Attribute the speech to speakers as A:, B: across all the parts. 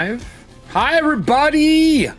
A: Hi, everybody!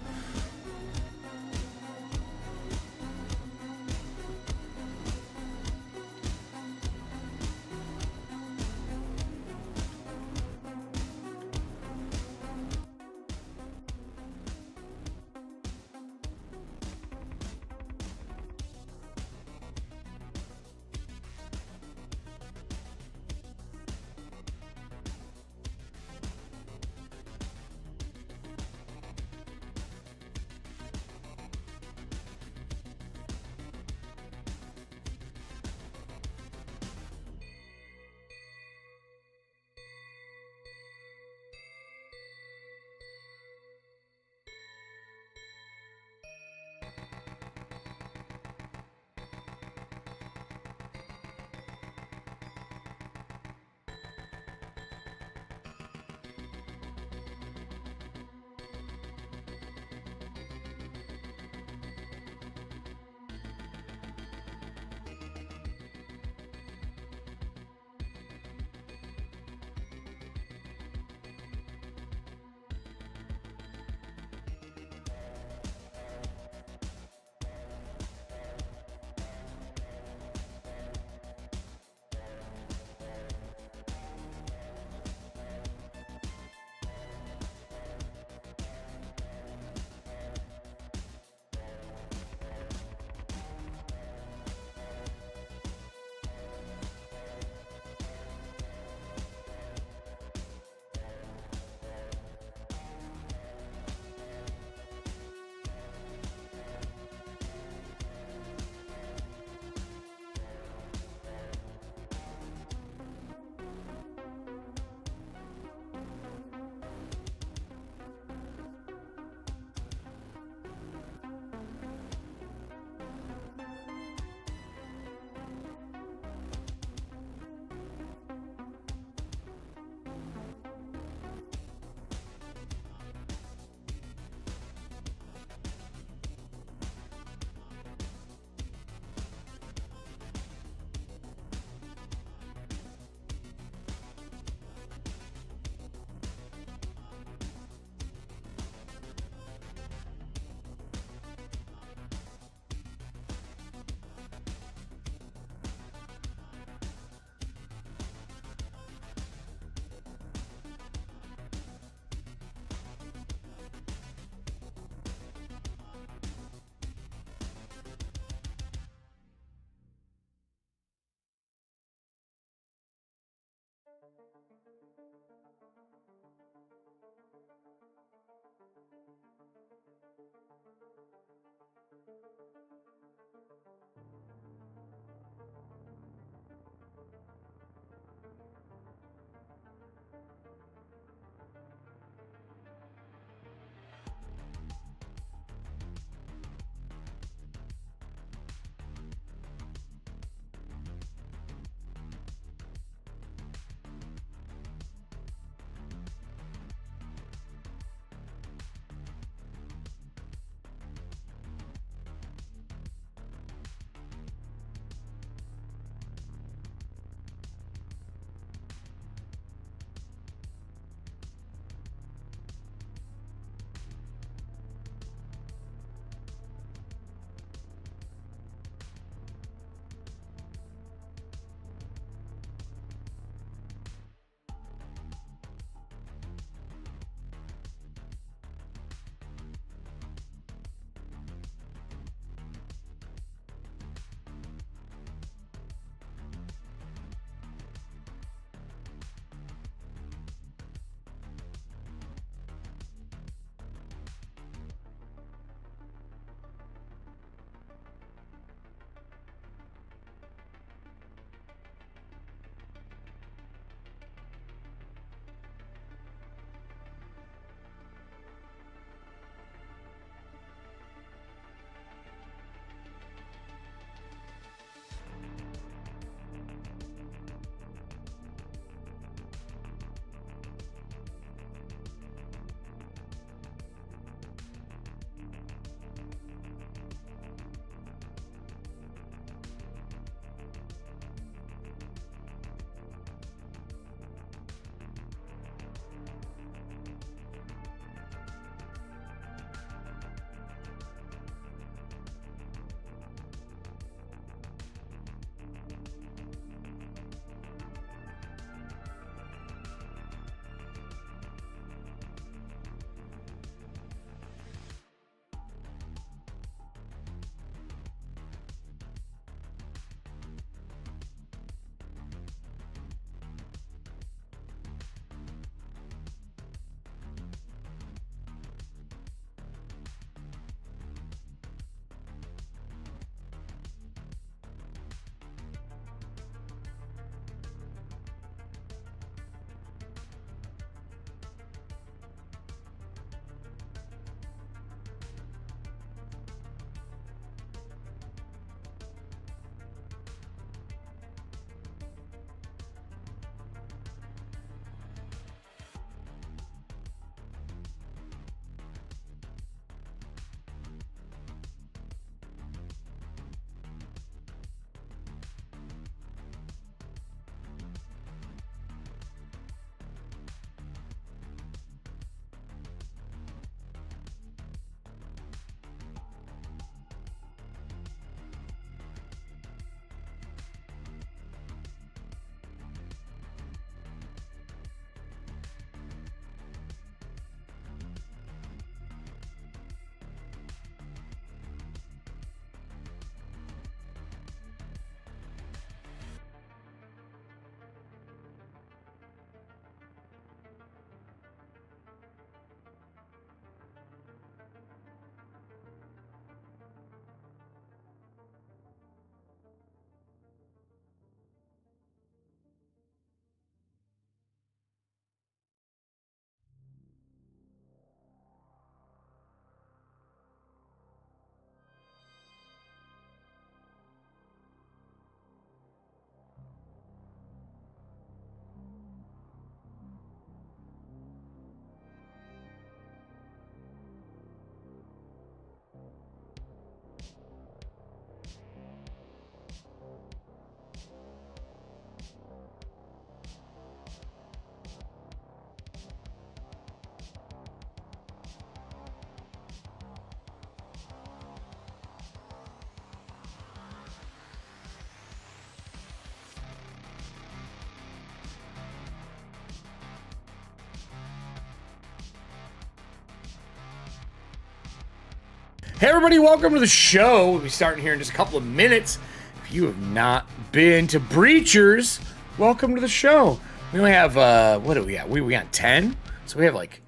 A: Hey everybody, welcome to the show. We'll be starting here in just a couple of minutes. If you have not been to Breachers, welcome to the show. We only have, what do we got? We got 10? So we have like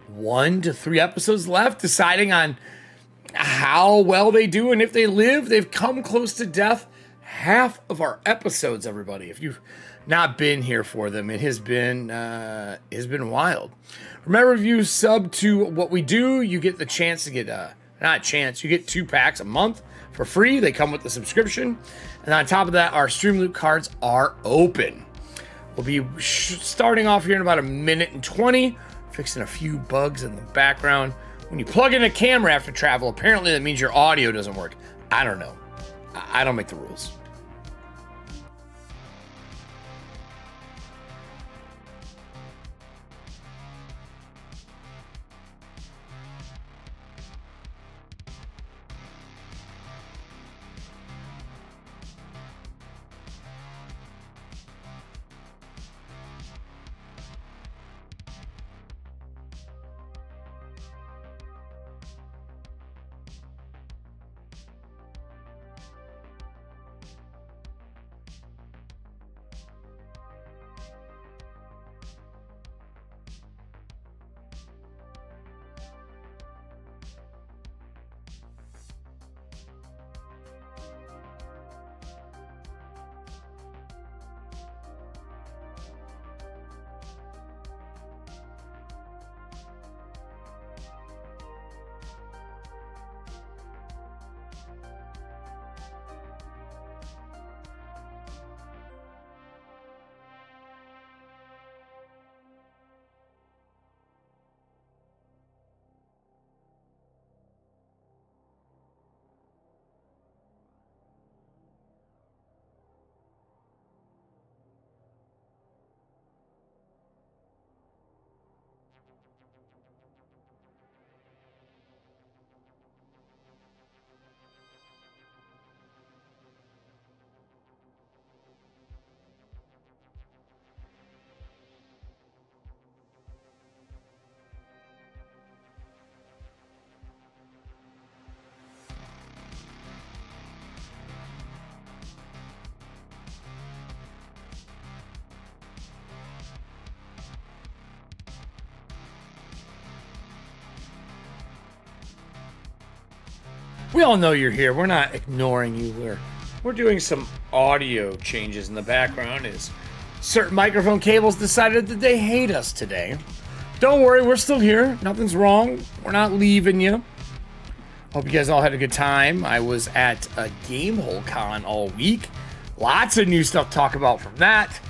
A: 1 to 3 episodes left, deciding on how well they do and if they live. They've come close to death. Half of our episodes, everybody. If you've not been here for them, it has been wild. Remember, if you sub to what we do, you get the chance to get you get 2 packs a month for free. They come with the subscription. And on top of that, our Streamloot cards are open. We'll be starting off here in about 1:20, fixing a few bugs in the background. When you plug in a camera after travel, apparently that means your audio doesn't work. I don't know. I don't make the rules. We all know you're here. We're not ignoring you. We're doing some audio changes in the background as certain microphone cables decided that they hate us today. Don't worry, we're still here. Nothing's wrong. We're not leaving you. Hope you guys all had a good time. I was at a Gamehole Con all week. Lots of new stuff to talk about from that.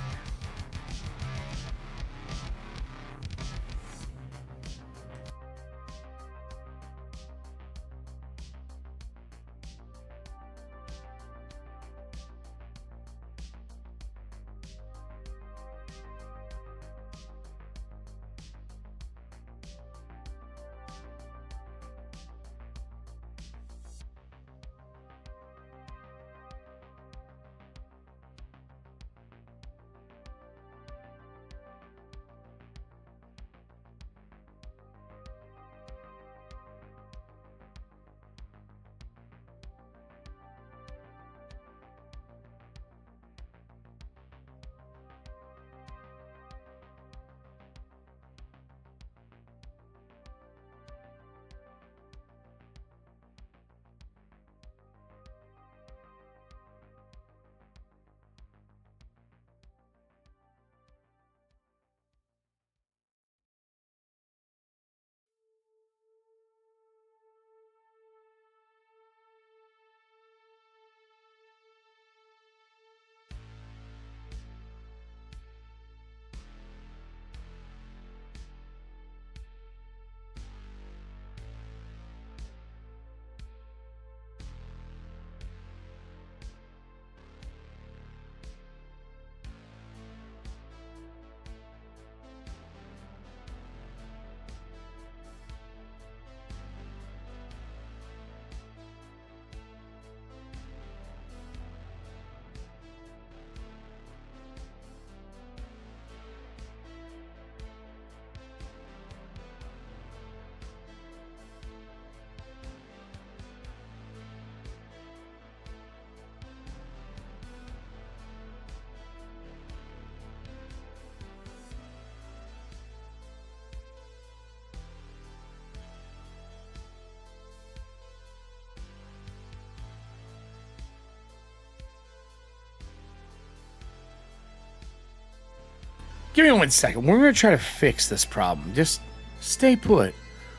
A: Give me 1 second. We're going to try to fix this problem. Just stay put.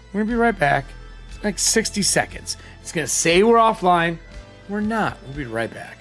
A: We're going to be right back. It's like 60 seconds. It's going to say we're offline. We're not. We'll be right back.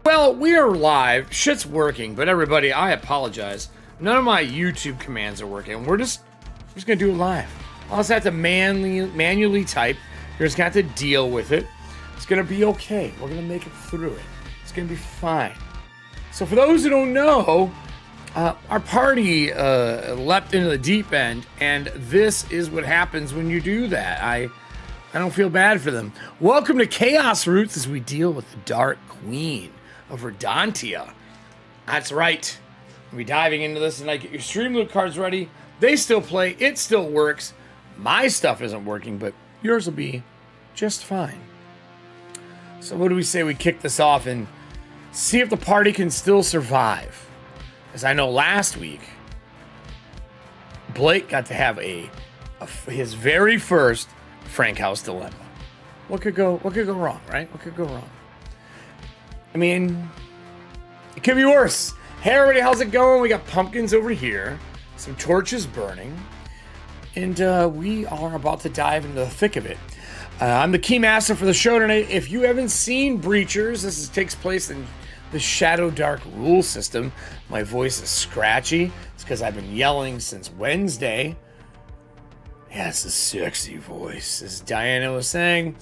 A: Well, we are live. Shit's working, but everybody, I apologize. None of my YouTube commands are working. We're just gonna do it live. I'll just have to manually type. You're just gonna have to deal with it. It's gonna be okay. We're gonna make it through it. It's gonna be fine. So for those who don't know, our party leapt into the deep end, and this is what happens when you do that. I don't feel bad for them. Welcome to Chaos Roots as we deal with the Dark Queen of ETHUANTIA. That's right. We'll be diving into this tonight. Get your Streamloot cards ready. They still play. It still works. My stuff isn't working, but yours will be just fine. So what do we say we kick this off and see if the party can still survive? As I know last week, Blake got to have his very first Frankhouse dilemma. What could go wrong, right? What could go wrong? I mean, it could be worse. Hey everybody, how's it going? We got pumpkins over here, some torches burning, and we are about to dive into the thick of it. I'm the keymaster for the show tonight. If you haven't seen Breachers, takes place in the Shadowdark rule system. My voice is scratchy. It's because I've been yelling since Wednesday. Yeah, it's a sexy voice, as Diana was saying.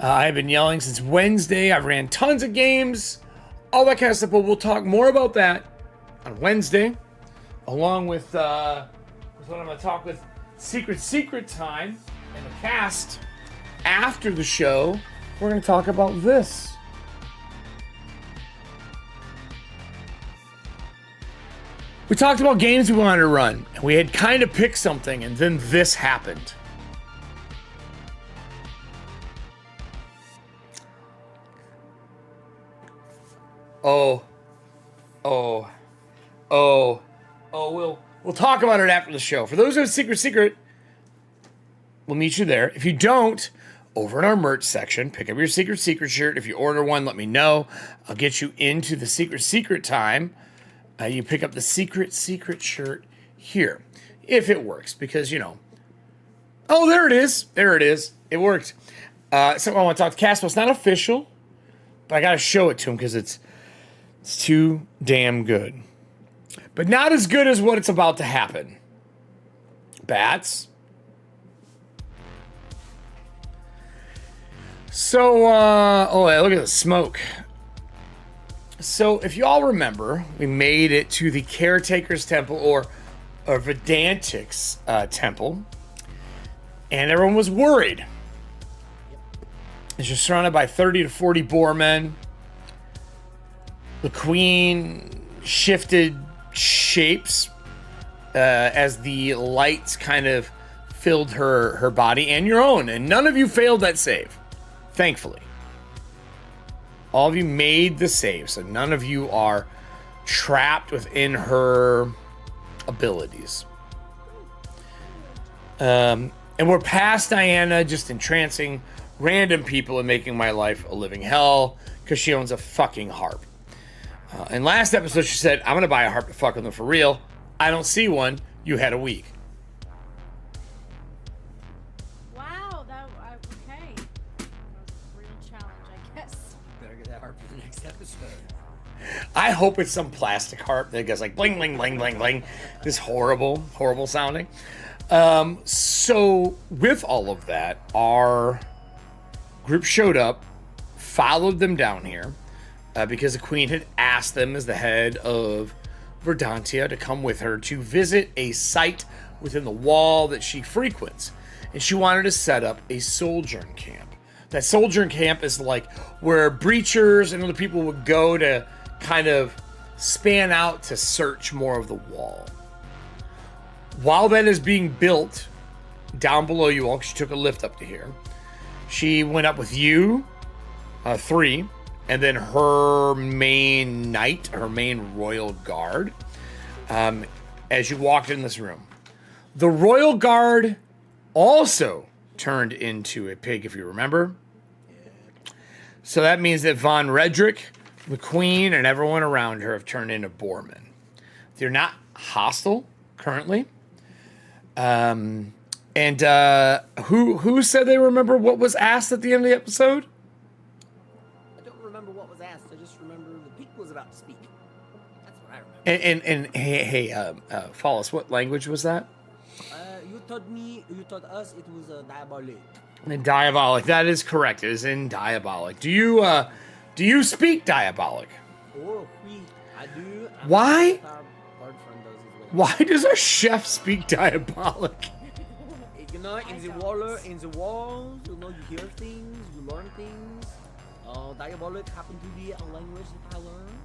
A: I've been yelling since Wednesday. I've ran tons of games, all that kind of stuff, but we'll talk more about that on Wednesday, along with what I'm going to talk with Secret Time and the cast. After the show, we're going to talk about this. We talked about games we wanted to run, and we had kind of picked something, and then this happened. We'll talk about it after the show. For those who have Secret, we'll meet you there. If you don't, over in our merch section, pick up your Secret shirt. If you order one, let me know. I'll get you into the Secret Time. You pick up the Secret shirt here, if it works, because, you know. Oh, there it is. It worked. So I want to talk to Caspo. It's not official, but I got to show it to him because it's too damn good. But not as good as what it's about to happen. Bats. So, look at the smoke. So, if you all remember, we made it to the Caretaker's Temple, or Vedantic's temple, and everyone was worried. It's just surrounded by 30 to 40 boar men. The queen shifted shapes as the lights kind of filled her body and your own, and none of you failed that save, thankfully. All of you made the save, so none of you are trapped within her abilities. And we're past Diana just entrancing random people and making my life a living hell because she owns a fucking harp. And last episode she said, I'm going to buy a harp to fuck with them for real. I don't see one. You had a week.
B: harp for the next episode.
A: I hope it's some plastic harp that goes like bling, bling, bling, bling, bling. This horrible, horrible sounding. So with all of that, our group showed up, followed them down here, because the queen had asked them as the head of ETHUANTIA to come with her to visit a site within the wall that she frequents. And she wanted to set up a sojourn camp. That sojourn camp is like where breachers and other people would go to kind of span out to search more of the wall. While that is being built down below you all, she took a lift up to here. She went up with you, 3, and then her main knight, her main royal guard, as you walked in this room. The royal guard also turned into a pig, if you remember. So that means that Von Redrick, the queen, and everyone around her have turned into boarmen. They're not hostile currently. And who said they remember what was asked at the end of the episode?
B: I don't remember what was asked. I just remember the pig was about to speak. That's what I remember.
A: And hey, Follis, what language was that?
B: You taught us it was diabolic.
A: In diabolic, that is correct. It is in diabolic. Do you speak diabolic?
B: Oh, oui, I do.
A: Why?
B: Our bard friend does as well.
A: Why does our chef speak diabolic?
B: You know, in the walls, you know, you hear things, you learn things. Diabolic happened to be a language that I learned.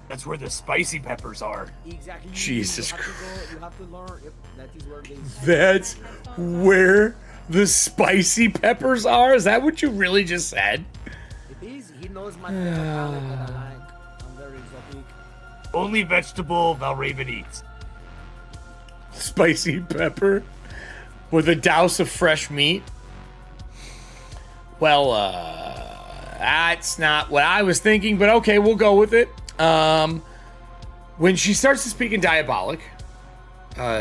C: That's where the spicy peppers are.
B: Exactly.
A: Jesus
B: Christ. You have to learn. Yep, that is where they.
A: That's where the spicy peppers are? Is that what you really just said?
B: It is. He knows my favorite palate that I like. I'm very exotic.
C: Only vegetable Valraven eats.
A: Spicy pepper with a douse of fresh meat. Well, that's not what I was thinking, but okay, we'll go with it. When she starts to speak in diabolic,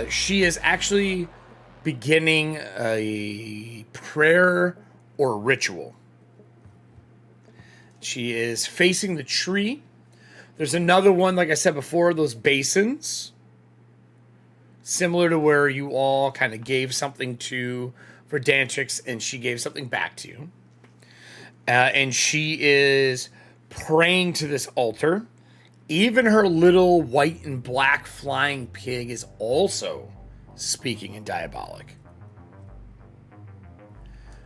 A: she is actually beginning a prayer or ritual. She is facing the tree. There's another one, like I said before, those basins, similar to where you all kind of gave something to Verdantrix, and she gave something back to you. And she is praying to this altar. Even her little white and black flying pig is also speaking in diabolic.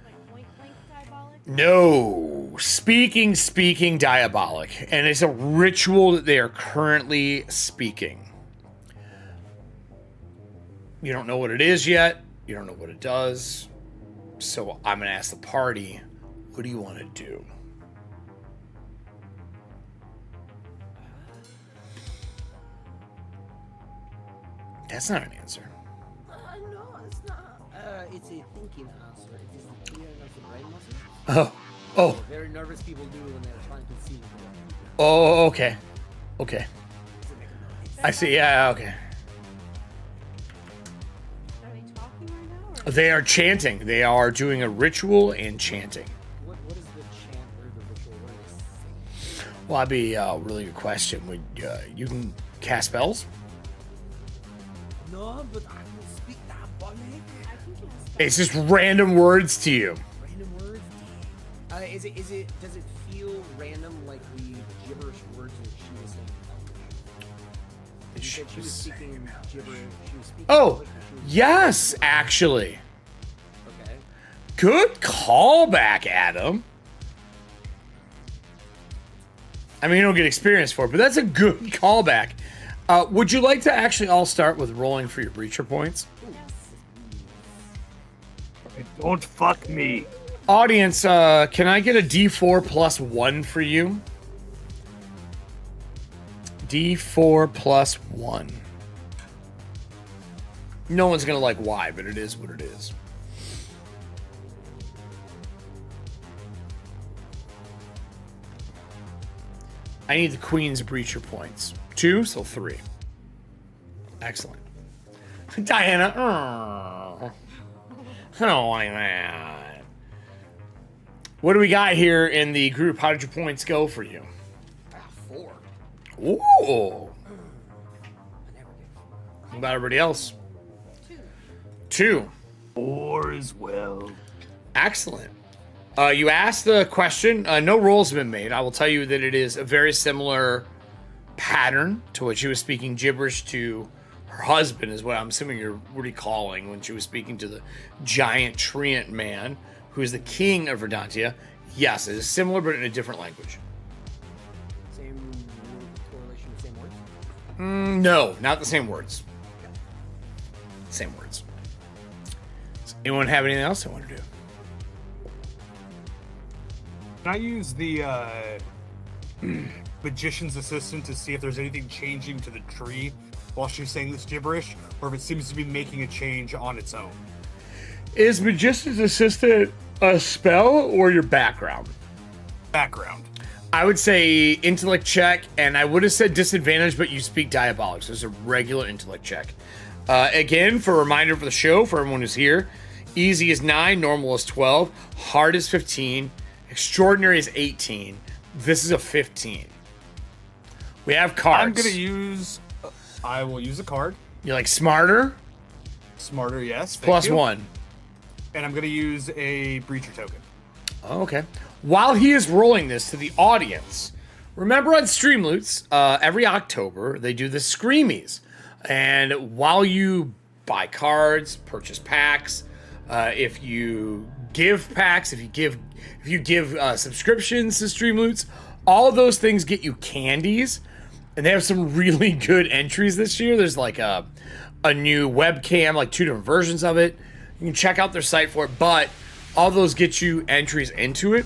D: Like point blank diabolic?
A: No, speaking diabolic. And it's a ritual that they are currently speaking. You don't know what it is yet. You don't know what it does. So I'm going to ask the party, what do you want to do? That's not an answer.
B: No, it's not. It's a thinking answer. It is the clearing of the brain muscles.
A: Oh.
B: Very nervous people do when they're trying to see.
A: Oh, okay. Okay. I see. Yeah, okay.
D: Are they talking right now? Or?
A: They are chanting. They are doing a ritual and chanting.
B: What is the chant or the ritual? What are they saying?
A: Well, that'd be a really good question. Would you can cast spells?
B: No, but I can speak diabolic.
D: I think it's
A: It's just random words to you.
B: Random words. Does it feel random like the gibberish words that she was saying? You said she was speaking gibberish. She was speaking.
A: Oh,
B: English, but she was
A: yes, actually.
B: Okay.
A: Good callback, Adam. I mean, you don't get experience for it, but that's a good callback. Would you like to actually all start with rolling for your breacher points?
C: Don't fuck me.
A: Audience, can I get a D4 plus 1 for you? D4 plus 1. No one's gonna like why, but it is what it is. I need the queen's breacher points. 2, so 3. Excellent. Diana, I don't like that. What do we got here in the group? How did your points go for you?
B: 4.
A: Ooh.
B: I never get
A: What about everybody else?
D: 2.
A: 2.
C: 4 as well.
A: Excellent. You asked the question. No rolls have been made. I will tell you that it is a very similar pattern to what she was speaking gibberish to her husband, is what I'm assuming you're recalling when she was speaking to the giant treant man who is the king of Verdantia. Yes, it is similar, but in a different language.
B: same correlation with same words.
A: No, not the same words. Same words. Does anyone have anything else they want to do?
C: Can I use the magician's assistant to see if there's anything changing to the tree while she's saying this gibberish, or if it seems to be making a change on its own?
A: Is Magician's Assistant a spell or your background?
C: Background.
A: I would say intellect check, and I would have said disadvantage, but you speak diabolic, so it's a regular intellect check. Again, for a reminder for the show, for everyone who's here, easy is 9, normal is 12, hard is 15, extraordinary is 18. This is a 15. We have cards.
C: I will use a card.
A: You like smarter?
C: Smarter, yes. thank
A: Plus
C: you.
A: 1.
C: And I'm going to use a breacher token.
A: Oh, okay. While he is rolling this to the audience, remember on Streamloots, every October, they do the Screamies. And while you buy cards, purchase packs, if you give packs, if you give subscriptions to Streamloots, all of those things get you candies. And they have some really good entries this year. There's like a new webcam, like 2 different versions of it. You can check out their site for it, but all those get you entries into it.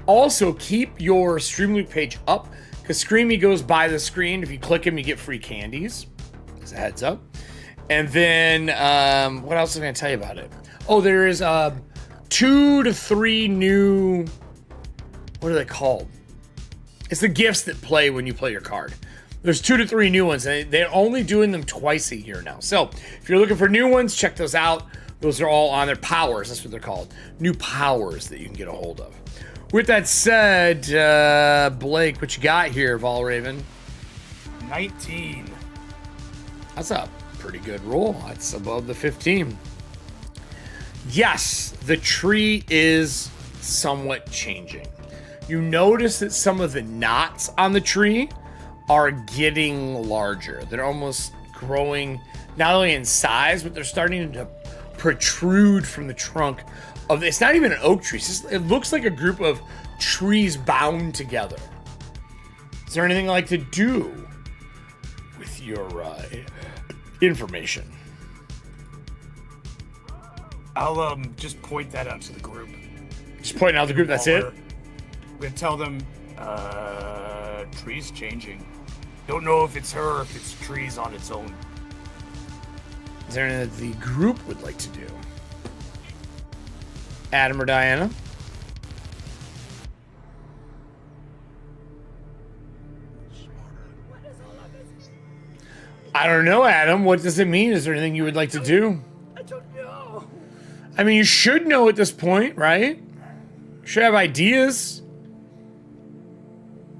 A: Also, keep your Streamloot page up, because Screamy goes by the screen. If you click him, you get free candies. As a heads up. And then, what else am I going to tell you about it? Oh, there is 2 to 3 new, what are they called? It's the gifts that play when you play your card. There's 2 to 3 new ones, and they're only doing them twice a year now. So if you're looking for new ones, check those out. Those are all on their powers. That's what they're called. New powers that you can get a hold of. With that said, Blake, what you got here, Valraven?
C: 19.
A: That's a pretty good roll. That's above the 15. Yes, the tree is somewhat changing. You notice that some of the knots on the tree are getting larger. They're almost growing not only in size, but they're starting to protrude from the trunk of, it's not even an oak tree. It looks like a group of trees bound together. Is there anything I'd like to do with your information?
C: I'll just point that out to the group.
A: Just pointing out the group, that's it?
C: I'm gonna tell them, tree's changing. Don't know if it's her or if it's trees on its own.
A: Is there anything that the group would like to do? Adam or Diana?
D: What is all of this?
A: I don't know, Adam. What does it mean? Is there anything you would like to do?
B: I don't know.
A: I mean, you should know at this point, right? You should have ideas.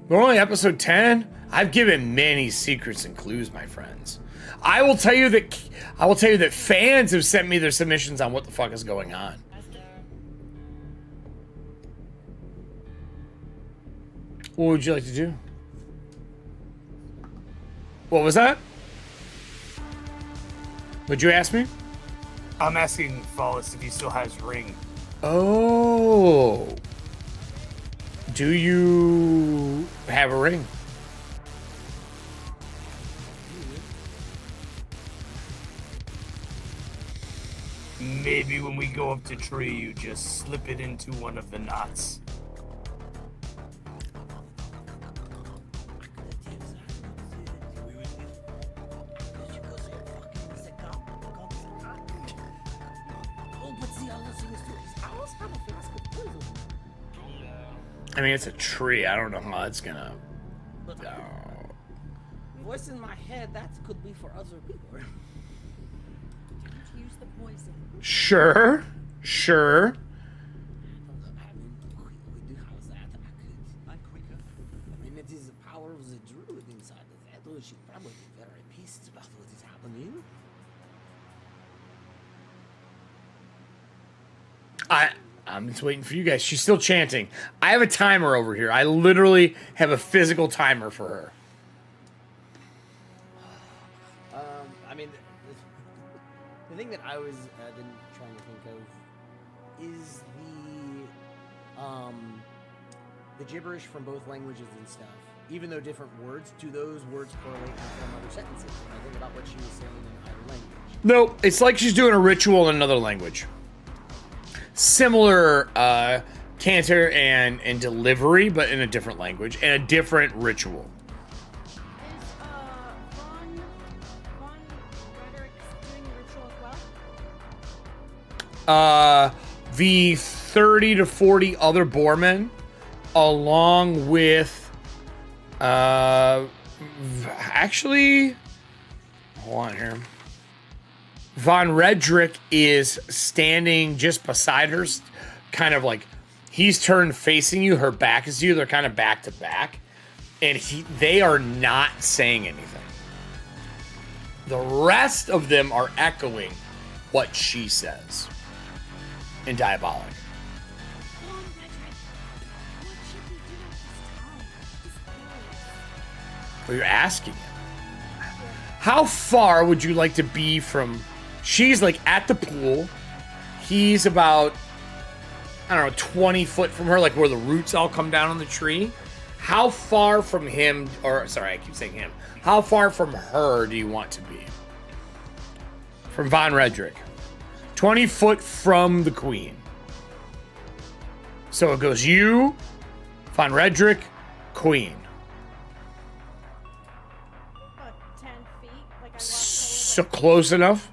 A: We're only episode 10. I've given many secrets and clues, my friends. I will tell you that fans have sent me their submissions on what the fuck is going on. What would you like to do? What was that? Would you ask me?
C: I'm asking Fallis if he still has ring.
A: Oh. Do you have a ring?
C: Maybe when we go up the tree, you just slip it into one of the knots.
A: I mean, it's a tree. I don't know how it's gonna.
B: Voice in my head, that could be for other people.
D: Don't use the poison.
A: Sure. I'm just waiting for you guys. She's still chanting. I have a timer over here. I literally have a physical timer for her.
B: I mean, the thing that I was then trying to think of is the gibberish from both languages and stuff. Even though different words, do those words correlate and form other sentences? When I think about what she was saying in either language.
A: No, it's like she's doing a ritual in another language. Similar canter and delivery, but in a different language and a different ritual.
D: Is Von Rhetoric doing the ritual as well?
A: The 30 to 40 other boarmen, along with actually, hold on here. Von Redrick is standing just beside her, kind of like he's turned facing you. Her back is to you. They're kind of back to back, and they are not saying anything. The rest of them are echoing what she says in Diabolic.
D: Von Rhetoric, what should we do at this time? Just curious.
A: Well, you're asking him. How far would you like to be from... She's like at the pool. He's about, I don't know, 20 foot from her, like where the roots all come down on the tree. How far from him, or sorry, I keep saying him. How far from her do you want to be? From Von Redrick. 20 foot from the queen. So it goes you, Von Redrick, queen.
D: What, 10 feet? Like I walk
A: So close enough.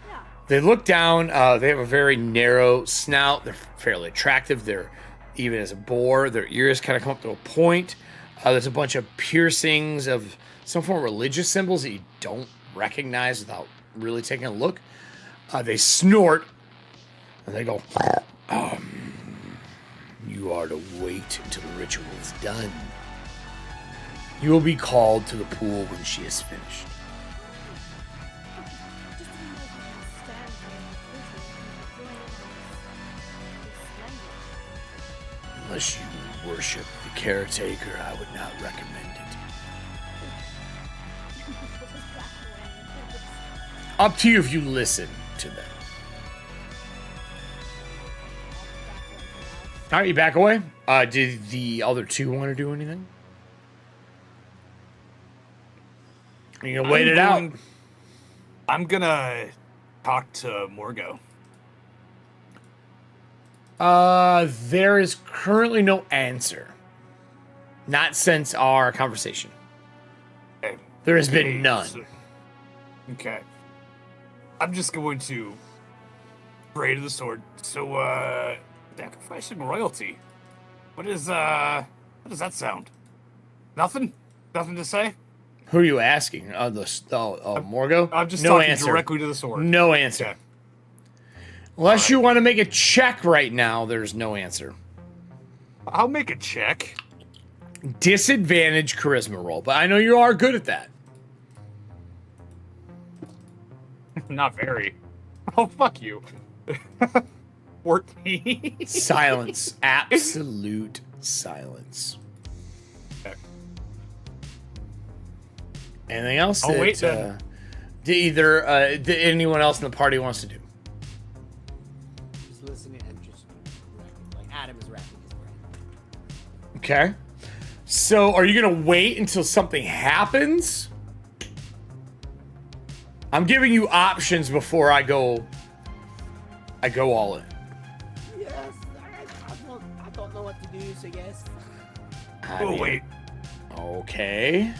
D: Yeah.
A: They look down. They have a very narrow snout. They're fairly attractive. They're even as a boar. Their ears kind of come up to a point. There's a bunch of piercings of some form of religious symbols that you don't recognize without really taking a look. They snort and they go, you are to wait until the ritual is done. You will be called to the pool when she is finished.
D: Just didn't know if you can stand there and this language.
A: Unless you worship the caretaker, I would not recommend it. Up to you if you listen to them. All right, you back away. Did the other two want to do anything? Are you gonna wait it out?
C: I'm gonna talk to Morgo.
A: There is currently no answer. Not since our conversation.
C: Okay.
A: There has been none.
C: Okay. I'm just going to pray to the sword. So, sacrificing royalty. What does that sound? Nothing? Nothing to say?
A: Who are you asking? Morgo?
C: I'm just
A: no
C: talking
A: answer.
C: directly to the sword.
A: No answer.
C: Okay.
A: Unless you want to make a check right now, there's no answer.
C: I'll make a check.
A: Disadvantage charisma roll, but I know you are good at that.
C: Not very. Oh, fuck you. 14.
A: Silence. Absolute silence.
C: Okay.
A: Anything else?
C: Oh, wait, then.
A: Did anyone else in the party wants to do?
B: Just listening and just like Adam is wrapping his brain.
A: Okay. So, are you going to wait until something happens? I'm giving you options before I go all in.
B: Yes, I don't know what to do, so yes.
C: Oh, wait.
A: Okay.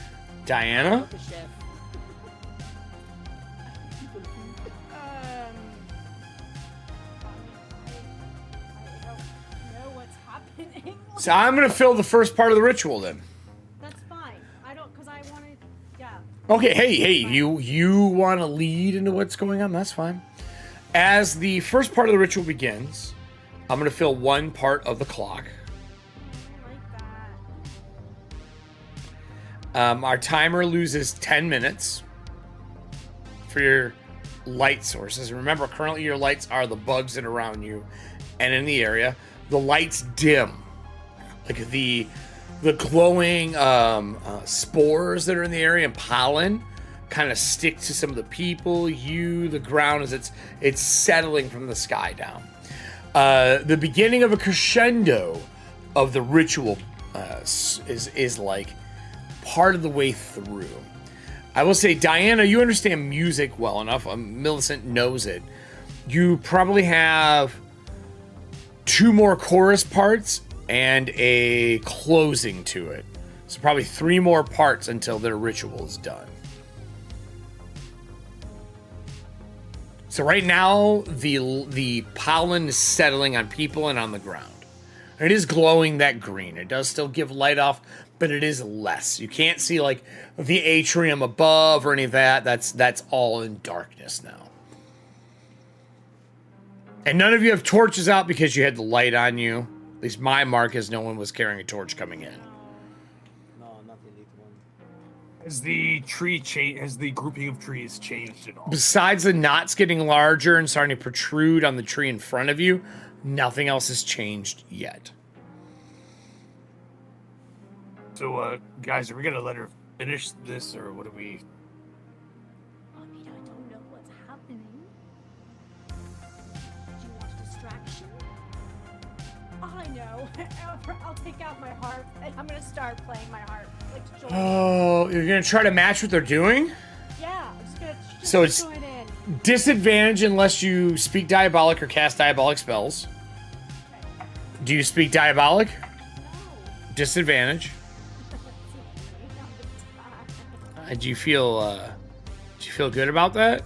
A: Diana?
B: The chef.
D: I don't know what's happening.
A: So I'm going to fill the first part of the ritual then.
D: That's fine. I don't, because I wanted, yeah.
A: Okay, hey, you want to lead into what's going on? That's fine. As the first part of the ritual begins, I'm going to fill one part of the clock.
D: I like that.
A: Our timer loses 10 minutes for your light sources. Remember, currently your lights are the bugs that are around you and in the area, the lights dim. Like the glowing spores that are in the area and pollen kind of stick to some of the people, the ground as it's settling from the sky down. The beginning of a crescendo of the ritual is like part of the way through. I will say, Diana, you understand music well enough. Millicent knows it. You probably have 2 more chorus parts and a closing to it. So probably 3 more parts until their ritual is done. So right now, the pollen is settling on people and on the ground. It is glowing that green. It does still give light off, but it is less. You can't see like the atrium above or any of that. That's all in darkness now. And none of you have torches out because you had the light on you. At least my mark is no one was carrying a torch coming in.
B: No, not the elite one.
C: Has the tree change? Has the grouping of trees changed at all?
A: Besides the knots getting larger and starting to protrude on the tree in front of you, nothing else has changed yet.
C: So, guys, are we gonna let her finish this, or what do we?
D: I mean, I don't know what's happening. Do you want a distraction? I know. I'll take out my harp and I'm gonna start playing my harp. Like to join.
A: Oh, you're gonna try to match what they're doing?
D: Yeah, I'm just gonna
A: So it's
D: join in.
A: disadvantage unless you speak diabolic or cast diabolic spells. Do you speak diabolic?
D: No.
A: Disadvantage. Do you feel good about that?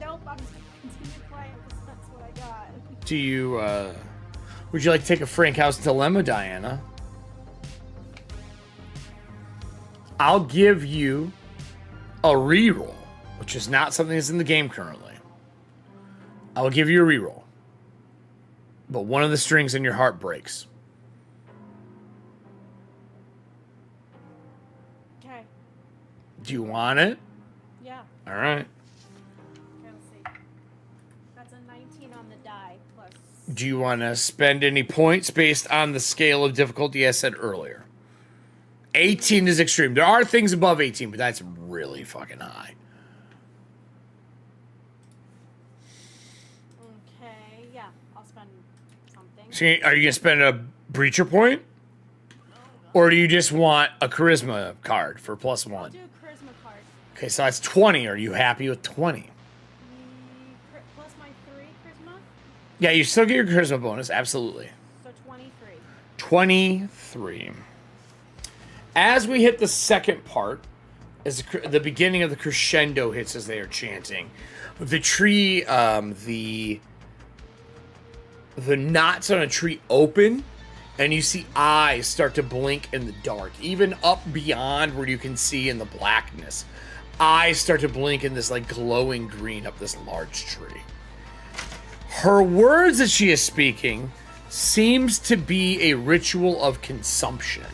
D: Nope, I'm just gonna continue playing because that's what I got.
A: Do you would you like to take a Frankhouse dilemma, Diana? I'll give you a reroll, which is not something that's in the game currently. I will give you a reroll. But one of the strings in your heart breaks.
D: Okay.
A: Do you want it?
D: Yeah.
A: All right.
D: Okay, let's see. That's a 19 on the die plus.
A: Do you want to spend any points based on the scale of difficulty I said earlier? 18 is extreme. There are things above 18, but that's really fucking high.
D: Okay, yeah, I'll spend something.
A: So are you going to spend a breacher point? Or do you just want a charisma card for +1?
D: Do a charisma card.
A: Okay, so that's 20. Are you happy with 20?
D: Plus my 3 charisma,
A: Yeah, you still get your charisma bonus. Absolutely.
D: so 23.
A: 23. As we hit the second part, as the beginning of the crescendo hits as they are chanting, the tree, the knots on a tree open, and you see eyes start to blink in the dark, even up beyond where you can see in the blackness. Eyes start to blink in this like glowing green up this large tree. Her words that she is speaking seems to be a ritual of consumption.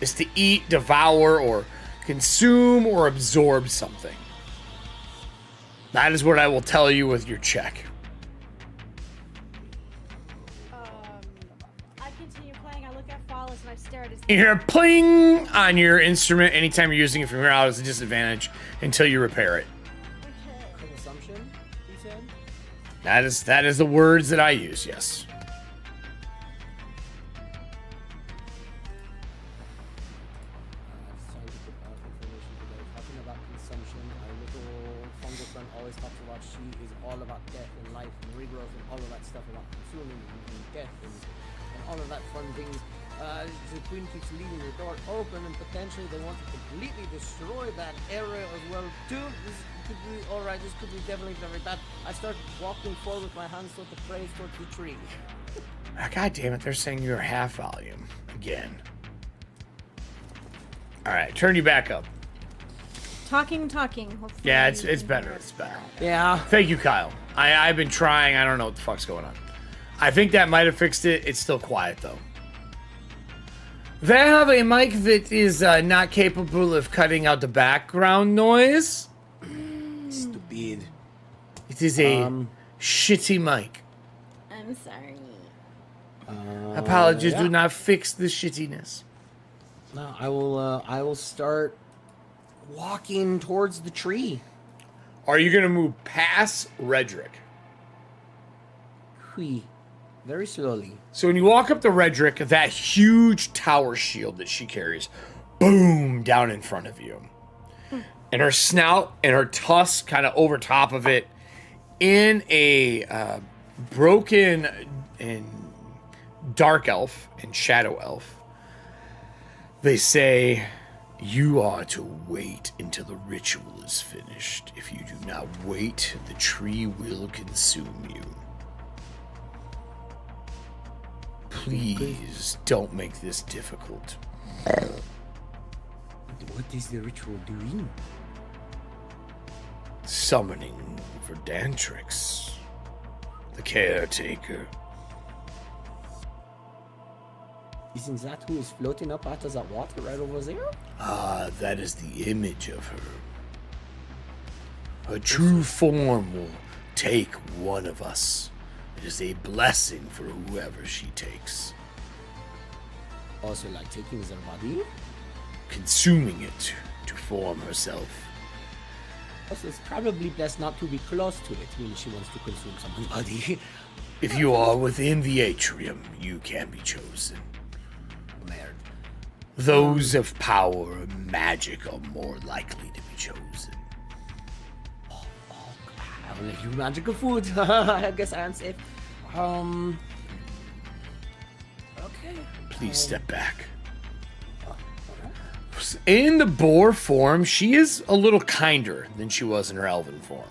A: Is to eat, devour, or consume or absorb something. That is what I will tell you with your check.
D: I continue playing, I look at Flawless and I stare at his
A: You hear a pling on your instrument anytime you're using it from here out as a disadvantage until you repair it.
D: Okay.
B: Consumption, he said.
A: That is the words that I use, yes.
B: Just trying to put out information today. Talking about consumption, our little fungal friend always talks about she is all about death and life and regrowth and all of that stuff about consuming and death and all of that fun things. The queen keeps leaving the door open and potentially they want to completely destroy that area as well too. This could be alright, this could be definitely very bad. I start walking forward with my hands sort of praise towards the tree.
A: God damn it, they're saying you're half volume again. Alright, turn you back up.
D: Talking. Hopefully
A: Yeah,
D: you
A: it's
D: can
A: better,
D: hear
A: it's better.
B: Yeah.
A: Thank you, Kyle. I've been trying, I don't know what the fuck's going on. I think that might have fixed it. It's still quiet though. They have a mic that is not capable of cutting out the background noise.
B: Stupid.
A: It is a shitty mic.
D: I'm
A: Apologies
B: yeah.
A: do not fix the shittiness.
B: No, I will start walking towards the tree.
A: Are you going to move past Redrick?
B: Hui. Very slowly.
A: So when you walk up to Redrick, that huge tower shield that she carries, boom, down in front of you. And her snout and her tusk kind of over top of it in a broken and dark elf and shadow elf. They say, you are to wait until the ritual is finished. If you do not wait, the tree will consume you. Please don't make this difficult.
B: What is the ritual doing?
A: Summoning Verdantrix, the caretaker.
B: Isn't that who is floating up out of that water right over there?
A: Ah, that is the image of her. Her true form will take one of us. It is a blessing for whoever she takes.
B: Also, like taking their body?
A: Consuming it to form herself.
B: Also, it's probably best not to be close to it when she wants to consume someone's body.
A: If you are within the atrium, you can be chosen.
B: Merde.
A: Those of power and magic are more likely to be chosen.
B: I will let you magical food. I guess I'm safe. Okay.
A: Please step back. In the boar form, she is a little kinder than she was in her elven form.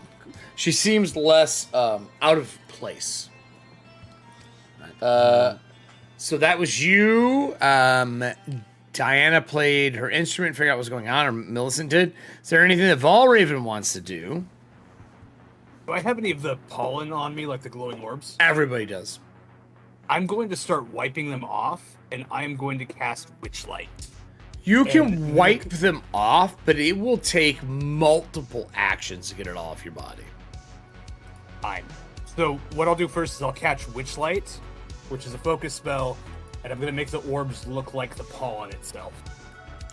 A: She seems less out of place. So that was you. Diana played her instrument, figured out what was going on, or Millicent did. Is there anything that Valraven wants to do?
C: Do I have any of the pollen on me, like the glowing orbs?
A: Everybody does.
C: I'm going to start wiping them off, and I'm going to cast Witchlight.
A: You can wipe them off, but it will take multiple actions to get it all off your body.
C: Fine. So what I'll do first is I'll catch Witchlight, which is a focus spell, and I'm going to make the orbs look like the pollen itself.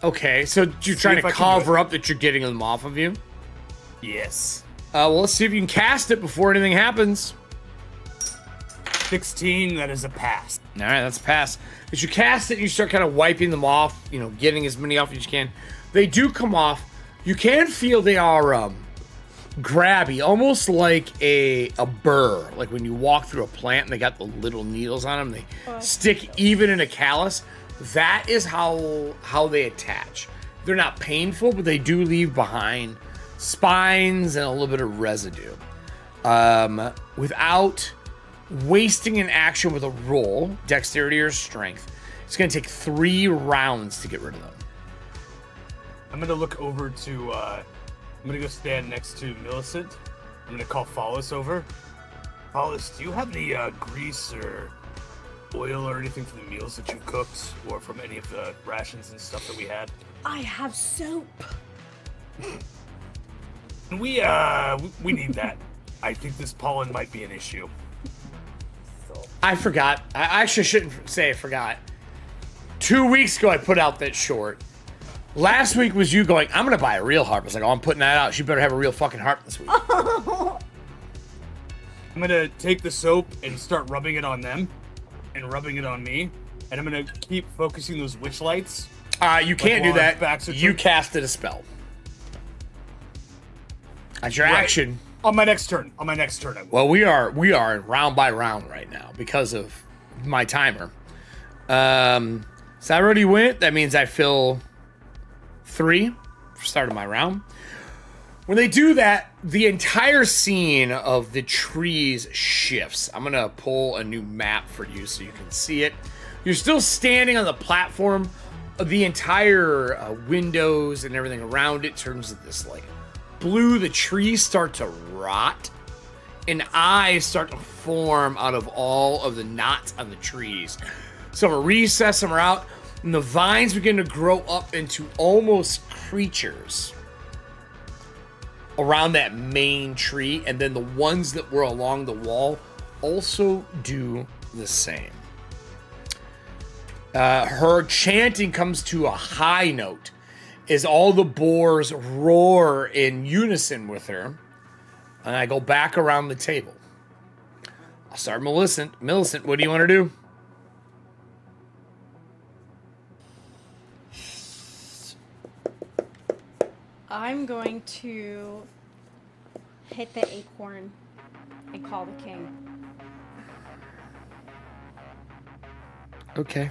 A: Okay, so you're trying to cover up that you're getting them off of you?
C: Yes.
A: Well, let's see if you can cast it before anything happens.
C: 16, that is a pass.
A: All right, that's a pass. As you cast it, you start kind of wiping them off, getting as many off as you can. They do come off. You can feel they are grabby, almost like a burr. Like when you walk through a plant and they got the little needles on them, they stick even in a callus. That is how they attach. They're not painful, but they do leave behind spines and a little bit of residue. Without wasting an action with a roll, dexterity or strength, it's going to take 3 rounds to get rid of them.
C: I'm going to look over to, I'm going to go stand next to Millicent. I'm going to call Follis over. Follis, do you have any grease or oil or anything from the meals that you've cooked, or from any of the rations and stuff that we had?
D: I have soap.
C: We need that. I think this pollen might be an issue.
A: I forgot. I actually shouldn't say I forgot. 2 weeks ago, I put out that short. Last week was you going, I'm going to buy a real harp. I was like, oh, I'm putting that out. She better have a real fucking harp this week.
C: I'm going to take the soap and start rubbing it on them and rubbing it on me. And I'm going to keep focusing those witch lights.
A: You can't do that. You casted a spell. That's your action.
C: On my next turn. I will.
A: Well, we are round by round right now because of my timer. So I already went. That means I fill 3 for start of my round. When they do that, the entire scene of the trees shifts. I'm gonna pull a new map for you so you can see it. You're still standing on the platform. The entire windows and everything around it turns to this like blue. The trees start to rot, and eyes start to form out of all of the knots on the trees. Some are recessed, some are out, and the vines begin to grow up into almost creatures around that main tree, and then the ones that were along the wall also do the same. Her chanting comes to a high note as all the boars roar in unison with her. And I go back around the table. I'll start Millicent. Millicent, what do you want to do?
D: I'm going to hit the acorn and call the king.
A: Okay.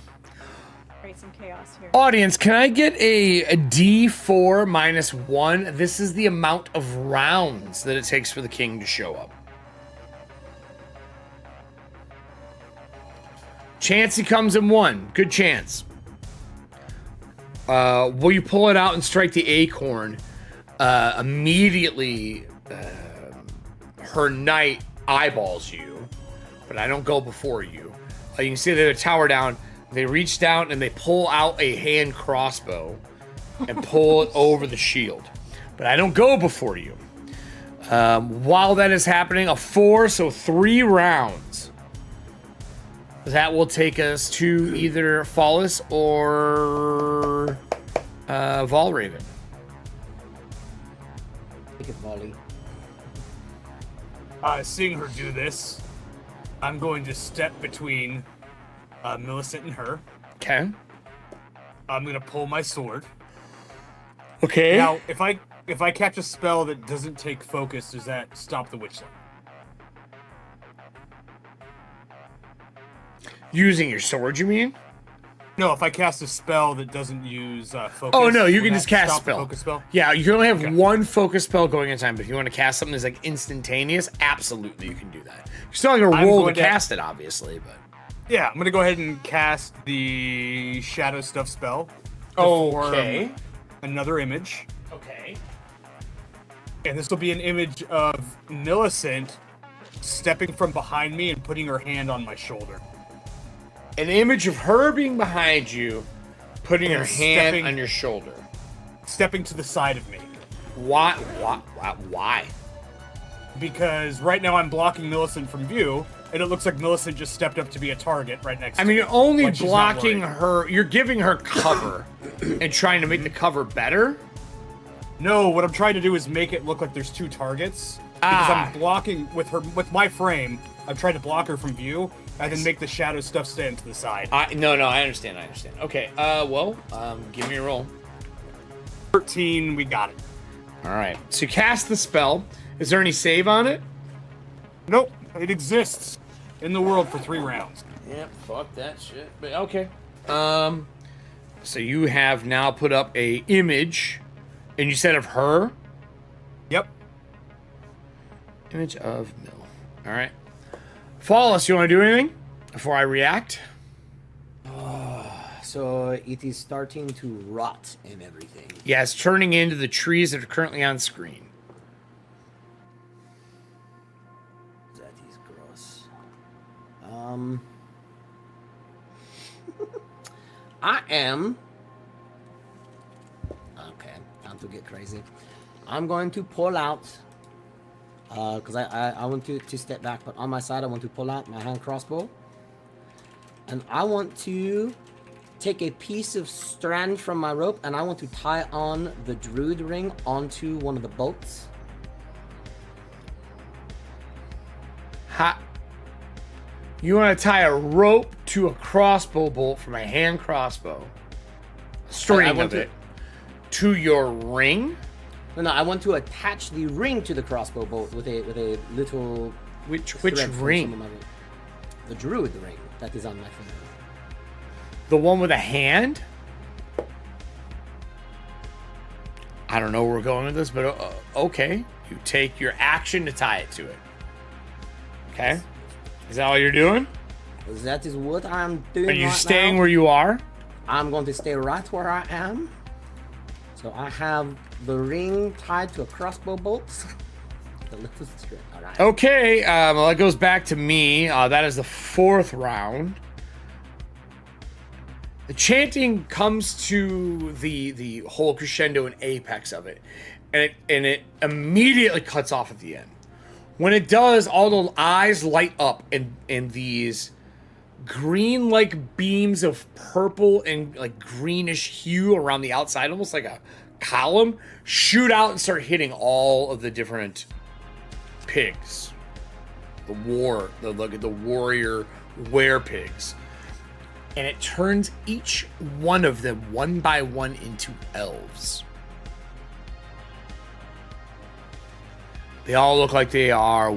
D: Create some chaos here.
A: Audience, can I get a D4 minus 1? This is the amount of rounds that it takes for the king to show up. Chance he comes in 1. Good chance. Will you pull it out and strike the acorn? Immediately, her knight eyeballs you, but I don't go before you. You can see they tower down. They reach down and they pull out a hand crossbow and pull it over the shield. But I don't go before you. While that is happening, a 4, so 3 rounds. That will take us to either Fallis or Valraven.
B: Take it, volley.
C: Seeing her do this, I'm going to step between Millicent and her.
A: Okay.
C: I'm gonna pull my sword.
A: Okay.
C: Now, if I catch a spell that doesn't take focus, does that stop the witchlight?
A: Using your sword, you mean?
C: No, if I cast a spell that doesn't use focus.
A: Oh no, you
C: will
A: can
C: that
A: just cast
C: stop the
A: spell.
C: Focus spell.
A: Yeah, you can only have
C: Okay.
A: one focus spell going at a time. But if you want to cast something that's like instantaneous, absolutely you can do that. You're still gonna
C: I'm
A: roll to
C: going to-
A: cast it, obviously, but.
C: Yeah, I'm gonna go ahead and cast the shadow stuff spell. to form another image,
A: Okay.
C: and this will be an image of Millicent stepping from behind me and putting her hand on my shoulder.
A: An image of her being behind you, putting her
C: And
A: hand
C: stepping-
A: on your shoulder.
C: Stepping to the side of me.
A: Why? Why?
C: Because right now I'm blocking Millicent from view, and it looks like Millicent just stepped up to be a target right next to
A: I mean,
C: me.
A: you're only
C: Like she's not
A: blocking
C: worried.
A: her. You're giving her cover and trying to make the cover better.
C: No, what I'm trying to do is make it look like there's 2 targets. Because I'm blocking with my frame. I'm trying to block her from view, and then make the shadow stuff stand to the side.
A: No, I understand. Okay. Give me a roll.
C: 13, we got it.
A: All right. So you cast the spell. Is there any save on it?
C: Nope, it exists in the world for 3 rounds.
A: Yep. Fuck that shit. But okay. So you have now put up a image, and you said of her.
C: Yep.
A: Image of Mill. All right. Fallis, you want to do anything before I react?
B: So it is starting to rot and everything.
A: Yeah, it's turning into the trees that are currently on screen.
B: That is gross. I am. Okay, time to get crazy. I'm going to pull out. Because I want to step back, but on my side I want to pull out my hand crossbow. And I want to take a piece of strand from my rope and I want to tie on the druid ring onto one of the bolts.
A: Ha! You want to tie a rope to a crossbow bolt from a hand crossbow, string
B: want
A: of
B: to-
A: it, to your ring.
B: No, I want to attach the ring to the crossbow bolt with a little.
A: Which
B: thread from some
A: ring?
B: of my rope. The druid ring that is on my finger.
A: The one with a hand? I don't know where we're going with this, but okay. You take your action to tie it to it. Okay? Is that all you're doing?
B: That is what I'm doing.
A: Are you
B: right
A: staying
B: now.
A: where you are?
B: I'm going to stay right where I am. So I have the ring tied to a crossbow bolt. The little strip. All right.
A: Okay, well, that goes back to me. That is the 4th round. The chanting comes to the whole crescendo and apex of it, and it immediately cuts off at the end. When it does, all the eyes light up, and these green like beams of purple and like greenish hue around the outside, almost like a column, shoot out and start hitting all of the different pigs. The warrior were-pigs. And it turns each one of them one by one into elves. They all look like they are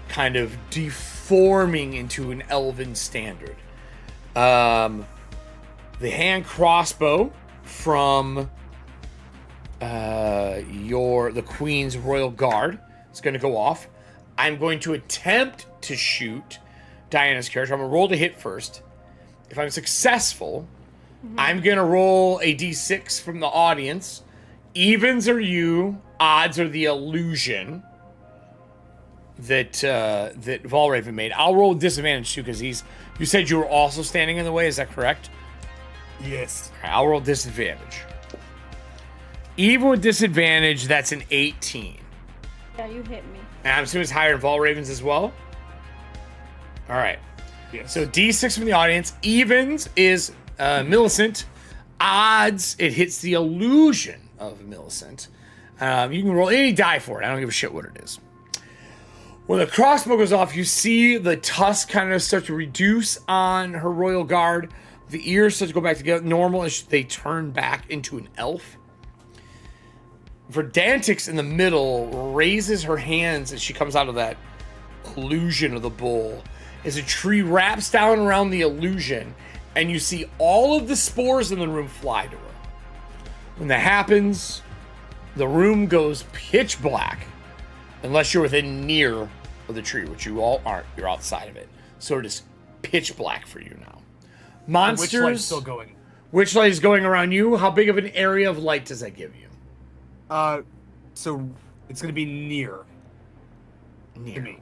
A: kind of deforming into an elven standard. The hand crossbow from the Queen's Royal Guard is going to go off. I'm going to attempt to shoot Diana's character. I'm going to roll to hit first. If I'm successful, I'm going to roll a d6 from the audience. Evens are you, odds are the illusion that Valraven made. I'll roll disadvantage too, because you said you were also standing in the way, is that correct?
C: Yes.
A: All right, I'll roll disadvantage. Even with disadvantage, that's an 18.
D: Yeah, you hit me.
A: And I'm assuming it's higher than Valraven's as well? All right.
C: Yes.
A: So D6 from the audience. Evens is Millicent. Odds, it hits the illusion of Millicent. You can roll any die for it. I don't give a shit what it is. When the crossbow goes off, you see the tusk kind of start to reduce on her royal guard. The ears start to go back together normal as they turn back into an elf. Verdantix in the middle raises her hands as she comes out of that illusion of the bull. As a tree wraps down around the illusion, and you see all of the spores in the room fly to her. When that happens, the room goes pitch black, unless you're within near of the tree, which you all aren't. You're outside of it. So it is pitch black for you now. Monsters.
C: Which light's still going?
A: Which light is going around you? How big of an area of light does that give you?
C: So it's going to be near.
A: Near.
C: To me.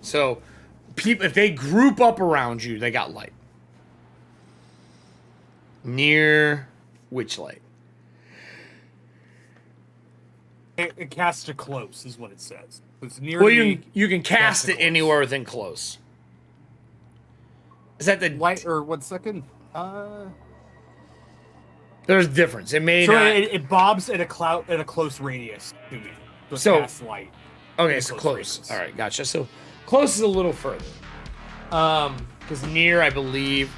A: So, people, if they group up around you, they got light. Near which light?
C: It casts to close, is what it says. It's near.
A: Well,
C: me,
A: you can cast it
C: close.
A: anywhere within close. Is that the
C: light? Or 1 second.
A: There's a difference. It may
C: So
A: not.
C: it bobs at a close radius to me.
A: So-
C: casts light.
A: Okay,
C: in
A: so
C: close
A: close.
C: radius.
A: All right, gotcha. So close is a little further. Because near, I believe.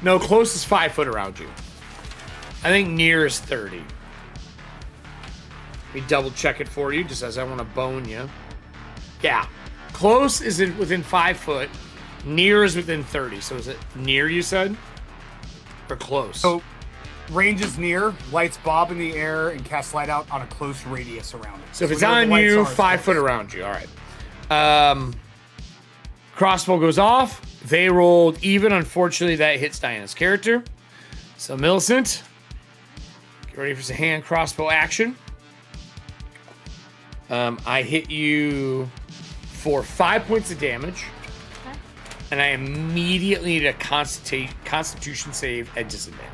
A: No, close is 5 foot around you. I think near is 30. Let me double check it for you, just as I want to bone you. Yeah, close is within 5 foot. Near is within 30. So is it near? You said, or close?
C: So range is near. Lights bob in the air and cast light out on a close radius around it.
A: So if it's
C: where the
A: on
C: lights
A: you,
C: are,
A: 5
C: it's
A: foot
C: close.
A: around you. All right. Crossbow goes off. They rolled even. Unfortunately, that hits Diana's character. So Millicent, get ready for some hand crossbow action. I hit you for 5 points of damage.
D: Okay.
A: And I immediately need a Constitution save at disadvantage.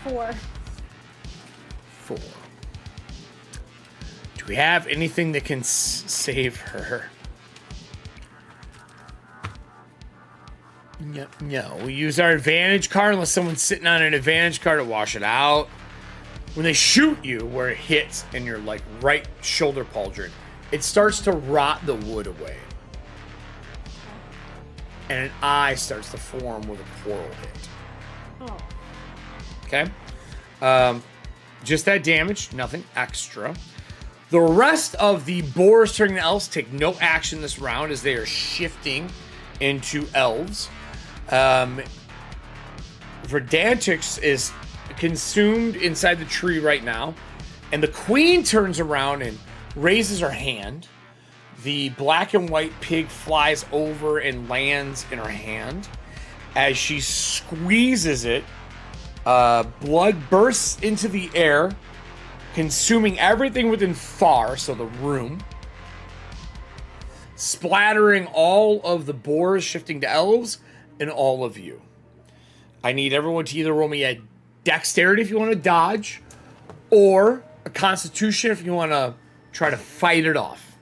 D: Four.
A: 4. Do we have anything that can save her? No. We use our advantage card unless someone's sitting on an advantage card to wash it out. When they shoot you, where it hits in your like right shoulder pauldron, it starts to rot the wood away. And an eye starts to form with a quarrel hit.
D: Oh.
A: Okay? Just that damage, nothing extra. The rest of the boars turning to elves take no action this round as they are shifting into elves. Verdantix is consumed inside the tree right now. And the queen turns around and raises her hand. The black and white pig flies over and lands in her hand. As she squeezes it, blood bursts into the air, consuming everything within far, so the room, splattering all of the boars shifting to elves and all of you. I need everyone to either roll me a dexterity if you want to dodge, or a a Constitution if you want to try to fight it off.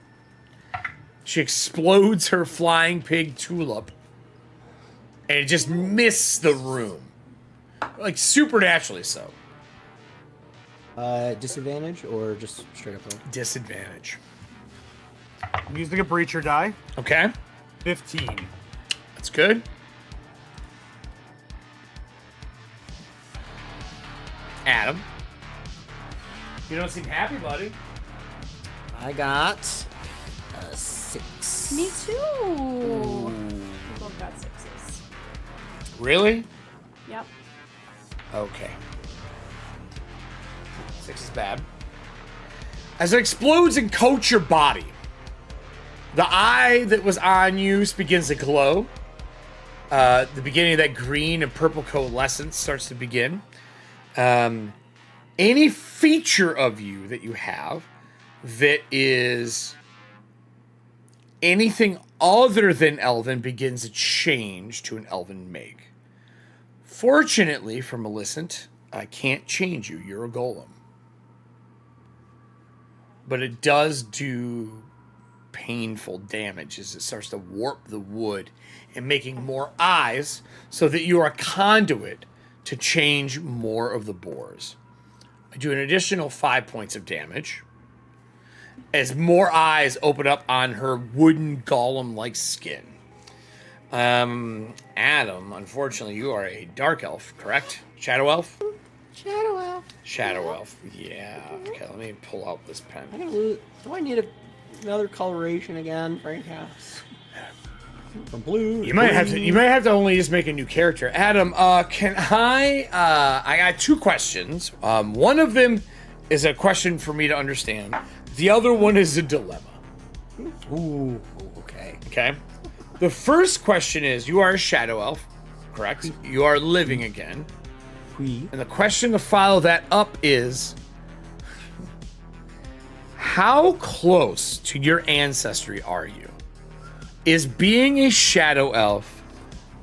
A: She explodes her flying pig tulip, and it just misses the room, like supernaturally so.
B: Disadvantage or just straight up roll?
A: Disadvantage.
C: I'm using a breacher die.
A: Okay,
C: 15.
A: that's good. Adam, you don't seem happy, buddy.
B: I got a 6.
D: Me too. We both got 6s.
A: Really?
D: Yep.
A: Okay. 6 is bad. As it explodes and coats your body, the eye that was on you begins to glow. The beginning of that green and purple coalescence starts to begin. Any feature of you that you have that is anything other than elven begins to change to an elven make. Fortunately for Millicent, I can't change you. You're a golem. But it does do painful damage as it starts to warp the wood and making more eyes so that you are a conduit to change more of the boars. I do an additional 5 points of damage as more eyes open up on her wooden golem-like skin. Adam, unfortunately, you are a dark elf, correct? Shadow elf?
B: Shadow elf.
A: Shadow elf. Yeah. Okay, let me pull out this pen.
B: I'm gonna lose. Do I need another coloration again, Frankhouse? From blue.
A: You might have to. You might have to only just make a new character. Adam, can I? I got 2 questions. One of them is a question for me to understand. The other one is a dilemma.
B: Ooh. Okay.
A: Okay. The first question is: you are a shadow elf, correct? You are living again.
B: We.
A: And the question to follow that up is: how close to your ancestry are you? Is being a shadow elf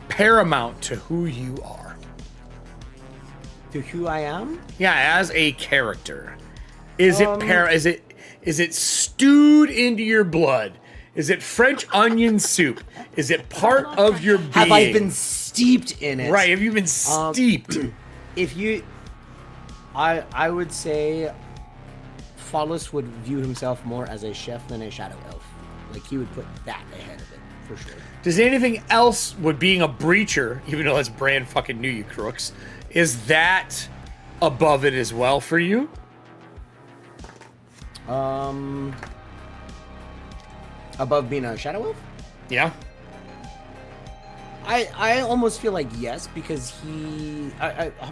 A: paramount to who you are?
B: To who I am?
A: Yeah, as a character. Is it stewed into your blood? Is it French onion soup? Is it part of your being?
B: Have I been steeped in it?
A: Right, have you been steeped?
B: If you, I would say, Follis would view himself more as a chef than a shadow elf. Like he would put that ahead of it for sure.
A: Does anything else with being a breacher, even though that's brand fucking new, you crooks, is that above it as well for you?
B: Above being a shadow elf?
A: Yeah.
B: I almost feel like yes, because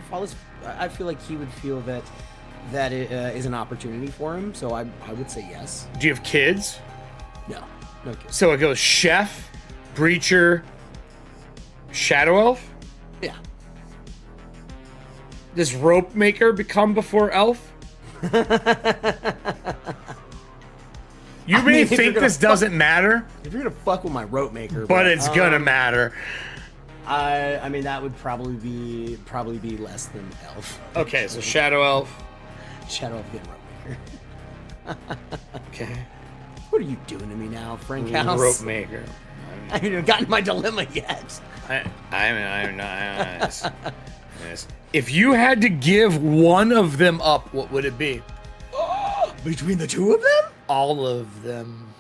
B: Follis, I feel like he would feel that it is an opportunity for him, so I would say yes.
A: Do you have kids?
B: No kids.
A: So it goes chef, breacher, shadow elf?
B: Yeah.
A: Does rope maker become before elf? You may think this doesn't matter,
B: If you're gonna fuck with my rope maker,
A: but it's gonna matter.
B: I mean that would probably be less than elf.
A: Okay, so shadow elf.
B: Shadow elf getting rope maker.
A: Okay.
B: What are you doing to me now, Frankhouse?
A: Rope maker.
B: I haven't even gotten my dilemma yet.
A: I'm not. Yes. If you had to give one of them up, what would it be?
B: Between the two of them?
A: All of them.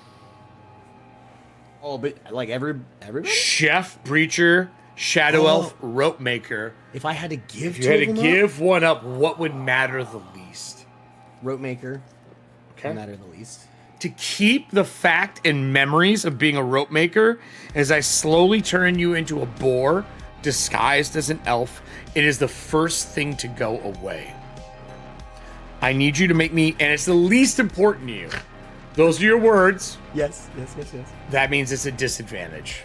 B: Oh, but like everybody?
A: Chef, breacher, shadow elf, rope maker.
B: If I had to give
A: If you had to give one up, what would matter the least?
B: rope maker,
A: Okay.
B: matter the least.
A: To keep the fact and memories of being a rope maker, as I slowly turn you into a boar disguised as an elf, it is the first thing to go away. I need you to make me, and it's the least important to you. Those are your words.
B: Yes.
A: That means it's a disadvantage.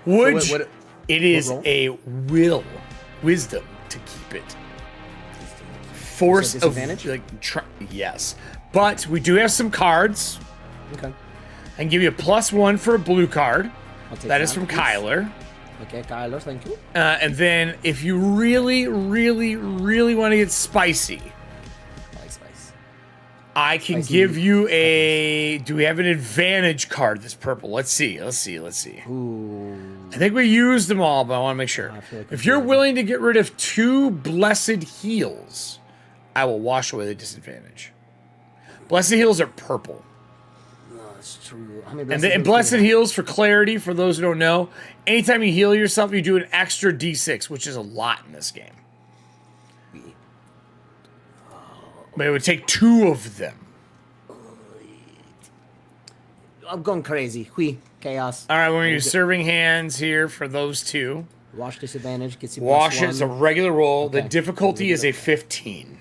A: It is
B: roll?
A: a wisdom to keep it. Force of
B: disadvantage?
A: yes, but we do have some cards.
B: Okay.
A: I can give you a +1 for a blue card.
B: I'll take
A: That is from
B: please.
A: Kyler.
B: Okay, Kyler, thank you.
A: And then if you really, really, really want to get spicy, I can give you a... Do we have an advantage card that's purple? Let's see.
B: Ooh.
A: I think we used them all, but I want to make sure.
B: Like
A: If you're willing to get rid of 2 blessed heals, I will wash away the disadvantage. Blessed heals are purple.
B: No, that's true.
A: And blessed heals, for clarity, for those who don't know, anytime you heal yourself, you do an extra d6, which is a lot in this game. But it would take 2 of them.
B: I'm going crazy. Chaos.
A: All right, we're going to use serving hands here for those 2.
B: Wash disadvantage gets you
A: Wash
B: +1.
A: it. It's a regular roll.
B: Okay.
A: The difficulty is a 15.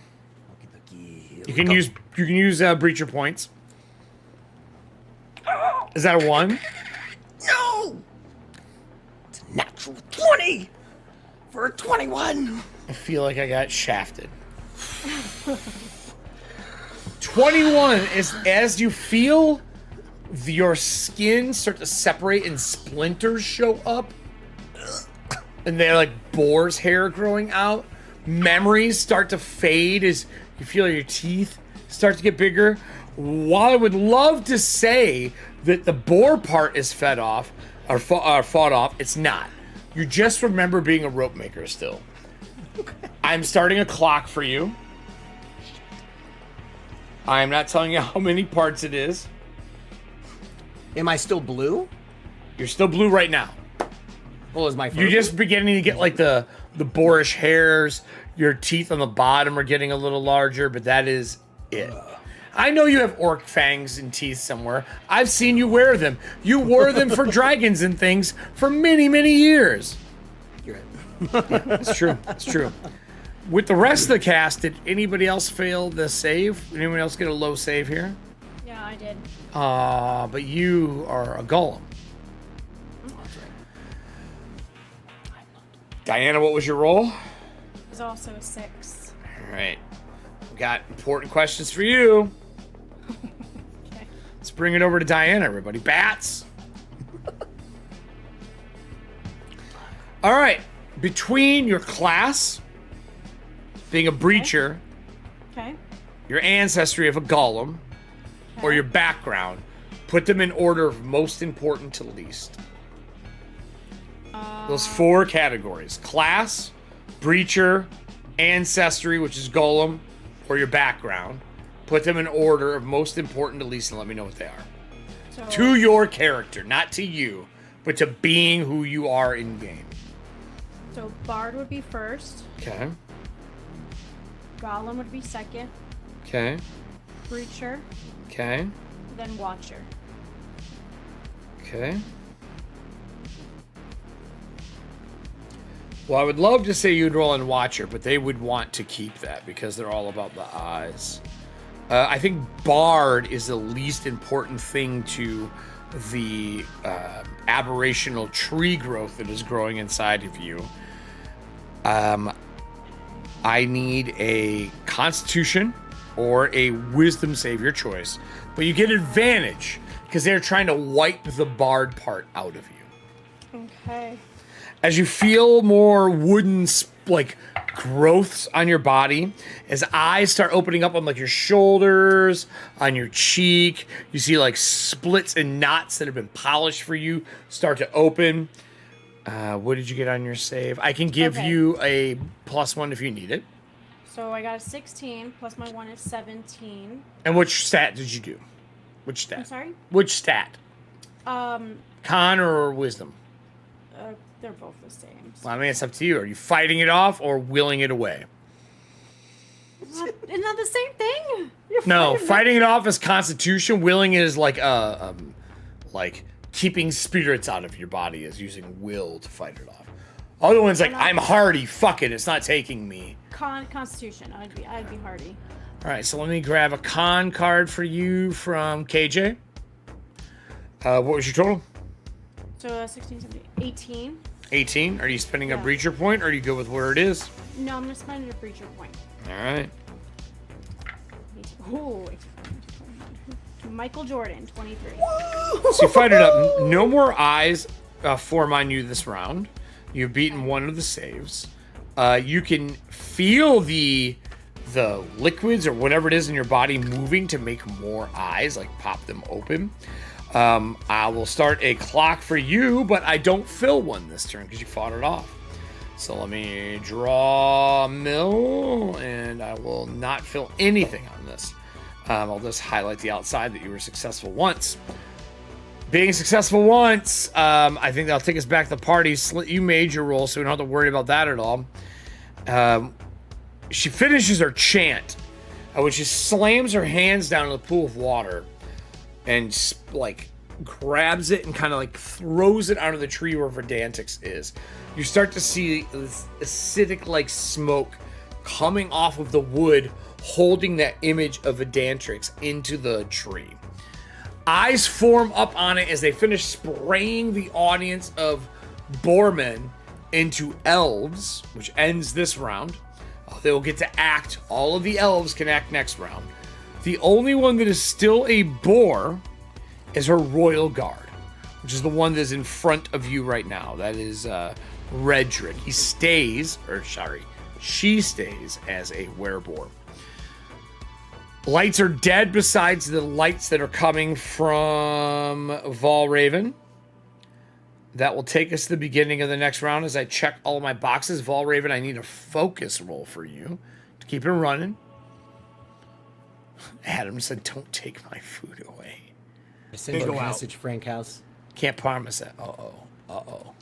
B: Here
A: You
B: we
A: can
B: go.
A: use breacher points. Is that a 1?
B: No! It's a natural 20 for a 21.
A: I feel like I got shafted. 21 is as you feel your skin start to separate and splinters show up. And they're like boar's hair growing out. Memories start to fade as you feel your teeth start to get bigger. While I would love to say that the boar part is fed off or fought off, it's not. You just remember being a rope maker still. I'm starting a clock for you. I'm not telling you how many parts it is.
B: Am I still blue?
A: You're still blue right now.
B: Well, is my fur
A: You're just
B: blue?
A: beginning to get like the boarish hairs. Your teeth on the bottom are getting a little larger, but that is it. I know you have orc fangs and teeth somewhere. I've seen you wear them. You wore them for dragons and things for many, many years.
B: You're right.
A: It's true. It's true. With the rest of the cast, did anybody else fail the save? Did anyone else get a low save here?
D: Yeah, I did.
A: But you are a golem. Diana, what was your roll?
D: It was also a 6.
A: All right. We got important questions for you.
D: Okay.
A: Let's bring it over to Diana, everybody. Bats. All right. Between your class, being a breacher,
D: Okay.
A: your ancestry of a golem, or your background, put them in order of most important to least. Those 4 categories: class, breacher, ancestry, which is golem, or your background. Put them in order of most important to least and let me know what they are.
D: So,
A: To your character, not to you, but to being who you are in game.
D: so Bard would be first.
A: Okay.
D: Golem would be second.
A: Okay.
D: Breacher.
A: Okay.
D: Then Watcher.
A: Okay. Well, I would love to say you'd roll in Watcher, but they would want to keep that because they're all about the eyes. I think Bard is the least important thing to the aberrational tree growth that is growing inside of you. I need a Constitution or a Wisdom save, your choice. But you get advantage because they're trying to wipe the Bard part out of you.
D: Okay.
A: As you feel more wooden, like, growths on your body, as eyes start opening up on, like, your shoulders, on your cheek, you see, like, splits and knots that have been polished for you start to open. What did you get on your save? I can give
D: Okay.
A: you a +1 if you need it.
D: So I got a 16, plus my 1 is 17.
A: And which stat did you do? Which stat?
D: I'm sorry?
A: Which stat?
D: Um,
A: Con or wisdom?
D: they're both the same.
A: Well, I mean, it's up to you. Are you fighting it off or willing it away?
D: Isn't that the same thing? You're
A: No,
D: fighting
A: fighting it off is Constitution. Willing is like keeping spirits out of your body is using will to fight it off. Other one's like, I'm hardy. Fuck it, it's not taking me.
D: Constitution. I'd be hardy.
A: All right, so let me grab a con card for you from KJ. What was your total?
D: So 16, 17, 18.
A: 18. Are you spending a
D: Yeah.
A: breacher point, or are you go with where it is?
D: No, I'm gonna spend a breacher point.
A: All right.
D: Ooh, Michael Jordan, 23.
A: So you fight it up. No more eyes form on you this round. You've beaten one of the saves. You can feel the the liquids or whatever it is in your body moving to make more eyes, like pop them open. I will start a clock for you, but I don't fill one this turn because you fought it off. So let me draw mill, and I will not fill anything on this. I'll just highlight the outside that you were successful once. Being successful once, I think that'll take us back to the party. You made your roll, so we don't have to worry about that at all. She finishes her chant, when she slams her hands down in the pool of water and like grabs it and kind of like throws it out of the tree where Verdantix is. You start to see this acidic like smoke coming off of the wood, holding that image of Verdantix into the tree. Eyes form up on it as they finish spraying the audience of boarmen into elves, which ends this round. They will get to act. All of the elves can act next round. The only one that is still a boar is her royal guard, which is the one that is in front of you right now. That is Redrick. She stays as a wereboar. Lights are dead besides the lights that are coming from Valraven. That will take us to the beginning of the next round as I check all of my boxes. Valraven, I need a focus roll for you to keep it running. Adam said, don't take my food away.
B: I sent you a message, Frankhouse.
A: Can't promise that. Uh-oh.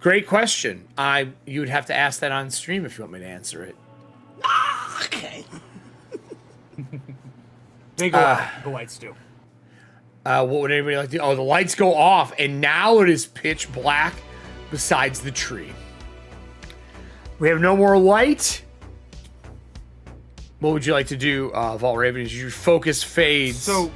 A: Great question. You'd have to ask that on stream if you want me to answer it.
B: Okay.
C: They go out. The lights do.
A: What would anybody like to do? Oh, the lights go off, and now it is pitch black besides the tree. We have no more light. What would you like to do, Valraven? Your focus fades.
C: So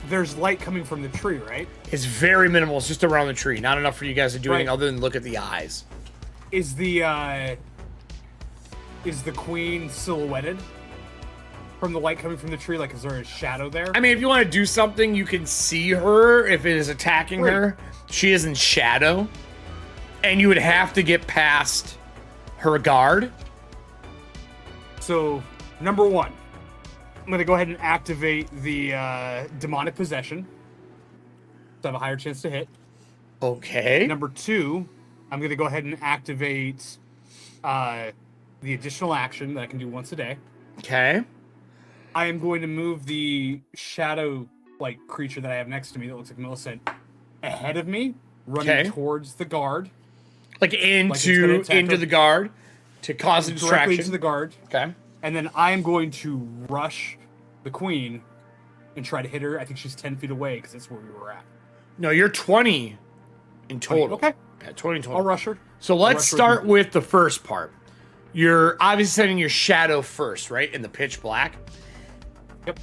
C: there's light coming from the tree, right?
A: It's very minimal. It's just around the tree. Not enough for you guys to do anything other than look at the eyes.
C: Is the queen silhouetted from the light coming from the tree? Like, is there a shadow there?
A: I mean, if you want to do something, you can see her if it is attacking her. She is in shadow. And you would have to get past her guard.
C: So, number one, I'm going to go ahead and activate the demonic possession. So I have a higher chance to hit.
A: Okay.
C: Number two, I'm going to go ahead and activate the additional action that I can do once a day.
A: Okay.
C: I am going to move the shadow creature that I have next to me that looks like Millicent ahead of me, running towards the guard.
A: Like into the guard to cause a distraction.
C: Directly into the guard.
A: Okay.
C: And then I am going to rush the queen and try to hit her. I think she's 10 feet away because that's where we were at.
A: No, you're 20 in total.
C: Okay.
A: Yeah, 20 in total.
C: I'll rush her.
A: So let's start with the first part. You're obviously setting your shadow first, right? In the pitch black.
C: Yep.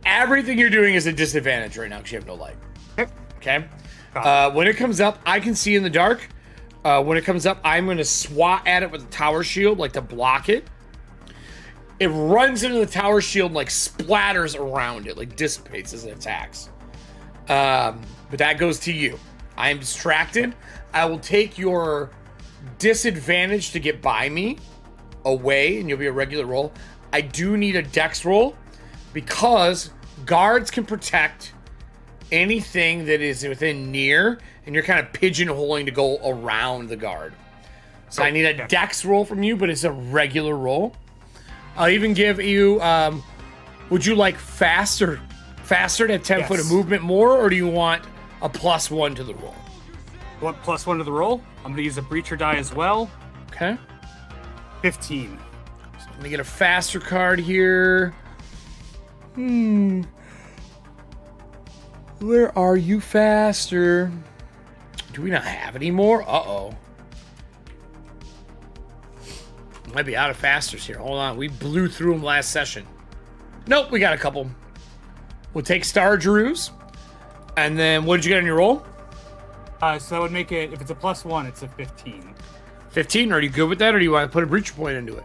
A: Everything you're doing is a disadvantage right now because you have no light.
C: Yep.
A: Okay. When it comes up, I can see in the dark. When it comes up, I'm going to swat at it with a tower shield, to block it. It runs into the tower shield and splatters around it, dissipates as it attacks. But that goes to you. I am distracted. I will take your disadvantage to get by me away, and you'll be a regular roll. I do need a dex roll because guards can protect anything that is within near, and you're kind of pigeonholing to go around the guard. So I need a dex roll from you, but it's a regular roll. I'll even give you, would you like faster to have 10 foot of movement more, or do you want a +1 to the roll?
C: You want +1 to the roll? I'm going to use a breacher die as well.
A: Okay.
C: 15.
A: So let me get a faster card here. Where are you, faster? Do we not have any more? Uh-oh. Might be out of fasters here. Hold on. We blew through them last session. Nope, we got a couple. We'll take Star Drews. And then what did you get on your roll?
C: So that would make it, if it's a +1, it's a 15.
A: 15? Are you good with that, or do you want to put a breacher point into it?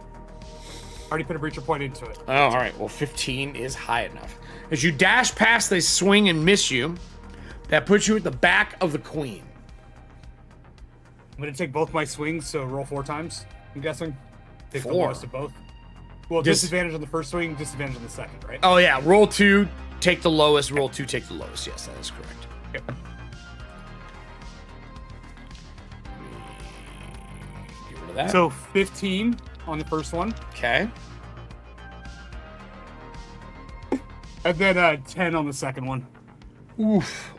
C: Already put a breacher point into it.
A: Oh, all right. Well, 15 is high enough. As you dash past, they swing and miss you. That puts you at the back of the queen.
C: I'm gonna take both my swings, so roll 4 times. I'm guessing. Take the
A: 4?
C: lowest of both. Well, disadvantage on the first swing, disadvantage on the second, right?
A: Oh yeah, roll 2, take the lowest. Roll 2, take the lowest. Yes, that is correct.
C: Yep.
A: Get rid of that.
C: So 15 on the first one,
A: Okay.
C: and then 10 on the second one.
A: Oof.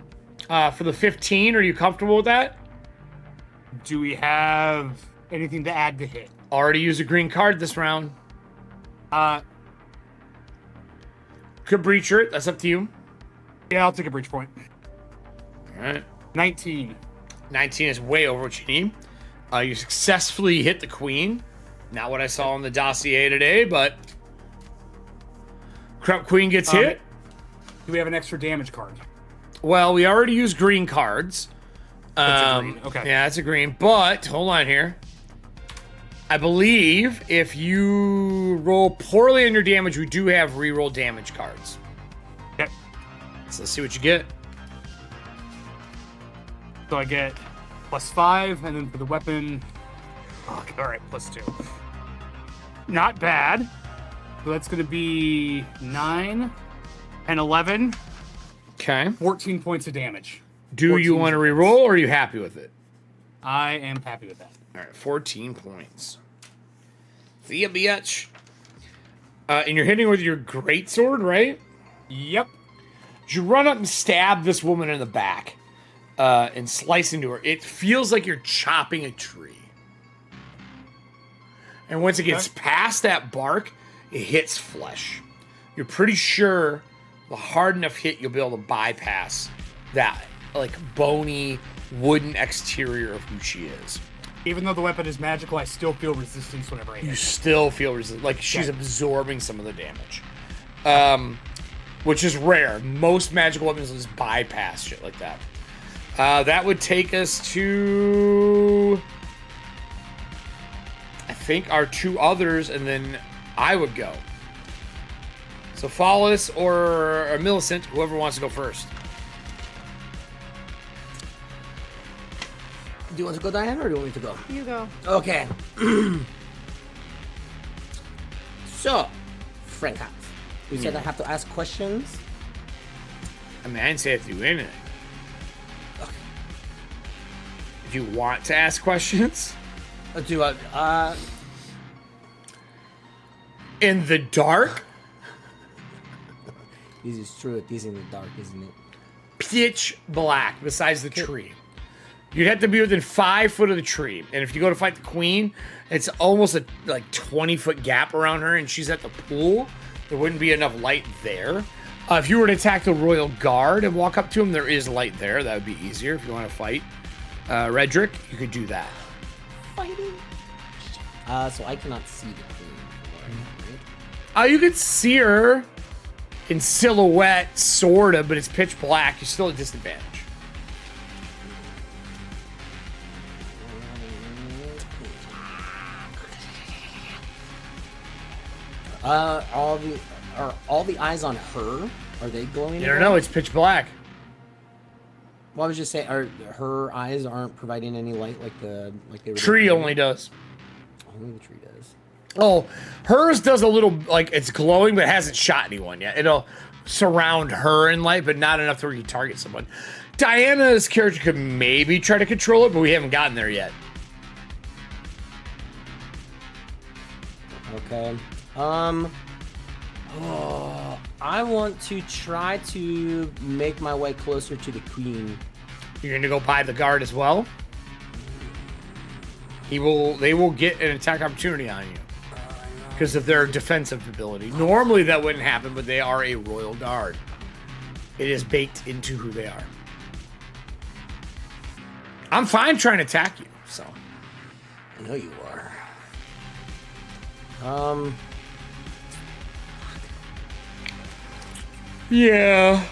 A: For the 15, are you comfortable with that?
C: Do we have anything to add to hit?
A: Already used a green card this round. Could breacher it. That's up to you.
C: Yeah, I'll take a breach point.
A: All right.
C: 19.
A: 19 is way over what you need. You successfully hit the queen. Not what I saw on the dossier today, but Corrupt Queen gets hit.
C: Do we have an extra damage card?
A: Well, we already used green cards.
C: That's a green. Okay.
A: Yeah, that's a green. But hold on here. I believe if you roll poorly on your damage, we do have reroll damage cards.
C: Okay.
A: So let's see what you get.
C: So I get +5, and then for the weapon, okay, all right, +2. Not bad. So that's going to be 9 and 11,
A: Okay.
C: 14 points of damage.
A: Do you
C: 14
A: want to reroll, or are you happy with it?
C: I am happy with that.
A: All right, 14 points. See ya, bitch. And you're hitting with your greatsword, right?
C: Yep.
A: You run up and stab this woman in the back and slice into her. It feels like you're chopping a tree. And once it gets past that bark, it hits flesh. You're pretty sure the hard enough hit you'll be able to bypass that like bony wooden exterior of who she is.
C: Even though the weapon is magical, I still feel resistance whenever I hit.
A: You still feel like she's absorbing some of the damage, which is rare. Most magical weapons just bypass shit like that. That would take us to, I think, our 2 others, and then I would go. So Follis or Millicent, whoever wants to go first.
B: Do you want to go, Diana, or do you want me to go?
D: You go.
B: Okay. So, Frankhouse, you said I have to ask questions.
A: I mean, I didn't say I have to do anything. If you want to ask questions.
B: Do I?
A: In the dark?
B: This is true. It is in the dark, isn't it?
A: Pitch black besides the tree. You'd have to be within 5 foot of the tree. And if you go to fight the queen, it's almost a 20-foot gap around her, and she's at the pool. There wouldn't be enough light there. If you were to attack the royal guard and walk up to him, there is light there. That would be easier if you want to fight Redrick. You could do that.
B: Fighting. So I cannot see the queen. Right?
A: You could see her in silhouette, sort of, but it's pitch black. You're still at disadvantage.
B: Are all the eyes on her? Are they glowing?
A: You don't know. It's pitch black.
B: Well, I was just saying, her eyes aren't providing any light like they were.
A: Tree only does.
B: Only the tree does.
A: Oh, hers does a little, like, it's glowing, but it hasn't shot anyone yet. It'll surround her in light, but not enough to where you target someone. Diana's character could maybe try to control it, but we haven't gotten there yet.
B: Okay. I want to try to make my way closer to the queen.
A: You're gonna go by the guard as well? They will get an attack opportunity on you because of their defensive ability. Normally that wouldn't happen, but they are a royal guard. It is baked into who they are. I'm fine trying to attack you, so.
B: I know you are.
A: Yeah.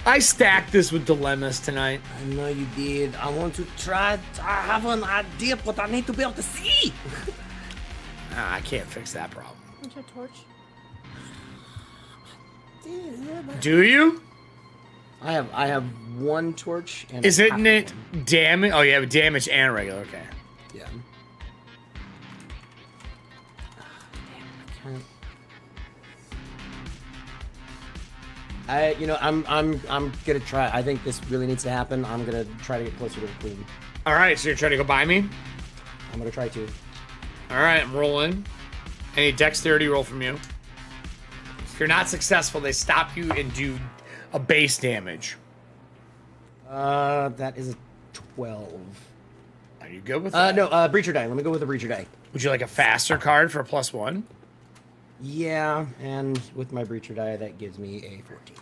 A: I stacked this with dilemmas tonight.
B: I know you did. I want to try. I have an idea, but I need to be able to see.
A: I can't fix that problem.
D: What's your torch?
A: Do you?
B: I have one torch and.
A: Isn't it damage? Oh, you have damage and regular. Okay.
B: Yeah. Damn, I'm gonna try. I think this really needs to happen. I'm gonna try to get closer to the queen.
A: All right, so you're trying to go by me?
B: I'm gonna try to.
A: All right, I'm rolling. Any dexterity roll from you. If you're not successful, they stop you and do a base damage.
B: That is a 12.
A: Are you good with that?
B: No, breacher die. Let me go with a breacher die.
A: Would you like a faster card for a +1?
B: Yeah, and with my breacher die, that gives me a 14.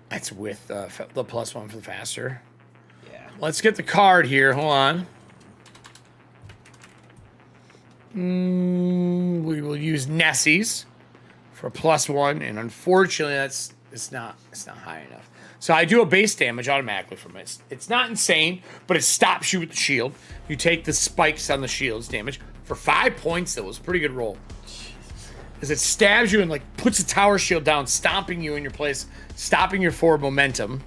A: That's with the +1 for the faster.
B: Yeah.
A: Let's get the card here. Hold on. We will use Nessie's for a +1, and unfortunately, it's not high enough. So I do a base damage automatically from it. It's not insane, but it stops you with the shield. You take the spikes on the shield's damage for 5 points. That was a pretty good roll. As it stabs you and like puts a tower shield down, stomping you in your place, stopping your forward momentum.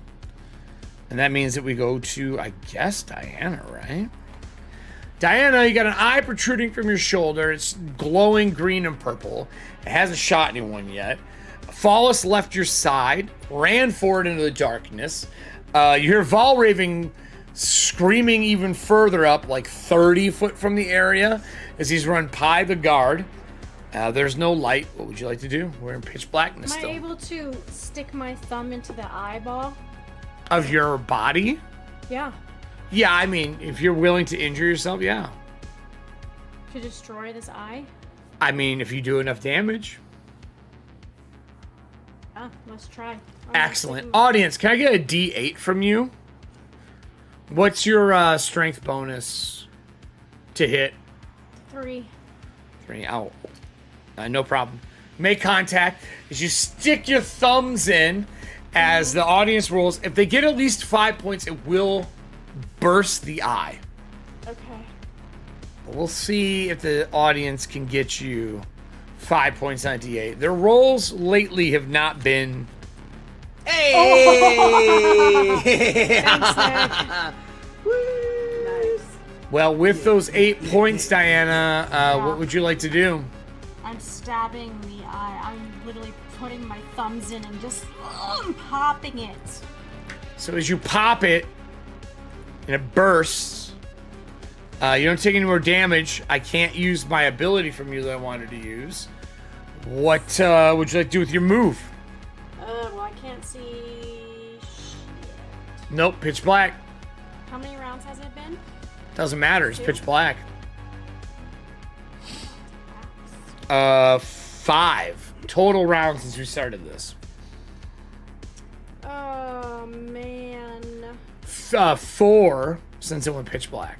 A: And that means that we go to, I guess, Diana, right? Diana, you got an eye protruding from your shoulder. It's glowing green and purple. It hasn't shot anyone yet. Fallus left your side, ran forward into the darkness. You hear Valraven screaming even further up, like 30 foot from the area, as he's run by the guard. There's no light. What would you like to do? We're in pitch blackness
D: Am
A: still.
D: I able to stick my thumb into the eyeball?
A: Of your body?
D: Yeah.
A: Yeah, I mean, if you're willing to injure yourself, yeah.
D: To destroy this eye?
A: I mean, if you do enough damage.
D: Ah, let's try.
A: Excellent. Audience, can I get a D8 from you? What's your strength bonus to hit?
D: 3.
A: 3. Oh, no problem. Make contact as you stick your thumbs in as the audience rolls. If they get at least 5 points, it will burst the eye.
D: Okay.
A: But we'll see if the audience can get you 5 points on a D8. Their rolls lately have not been...
B: Hey!
D: Thanks, Nick. Nice.
A: Well, with those 8 points, Diana, what would you like to do?
D: I'm stabbing the eye. I'm literally putting my thumbs in and just popping it.
A: So as you pop it, and it bursts, you don't take any more damage. I can't use my ability from you that I wanted to use. What would you like to do with your move?
D: Well, I can't see shit.
A: Nope, pitch black.
D: How many rounds has it been?
A: Doesn't matter, it's
D: 2?
A: pitch black. 5 total rounds since we started this.
D: Oh, man.
A: 4 since it went pitch black.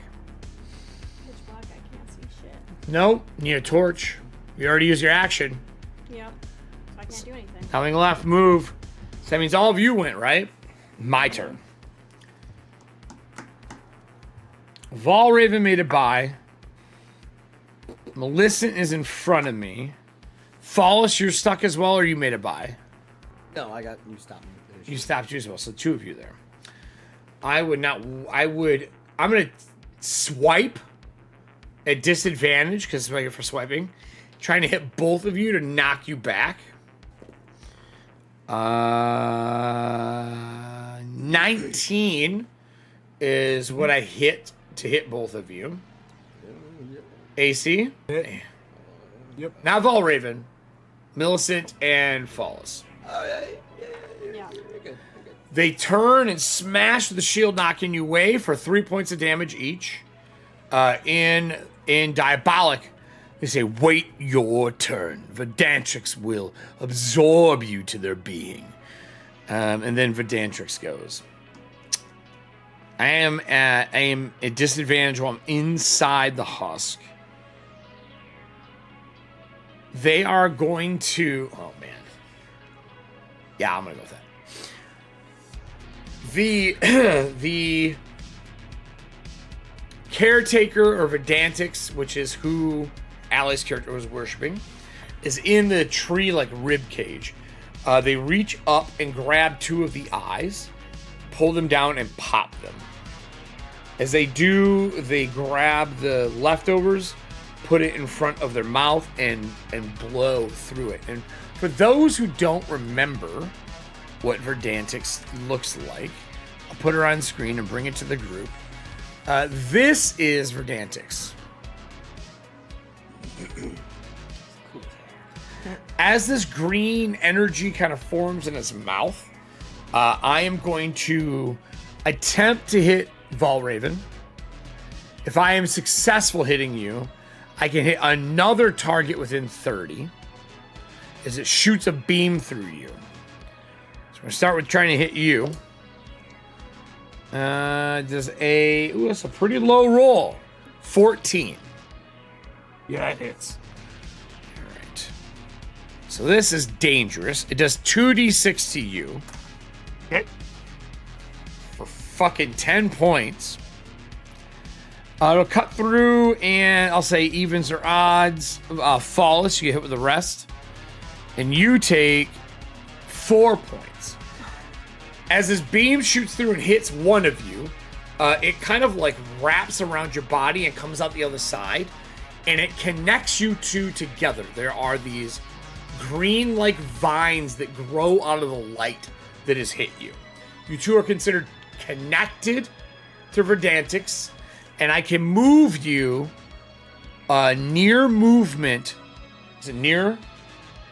D: Pitch black, I can't see shit.
A: Nope, need a torch. You already used your action.
D: Yep. So I can't do anything.
A: Nothing left, move. So that means all of you went, right? My turn. Valraven made a buy. Millicent is in front of me. Fallus, you're stuck as well, or you made a buy?
B: No, I got you. Stopped me.
A: You stopped you as well, so 2 of you there. I'm gonna swipe at disadvantage because it's regular for swiping, trying to hit both of you to knock you back. 19 is what I hit to hit both of you. AC.
C: Yep.
A: Now Valraven, Millicent, and Fallus.
D: Yeah.
A: They turn and smash the shield, knocking you away for 3 points of damage each. In Diabolic, they say, "Wait your turn. Vedantrix will absorb you to their being." And then Vedantrix goes. I am at disadvantage while I'm inside the husk. They are going to... Oh, man. Yeah, I'm going to go with that. The caretaker or Vedantix, which is who Allie's character was worshiping, is in the tree like rib cage. They reach up and grab 2 of the eyes, pull them down, and pop them. As they do, they grab the leftovers, put it in front of their mouth, and blow through it. And for those who don't remember what Verdantix looks like, I'll put her on screen and bring it to the group. This is Verdantix. As this green energy kind of forms in its mouth, I am going to attempt to hit Valraven. If I am successful hitting you, I can hit another target within 30 as it shoots a beam through you. So I'm going to start with trying to hit you. That's a pretty low roll. 14.
C: Yeah, it hits.
A: All right. So this is dangerous. It does 2d6 to you.
C: Hit.
A: For fucking 10 points. It'll cut through, and I'll say evens or odds. Flawless, you get hit with the rest. And you take 4 points. As this beam shoots through and hits one of you, it kind of like wraps around your body and comes out the other side. And it connects you two together. There are these green-like vines that grow out of the light that has hit you. You two are considered connected to Verdantix, and I can move you near movement. Is it near?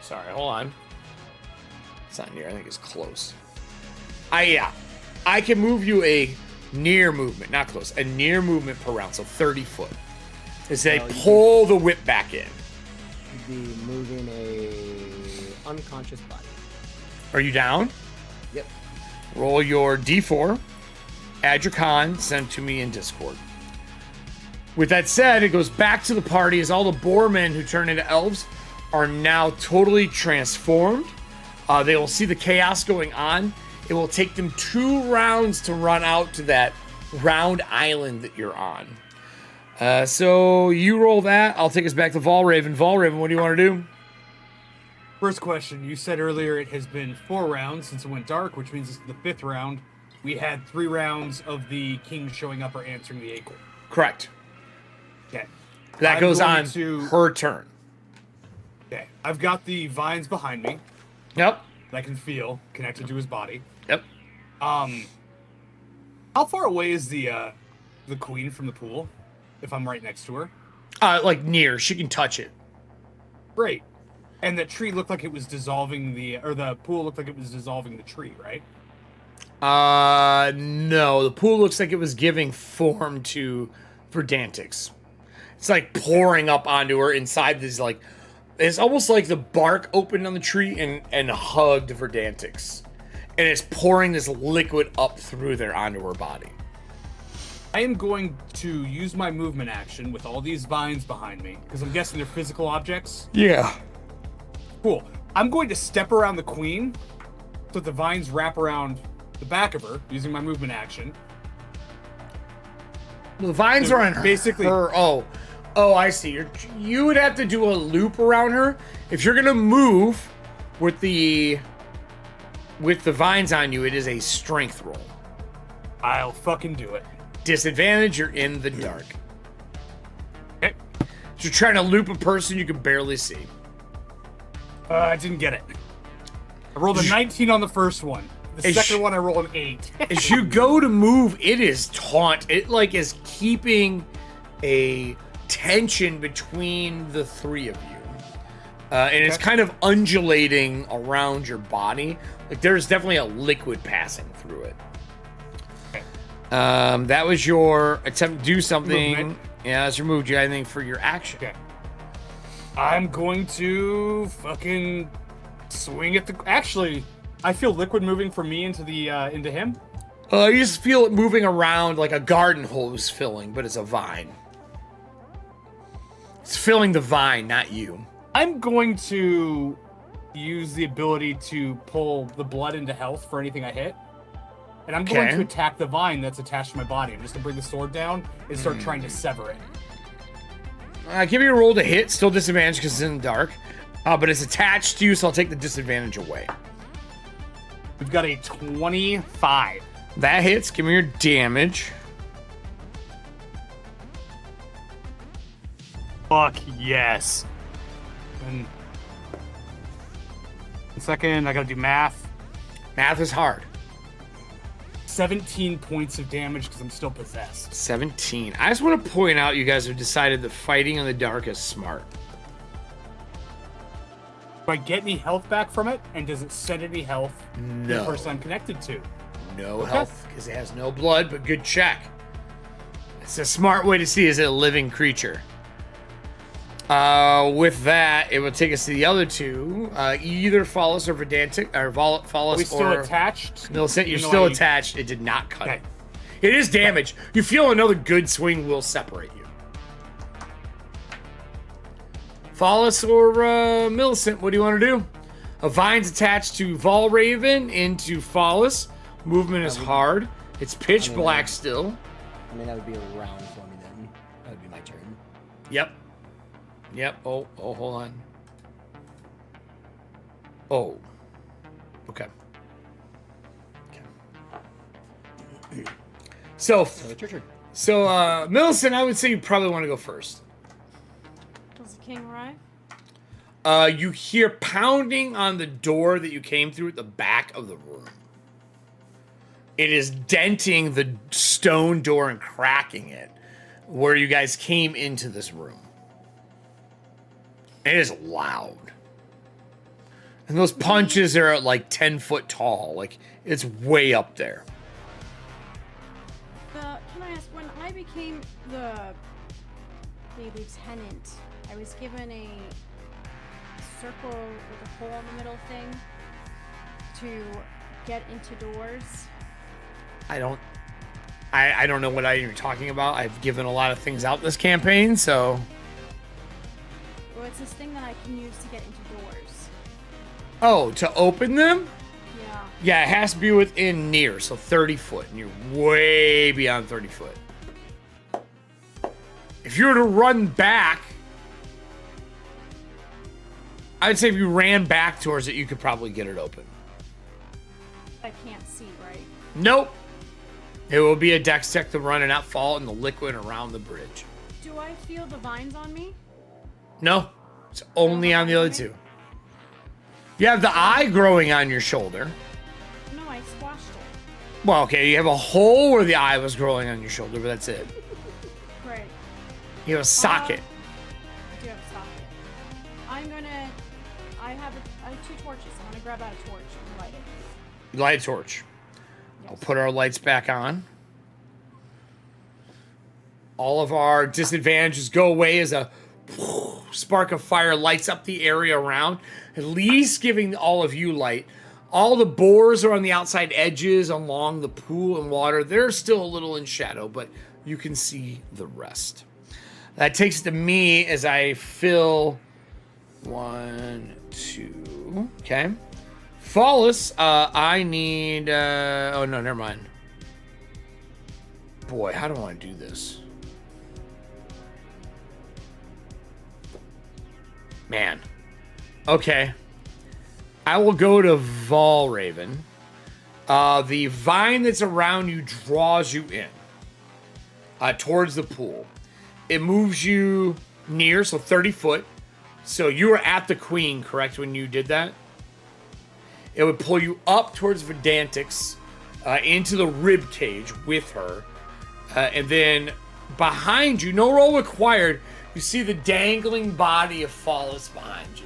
A: Sorry, hold on. It's not near. I think it's close. Yeah. I can move you a near movement, not close, a near movement per round, so 30 foot. As they pull the whip back in.
B: You'd be moving a unconscious body.
A: Are you down?
B: Yep.
A: Roll your d4, add your con, send it to me in Discord. With that said, it goes back to the party as all the boar men who turn into elves are now totally transformed. They will see the chaos going on. It will take them 2 rounds to run out to that round island that you're on. So you roll that. I'll take us back to Valraven. Valraven, what do you want to do?
C: First question, you said earlier it has been 4 rounds since it went dark, which means it's the 5th round. We had 3 rounds of the king showing up or answering the acorn.
A: Correct.
C: Okay.
A: That goes on her turn.
C: Okay. I've got the vines behind me.
A: Yep.
C: That I can feel connected to his body.
A: Yep.
C: How far away is the queen from the pool? If I'm right next to her?
A: Like near. She can touch it.
C: Great. And the tree looked like it was dissolving the pool looked like it was dissolving the tree, right?
A: No. The pool looks like it was giving form to Verdantix. It's like pouring up onto her inside this, like, it's almost like the bark opened on the tree and hugged Verdantix. And it's pouring this liquid up through there onto her body.
C: I am going to use my movement action with all these vines behind me, because I'm guessing they're physical objects.
A: Yeah.
C: Cool. I'm going to step around the queen so that the vines wrap around the back of her using my movement action.
A: The vines are on her.
C: Basically.
A: Oh, I see. You would have to do a loop around her. If you're going to move with the vines on you, it is a strength roll.
C: I'll fucking do it.
A: Disadvantage, you're in the dark.
C: Okay.
A: So you're trying to loop a person you can barely see.
C: I didn't get it. I rolled a 19 on the first one. The second one I rolled an 8.
A: As you go to move, it is taut. It like is keeping a tension between the 3 of you. And it's kind of undulating around your body. Like there's definitely a liquid passing through it. That was your attempt to do something.
C: Movement.
A: Yeah, that's your move. Do you have anything for your action?
C: Okay. I'm going to fucking swing at the... Actually, I feel liquid moving from me into him.
A: You just feel it moving around like a garden hose filling, but it's a vine. It's filling the vine, not you.
C: I'm going to use the ability to pull the blood into health for anything I hit. And I'm going to attack the vine that's attached to my body. I'm just going to bring the sword down and start trying to sever it.
A: Give me a roll to hit. Still disadvantage because it's in the dark. But it's attached to you, so I'll take the disadvantage away.
C: We've got a 25.
A: That hits. Give me your damage.
C: Fuck yes. And second, I gotta do math.
A: Math is hard.
C: 17 points of damage because I'm still possessed.
A: 17. I just want to point out you guys have decided that fighting in the dark is smart.
C: Do I get any health back from it? And does it set any health to the
A: No.
C: person I'm connected to?
A: No
C: Okay.
A: health because it has no blood, but good check. It's a smart way to see is it a living creature. With that, it will take us to the other two. Either Follis or Verdantic, or Follis
C: Are we still
A: or
C: attached?
A: Millicent. You're
C: Even though
A: still
C: I-
A: attached. It did not cut
C: Okay.
A: it. It is damage. You feel another good swing will separate you. Follis or Millicent, what do you want to do? A vine's attached to Valraven into Follis. Movement is hard. It's pitch black still.
B: I mean, that would be a round for me then. That would be my turn.
A: Yep. Yep. Oh, hold on. Oh. Okay. So
B: it's your turn.
A: Millicent, I would say you probably want to go first.
D: Does the king arrive?
A: You hear pounding on the door that you came through at the back of the room. It is denting the stone door and cracking it where you guys came into this room. It is loud. And those punches are at like 10 foot tall. Like, it's way up there.
D: Can I ask, when I became the lieutenant, I was given a circle with a hole in the middle thing to get into doors.
A: I don't know what you're talking about. I've given a lot of things out this campaign, so...
D: Well, it's this thing that I can use to get into doors.
A: Oh, to open them?
D: Yeah.
A: Yeah, it has to be within near, so 30 foot, and you're way beyond 30 foot. If you were to run back, I'd say if you ran back towards it, you could probably get it open.
D: I can't see, right?
A: Nope. It will be a dex check to run and not fall in the liquid around the bridge.
D: Do I feel the vines on me?
A: No, it's only on the other two. You have the eye growing on your shoulder.
D: No, I squashed it.
A: Well, okay, you have a hole where the eye was growing on your shoulder, but that's it.
D: Great.
A: You have a socket.
D: I do have a socket. I have 2 torches. I'm gonna grab out a torch and light it.
A: Light a torch. I'll put our lights back on. All of our disadvantages go away as a spark of fire lights up the area around, at least giving all of you light. All the boars are on the outside edges along the pool and water. They're still a little in shadow, but you can see the rest. That takes it to me as I fill 1, 2. Okay. Follis, I need... oh, no, never mind. Boy, how do I want to do this? Man. Okay. I will go to Valraven. The vine that's around you draws you in. Towards the pool. It moves you near, so 30 foot. So you were at the queen, correct, when you did that? It would pull you up towards Verdantic's, into the rib cage with her. And then behind you, no roll required, you see the dangling body of Follis behind you.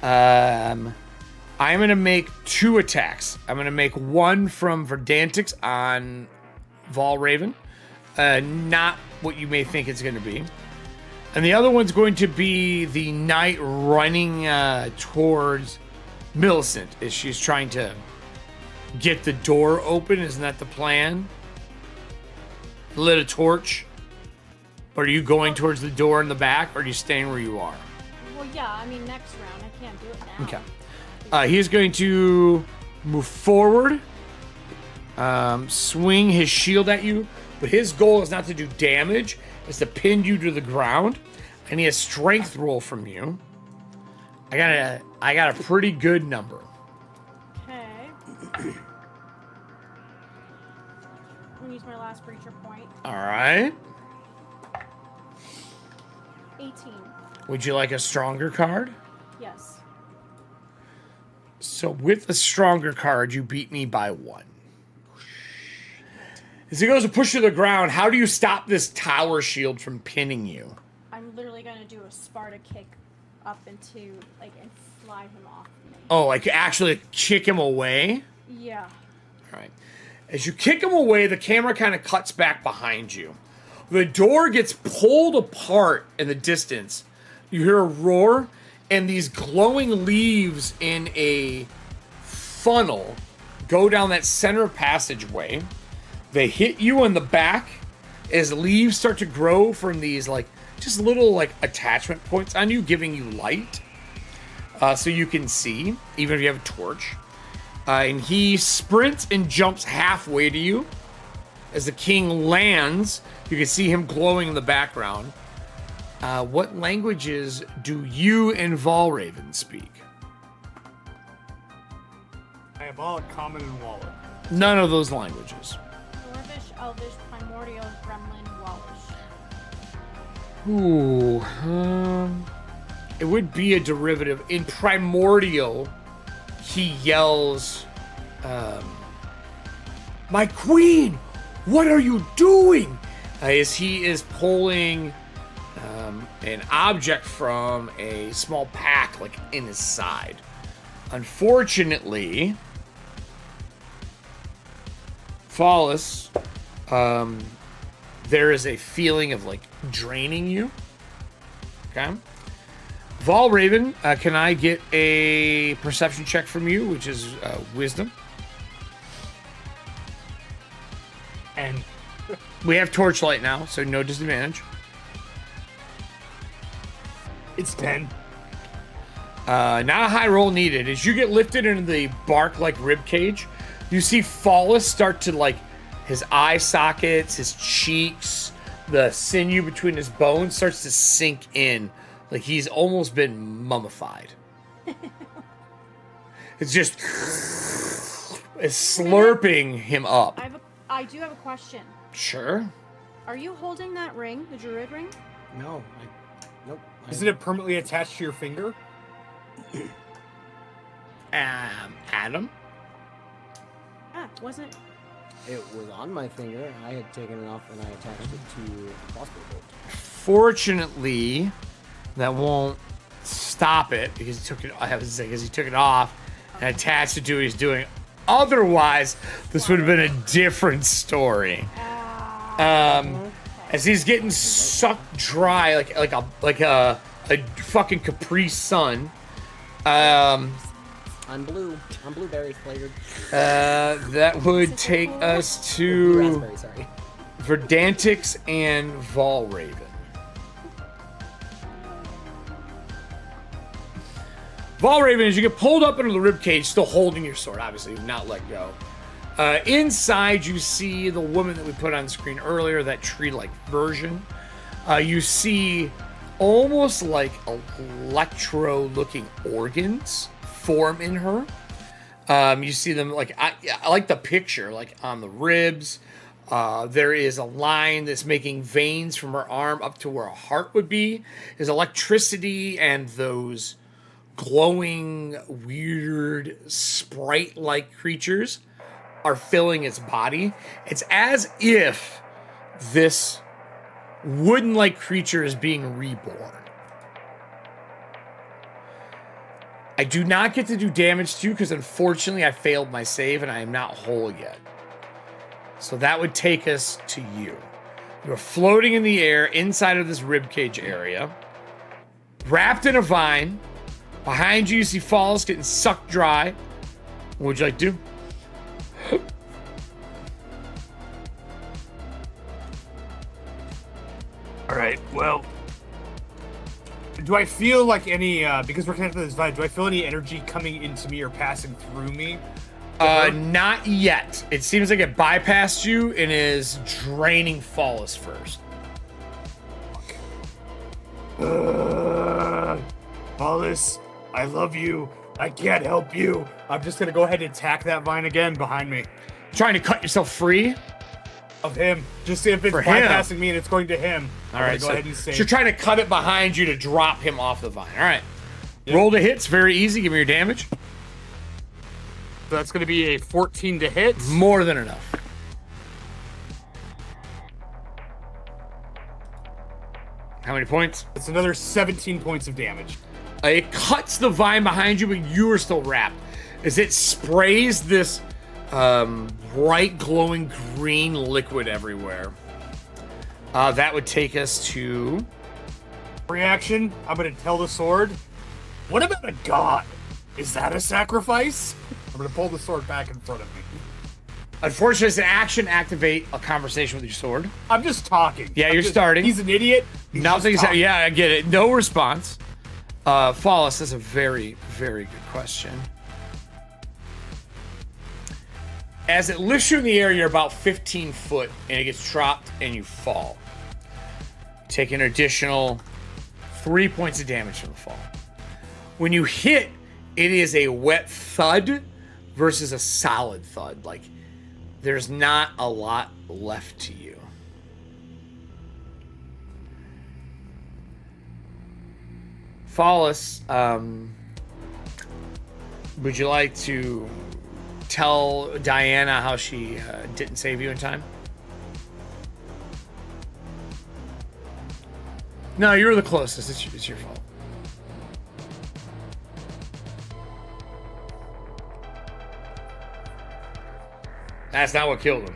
A: I'm going to make 2 attacks. I'm going to make one from Verdantic's on Valraven. Not what you may think it's going to be. And the other one's going to be the knight running towards Millicent as she's trying to get the door open. Isn't that the plan? Lit a torch? Or are you going towards the door in the back, or are you staying where you are?
D: Well, yeah, I mean, next round. I can't do it now.
A: Okay. He's going to move forward, swing his shield at you, but his goal is not to do damage, it's to pin you to the ground. I need a strength roll from you. I got a pretty good number.
D: last breacher point.
A: All right.
D: 18.
A: Would you like a stronger card?
D: Yes.
A: So with a stronger card, you beat me by 1. As he goes to push you to the ground, how do you stop this tower shield from pinning you?
D: I'm literally gonna do a Sparta kick up into and slide him off me.
A: Oh, like actually kick him away?
D: Yeah.
A: All right. As you kick him away, the camera kind of cuts back behind you. The door gets pulled apart in the distance. You hear a roar, and these glowing leaves in a funnel go down that center passageway. They hit you in the back as leaves start to grow from these just little attachment points on you, giving you light. So you can see, even if you have a torch. And he sprints and jumps halfway to you. As the king lands, you can see him glowing in the background. What languages do you and Valraven speak?
C: I have all Common and Wallet.
A: None of those languages.
D: Dwarvish, Elvish, Primordial, Gremlin, Wallish.
A: Ooh, it would be a derivative. In Primordial, he yells, "My queen, what are you doing?" As he is pulling an object from a small pack, in his side. Unfortunately, Fallis, there is a feeling of draining you. Okay. Valraven, can I get a perception check from you, which is wisdom?
C: And
A: We have torchlight now, so no disadvantage.
C: it's 10.
A: Not a high roll needed. As you get lifted into the bark-like rib cage, you see Fallis start to his eye sockets, his cheeks, the sinew between his bones starts to sink in, like he's almost been mummified. It's just it's slurping him up.
D: I do have a question.
A: Sure.
D: Are you holding that ring, the druid ring?
B: No. Nope.
C: Isn't it permanently attached to your finger?
A: Adam?
D: Wasn't.
B: It was on my finger. I had taken it off and I attached it to the crossbow bolt.
A: Fortunately, that won't stop it because he took it. I have to say, because he took it off and attached it to what he's doing. Otherwise, this would have been a different story. As he's getting sucked dry, like a fucking Capri Sun.
B: I'm blue. I'm blueberry flavored.
A: That would take us to
B: Raspberry, sorry.
A: Verdantix and Valraven. Valraven, as you get pulled up into the ribcage, still holding your sword, obviously, you've not let go. Inside, you see the woman that we put on the screen earlier, that tree-like version. You see almost like electro-looking organs form in her. You see them I like the picture, on the ribs. There is a line that's making veins from her arm up to where a heart would be. There's electricity and those glowing, weird, sprite-like creatures are filling its body. It's as if this wooden-like creature is being reborn. I do not get to do damage to you because unfortunately I failed my save and I am not whole yet. So that would take us to you. You're floating in the air inside of this ribcage area, wrapped in a vine. Behind you, you see Falls getting sucked dry. What would you like to do?
C: All right, well, do I feel like any, because we're connected to this vine, do I feel any energy coming into me or passing through me?
A: Not yet. It seems like it bypassed you and is draining Fallis first.
C: Fallis, I love you. I can't help you. I'm just gonna go ahead and attack that vine again behind me.
A: Trying to cut yourself free?
C: Of him. Just if it's
A: For him.
C: bypassing me and it's going to him.
A: All right,
C: go
A: so,
C: ahead and save.
A: so you're trying to cut it behind you to drop him off the vine. All right. Roll to hits, very easy. Give me your damage.
C: So that's going to be a 14 to hit.
A: More than enough. How many points?
C: It's another 17 points of damage.
A: It cuts the vine behind you, but you are still wrapped. As it sprays this bright glowing green liquid everywhere. That would take us to...
C: Reaction, I'm going to tell the sword, what about a god? Is that a sacrifice? I'm going to pull the sword back in front of me.
A: Unfortunately, it's an action. Activate a conversation with your sword.
C: I'm just talking.
A: Yeah, you're starting.
C: He's an idiot.
A: Nothing's... Yeah, I get it. No response. Fallis, that's a very, very good question. As it lifts you in the air, you're about 15 foot, and it gets dropped, and you fall. Take an additional 3 points of damage from the fall. When you hit, it is a wet thud versus a solid thud. Like, there's not a lot left to you. Fallis, would you like to tell Diana how she didn't save you in time? No, you were the closest. It's your fault. That's not what killed him.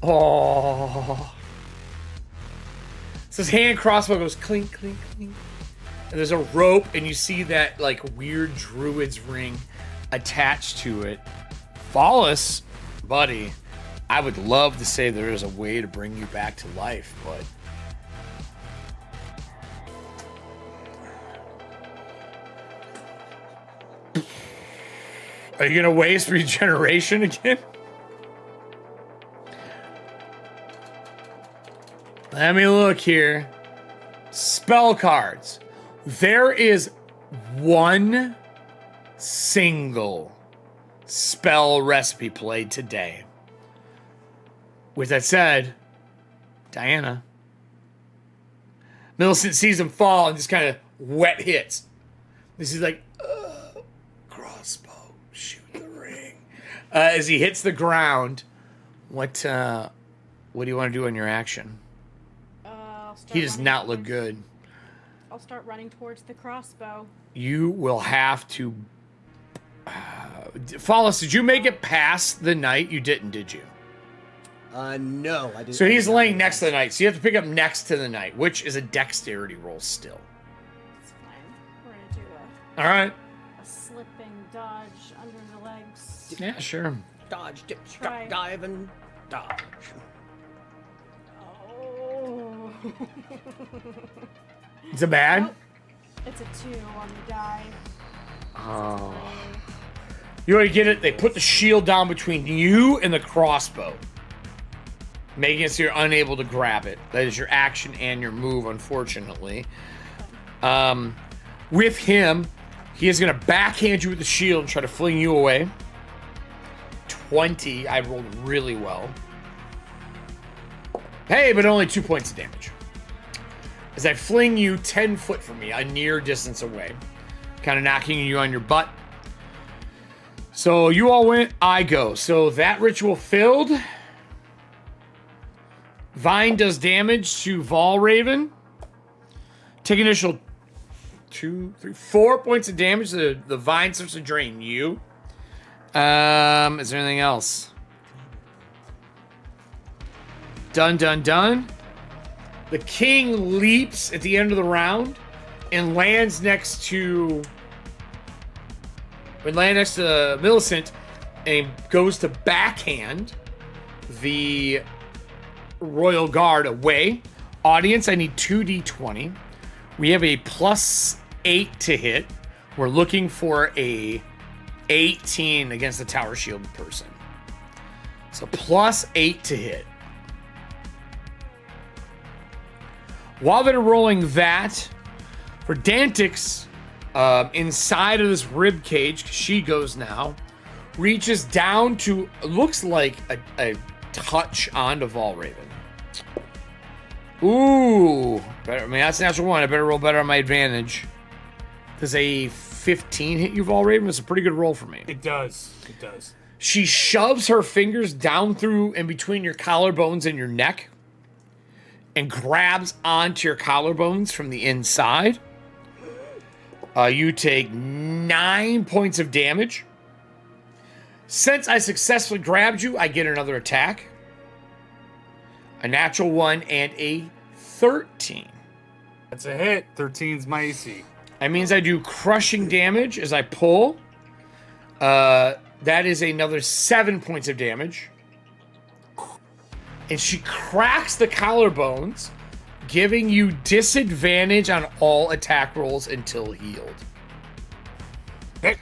A: Oh. So his hand crossbow goes clink, clink, clink. And there's a rope, and you see that like weird druid's ring attached to it. Fallis, buddy, I would love to say there is a way to bring you back to life, but are you gonna waste regeneration again? Let me look here. Spell cards. There is one single spell recipe played today. With that said, Diana. Millicent sees him fall and just kind of wet hits. This is like, crossbow, shoot the ring. As he hits the ground, what do you want to do on your action? He does not look good.
D: I'll start running towards the crossbow.
A: You will have to... Fallis, did you make it past the knight? You didn't, did you?
B: No, I didn't.
A: So he's laying next to the knight. So you have to pick up next to the knight, which is a dexterity roll still.
D: It's fine. We're going to do
A: All right.
D: a slipping dodge under the legs.
A: Yeah, sure.
B: Dodge, dip,
D: Try.
B: strut, dive, and dodge.
D: Oh.
A: Is it bad?
D: Nope. It's a 2 on the die.
A: Oh. You already get it. They put the shield down between you and the crossbow, making it so you're unable to grab it. That is your action and your move, unfortunately. With him, he is going to backhand you with the shield and try to fling you away. 20. I rolled really well. Hey, but only 2 points of damage. As I fling you 10 foot from me, a near distance away. Kind of knocking you on your butt. So you all went, I go. So that ritual filled. Vine does damage to Valraven. Take initial 2, 3, 4 points of damage. The vine starts to drain you. Is there anything else? Done. The king leaps at the end of the round and lands next to Millicent, and goes to backhand the royal guard away. Audience, I need 2d20. We have a +8 to hit. We're looking for a 18 against the tower shield person. So +8 to hit. While they're rolling that, for Dantix, inside of this rib cage, she goes now, reaches down to, looks like a touch onto Valraven. Ooh, better, I mean, that's a natural one. I better roll better on my advantage. Does a 15 hit you, Valraven? It's a pretty good roll for me.
C: It does. It does.
A: She shoves her fingers down through and between your collarbones and your neck and grabs onto your collarbones from the inside. You take 9 points of damage. Since I successfully grabbed you, I get another attack. A natural 1 and a 13.
C: That's a hit. 13's my AC.
A: That means I do crushing damage as I pull. That is another 7 points of damage. And she cracks the collarbones, giving you disadvantage on all attack rolls until healed.
C: Okay.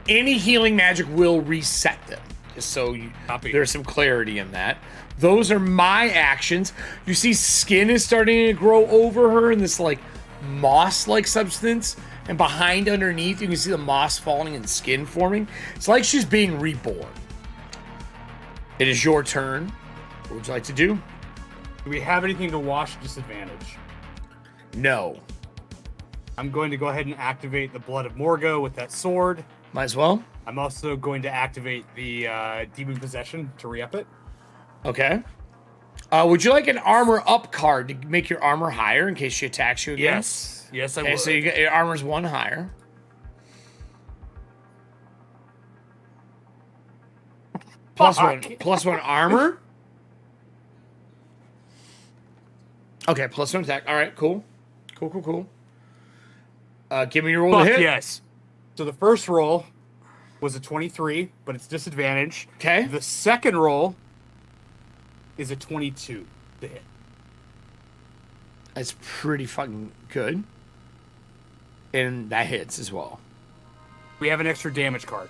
A: Any healing magic will reset them. Just so there's some clarity in that. Those are my actions. You see skin is starting to grow over her in this like moss-like substance. And behind underneath, you can see the moss falling and skin forming. It's like she's being reborn. It is your turn. What would you like to do?
C: Do we have anything to wash disadvantage?
A: No.
C: I'm going to go ahead and activate the Blood of Morgo with that sword.
A: Might as well.
C: I'm also going to activate the Demon Possession to re-up it.
A: Okay. Would you like an armor up card to make your armor higher in case she attacks you again?
C: Yes. Yes, I
A: Okay,
C: would.
A: so you get, your armor's 1 higher. Plus one armor. Okay, plus 1 attack. All right, cool. Cool. Give me your roll to hit.
C: Yes. So the first roll was a 23, but it's disadvantage.
A: Okay.
C: The second roll is a 22 to hit.
A: That's pretty fucking good. And that hits as well.
C: We have an extra damage card.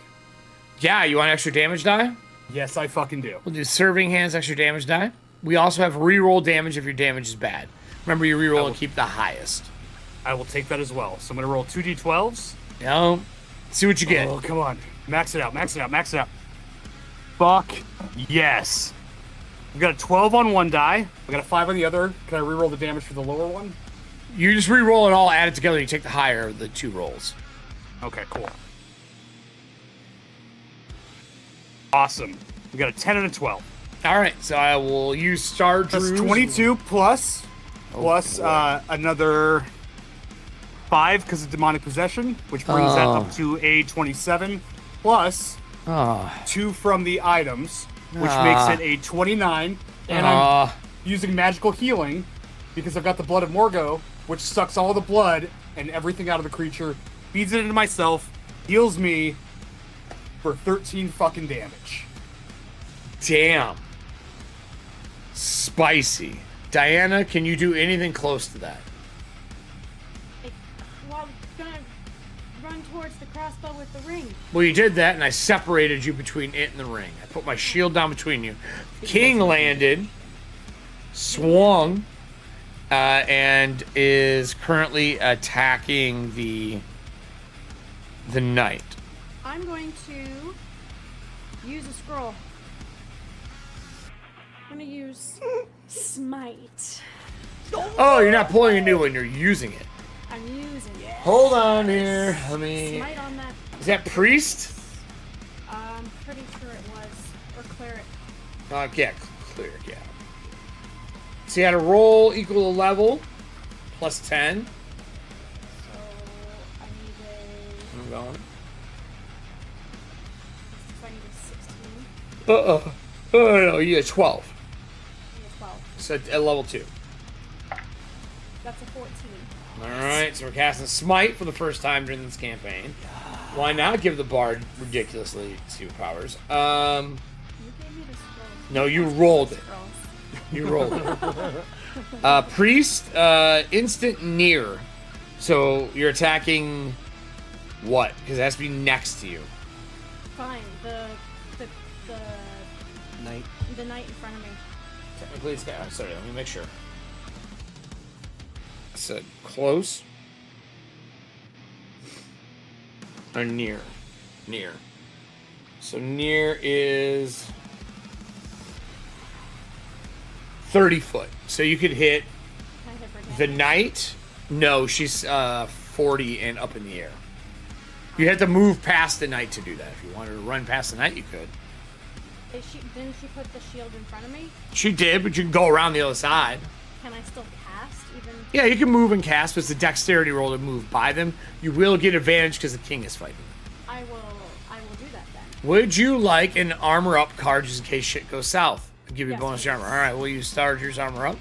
A: Yeah, you want extra damage die?
C: Yes, I fucking do.
A: We'll do serving hands extra damage die. We also have reroll damage if your damage is bad. Remember, you reroll and keep the highest.
C: I will take that as well. So I'm going to roll 2d12s.
A: You know, see what you get.
C: Oh, come on. Max it out. Fuck yes. I've got a 12 on one die. I got a 5 on the other. Can I reroll the damage for the lower one?
A: You just re-roll it all, add it together, you take the higher of the 2 rolls.
C: Okay, cool. Awesome. We got a 10 and a 12.
A: All right, so I will use Star Drews.
C: That's 22 plus another 5 because of demonic possession, which brings that up to a 27 plus 2 from the items, which makes it a 29. And I'm using magical healing because I've got the Blood of Morgo, which sucks all the blood and everything out of the creature, feeds it into myself, heals me for 13 fucking damage.
A: Damn. Spicy. Diana, can you do anything close to that?
D: Well, I'm gonna run towards the crossbow with the ring.
A: Well, you did that, and I separated you between it and the ring. I put my shield down between you. King landed, swung, and is currently attacking the knight.
D: I'm going to use a scroll. I'm gonna use Smite.
A: Oh, you're not pulling a new one, you're using it.
D: I'm using it.
A: Hold on here. Let me...
D: Smite on that.
A: Is that priest?
D: I'm pretty sure it was. Or cleric.
A: Yeah, clear, yeah. So you had a roll equal to level, plus 10.
D: So I need
A: I'm going.
D: I need a 16.
A: Oh, no, you had 12.
D: I need a 12.
A: So at level 2.
D: That's a 14.
A: Alright, so we're casting Smite for the first time during this campaign. Why not give the bard ridiculously superpowers?
D: You gave me the scroll.
A: No, you rolled it.
D: Scrolls.
A: You rolled it. Priest, instant near. So you're attacking what? Because it has to be next to you.
D: Fine. The
B: Knight.
D: knight in front of me.
A: Technically, it's sorry. Let me make sure. said close or near? Near. So near is 30 foot. So you could hit
D: Can I hit for
A: the
D: damage?
A: knight. No, she's 40 and up in the air. You had to move past the knight to do that. If you wanted to run past the knight, you could.
D: Didn't she put the shield in front of me?
A: She did, but you can go around the other side.
D: Can I still cast even?
A: Yeah, you can move and cast, but it's a dexterity roll to move by them. You will get advantage because the king is fighting.
D: I will do that then.
A: Would you like an armor up card just in case shit goes south? I'll give you
D: Yes,
A: bonus
D: please.
A: armor. All right, will you start your armor up?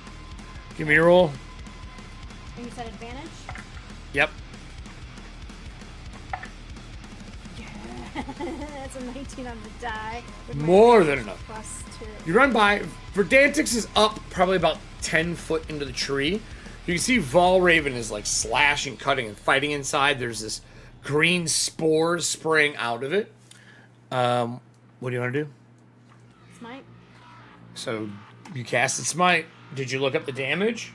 A: Give me a roll.
D: And you said advantage?
A: Yep.
D: That's a 19 on the die. with my
A: More than
D: advantage
A: enough.
D: +2.
A: You run by. Verdantix is up probably about 10 foot into the tree. You can see Valraven is like slashing, cutting, and fighting inside. There's this green spores spraying out of it. What do you want to do?
D: Smite?
A: So you casted Smite. Did you look up the damage?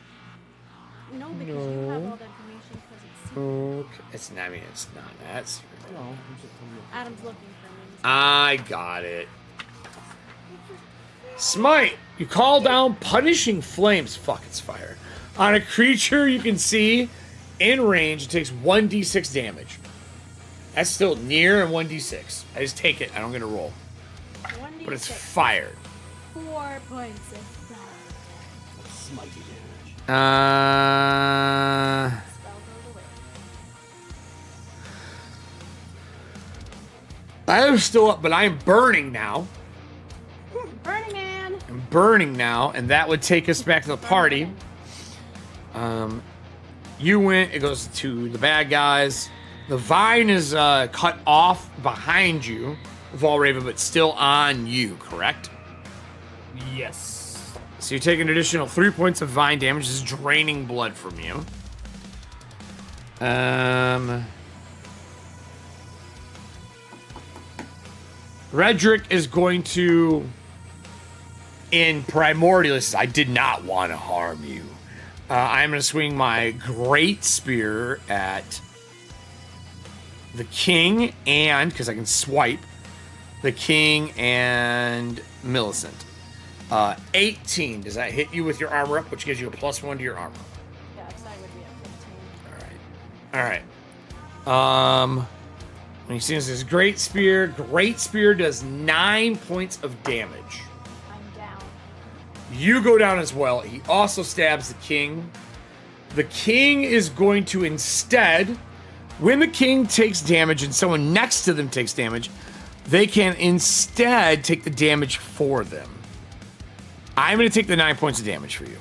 D: No, because you have all the information because it's
A: Okay. It's not. I mean, it's not that serious.
B: No, I'm just telling you.
D: Adam's looking for me.
A: I got it. Smite. You call down punishing flames. Fuck, it's fire. On a creature you can see in range, it takes 1d6 damage. That's still near and 1d6. I just take it. I don't get a roll.
D: 1d6.
A: But it's fired.
D: 4 points of fire.
B: Smitey damage.
D: Spell goes away.
A: I am still up, but I am burning now.
D: Burning Man!
A: I'm burning now, and that would take us back to the party. You went, it goes to the bad guys. The vine is cut off behind you, Valraven, but still on you, correct?
C: Yes.
A: So you take an additional 3 points of vine damage. This is draining blood from you. Redrick is going to, in Primordialist, I did not want to harm you. I'm going to swing my Great Spear at the King and, because I can swipe, the King and Millicent. 18. Does that hit you with your armor up, which gives you a +1 to your armor?
D: Yes, I would be at 15.
A: All right. When he sees his Great Spear does 9 points of damage.
D: I'm down.
A: You go down as well. He also stabs the king. The king is going to instead, when the king takes damage and someone next to them takes damage, they can instead take the damage for them. I'm going to take the 9 points of damage for you.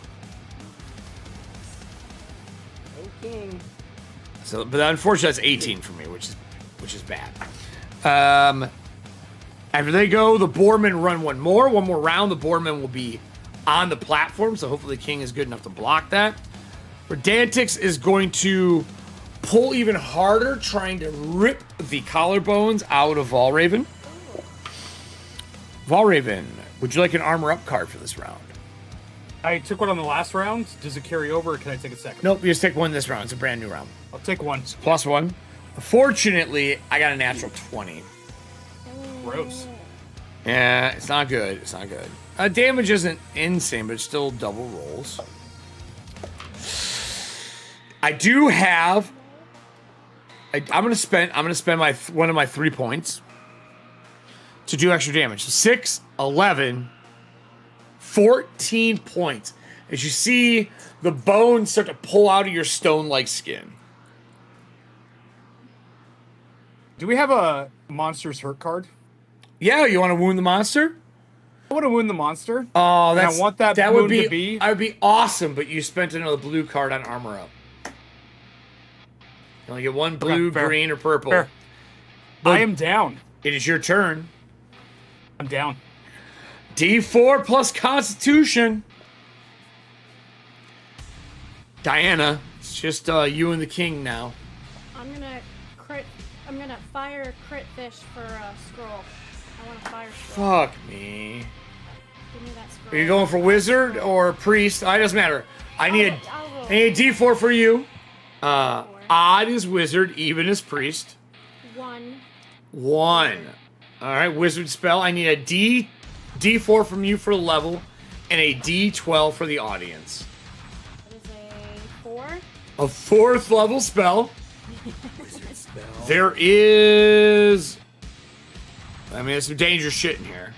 B: Okay.
A: So, but unfortunately, that's 18 for me, which is bad. After they go, the Boarmen run one more round. The Boarmen will be on the platform, so hopefully the king is good enough to block that. Verdantix is going to pull even harder, trying to rip the collarbones out of Valraven. Valraven, would you like an armor up card for this round?
C: I took one on the last round. Does it carry over, or can I take a second?
A: Nope, you just take one this round. It's a brand new round.
C: I'll take one.
A: +1. Fortunately, I got a natural 20.
C: Gross.
A: Yeah, it's not good. It's not good. Damage isn't insane, but it's still double rolls. I do have. I'm gonna spend my one of my 3 points to do extra damage. So 6, 11, 14 points. As you see the bones start to pull out of your stone-like skin.
C: Do we have a monster's hurt card?
A: Yeah, you want to wound the monster?
C: I want to wound the monster.
A: Oh,
C: And I
A: that's
C: want that
A: would
C: wound
A: be,
C: to be-
A: That would be awesome, but you spent another blue card on armor up. You only get one blue,
C: fair.
A: green, or purple.
C: Fair.
A: But
C: I am down.
A: it is your turn.
C: I'm down.
A: D4 plus Constitution. Diana, it's just you and the king now.
D: I'm gonna fire crit fish for a scroll. I want a fire scroll.
A: Fuck me.
D: Give me that scroll.
A: Are you going for wizard or priest? It doesn't matter. I need
D: I'll roll.
A: I need a D4 for you. Odd is wizard, even is priest.
D: 1.
A: 1. All right, wizard spell. I need a D4 from you for the level, and a D12 for the audience.
D: That is a 4.
A: A 4th level spell.
B: Wizard spell.
A: There is... I mean, there's some dangerous shit in here.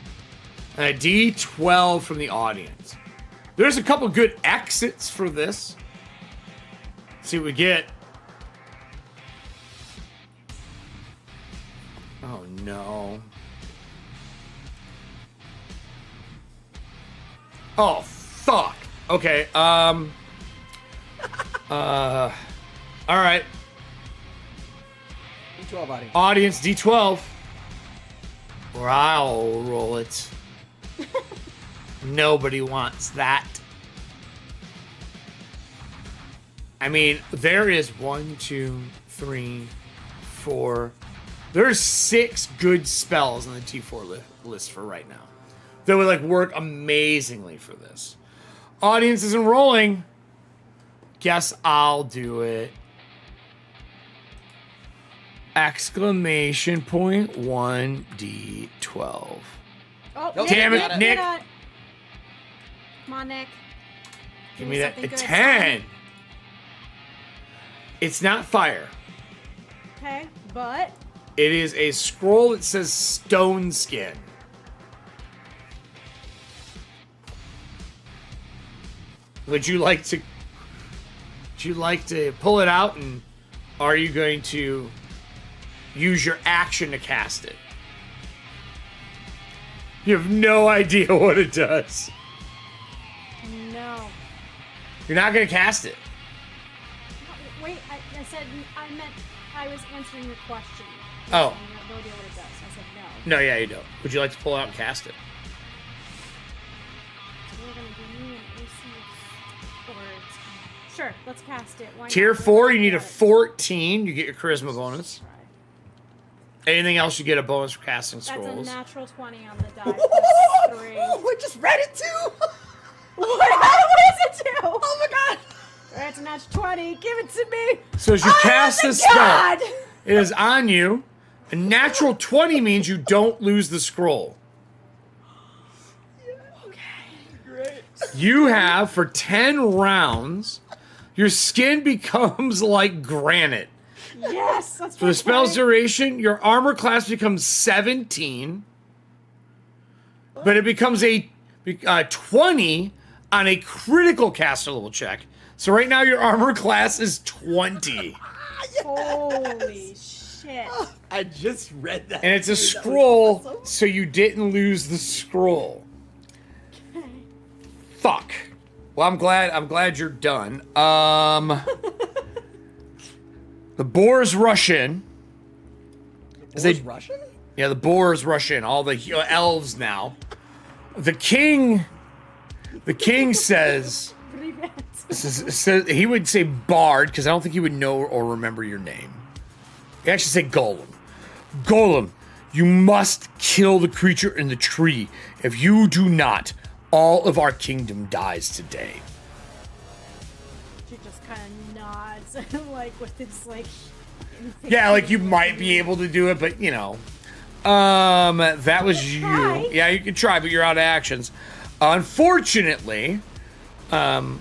A: And a D12 from the audience. There's a couple good exits for this. Let's see what we get. Oh, no. Oh, fuck. Okay, all right.
B: D12 audience.
A: Audience D12. Or I'll roll it. Nobody wants that. I mean, there is 1, 2, 3, 4. There's 6 good spells on the T4 list for right now. That would like work amazingly for this. Audience isn't rolling. Guess I'll do it. Exclamation point 1D12.
D: Oh,
B: Nope.
A: Damn it,
D: Nick,
A: Nick.
D: get it. Come on, Nick.
A: Give me that.
D: something good.
A: 10. It's not fire.
D: Okay, but
A: It is a scroll that says stone skin. Would you like to pull it out, and are you going to use your action to cast it? You have no idea what it does.
D: no.
A: You're not going to cast it.
D: Wait, I said I meant I was answering your question.
A: Oh.
D: I have no idea what it does. I said no.
A: No, yeah, you don't. Would you like to pull it out and cast it?
D: So we're gonna do me an AC or sure, let's cast it. Why not?
A: Tier
D: We're
A: 4,
D: gonna
A: you need
D: do
A: a
D: it.
A: 14. You get your charisma bonus.
D: Try.
A: Anything else, you get a bonus for casting
D: That's
A: scrolls.
D: a natural 20 on the die. Plus 3.
B: Oh, I just read it too.
D: What is it do?
B: Oh my god.
D: That's a natural 20. Give it to me.
A: So as you cast
D: my
A: this spell,
D: God!
A: it is on you. A natural 20 means you don't lose the scroll.
B: Great.
A: You have, for 10 rounds, your skin becomes like granite.
D: Yes, that's
A: For the spell's duration, your armor class becomes 17, but it becomes a 20 on a critical caster level check. So right now your armor class is 20.
D: Holy shit.
B: I just read that.
A: And it's a
B: too. That was
A: scroll,
B: awesome.
A: so you didn't lose the scroll. Fuck. Well, I'm glad you're done. The boars rush in.
B: The
A: they-
B: boar's Russian?
A: Yeah, the boars rush in. All the elves now. The king says, he would say bard, because I don't think he would know or remember your name. He actually say golem. Golem, you must kill the creature in the tree. If you do not, all of our kingdom dies today.
D: She just kind of nods, like with this, like.
A: Yeah, like you might be able to do it, but you know. That was you.
D: Try.
A: Yeah, you can try, but you're out of actions. Unfortunately, Valraven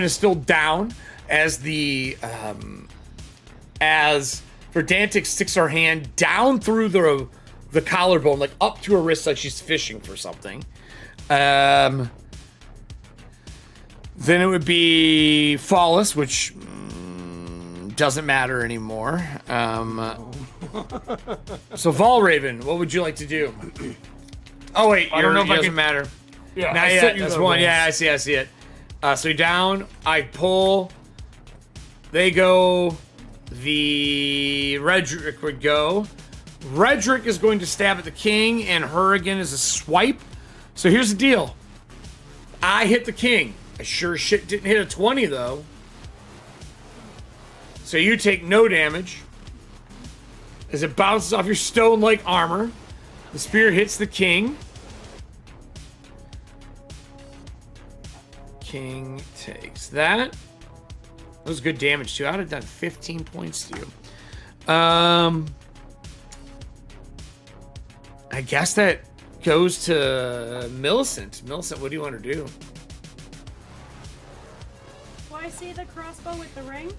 A: is still down as as Verdantic sticks her hand down through the collarbone, like up to her wrist, like she's fishing for something. Then it would be Flawless, which doesn't matter anymore. So Valraven, what would you like to do? Oh wait,
C: I don't know
A: it
C: if I
A: doesn't
C: can-
A: matter.
C: Yeah,
A: Not
C: I
A: yet.
C: sent you
A: That's
C: the
A: one.
C: rolls.
A: Yeah, I see it. So you're down. I pull. They go. The Redrick would go. Redrick is going to stab at the king, and her again is a swipe. So here's the deal. I hit the king. I sure as shit didn't hit a 20 though. So you take no damage as it bounces off your stone-like armor. The spear hits the king. King takes that. That was good damage too. I'd have done 15 points to you. I guess that goes to Millicent. Millicent, what do you want to do?
D: Do I see the crossbow with the ring?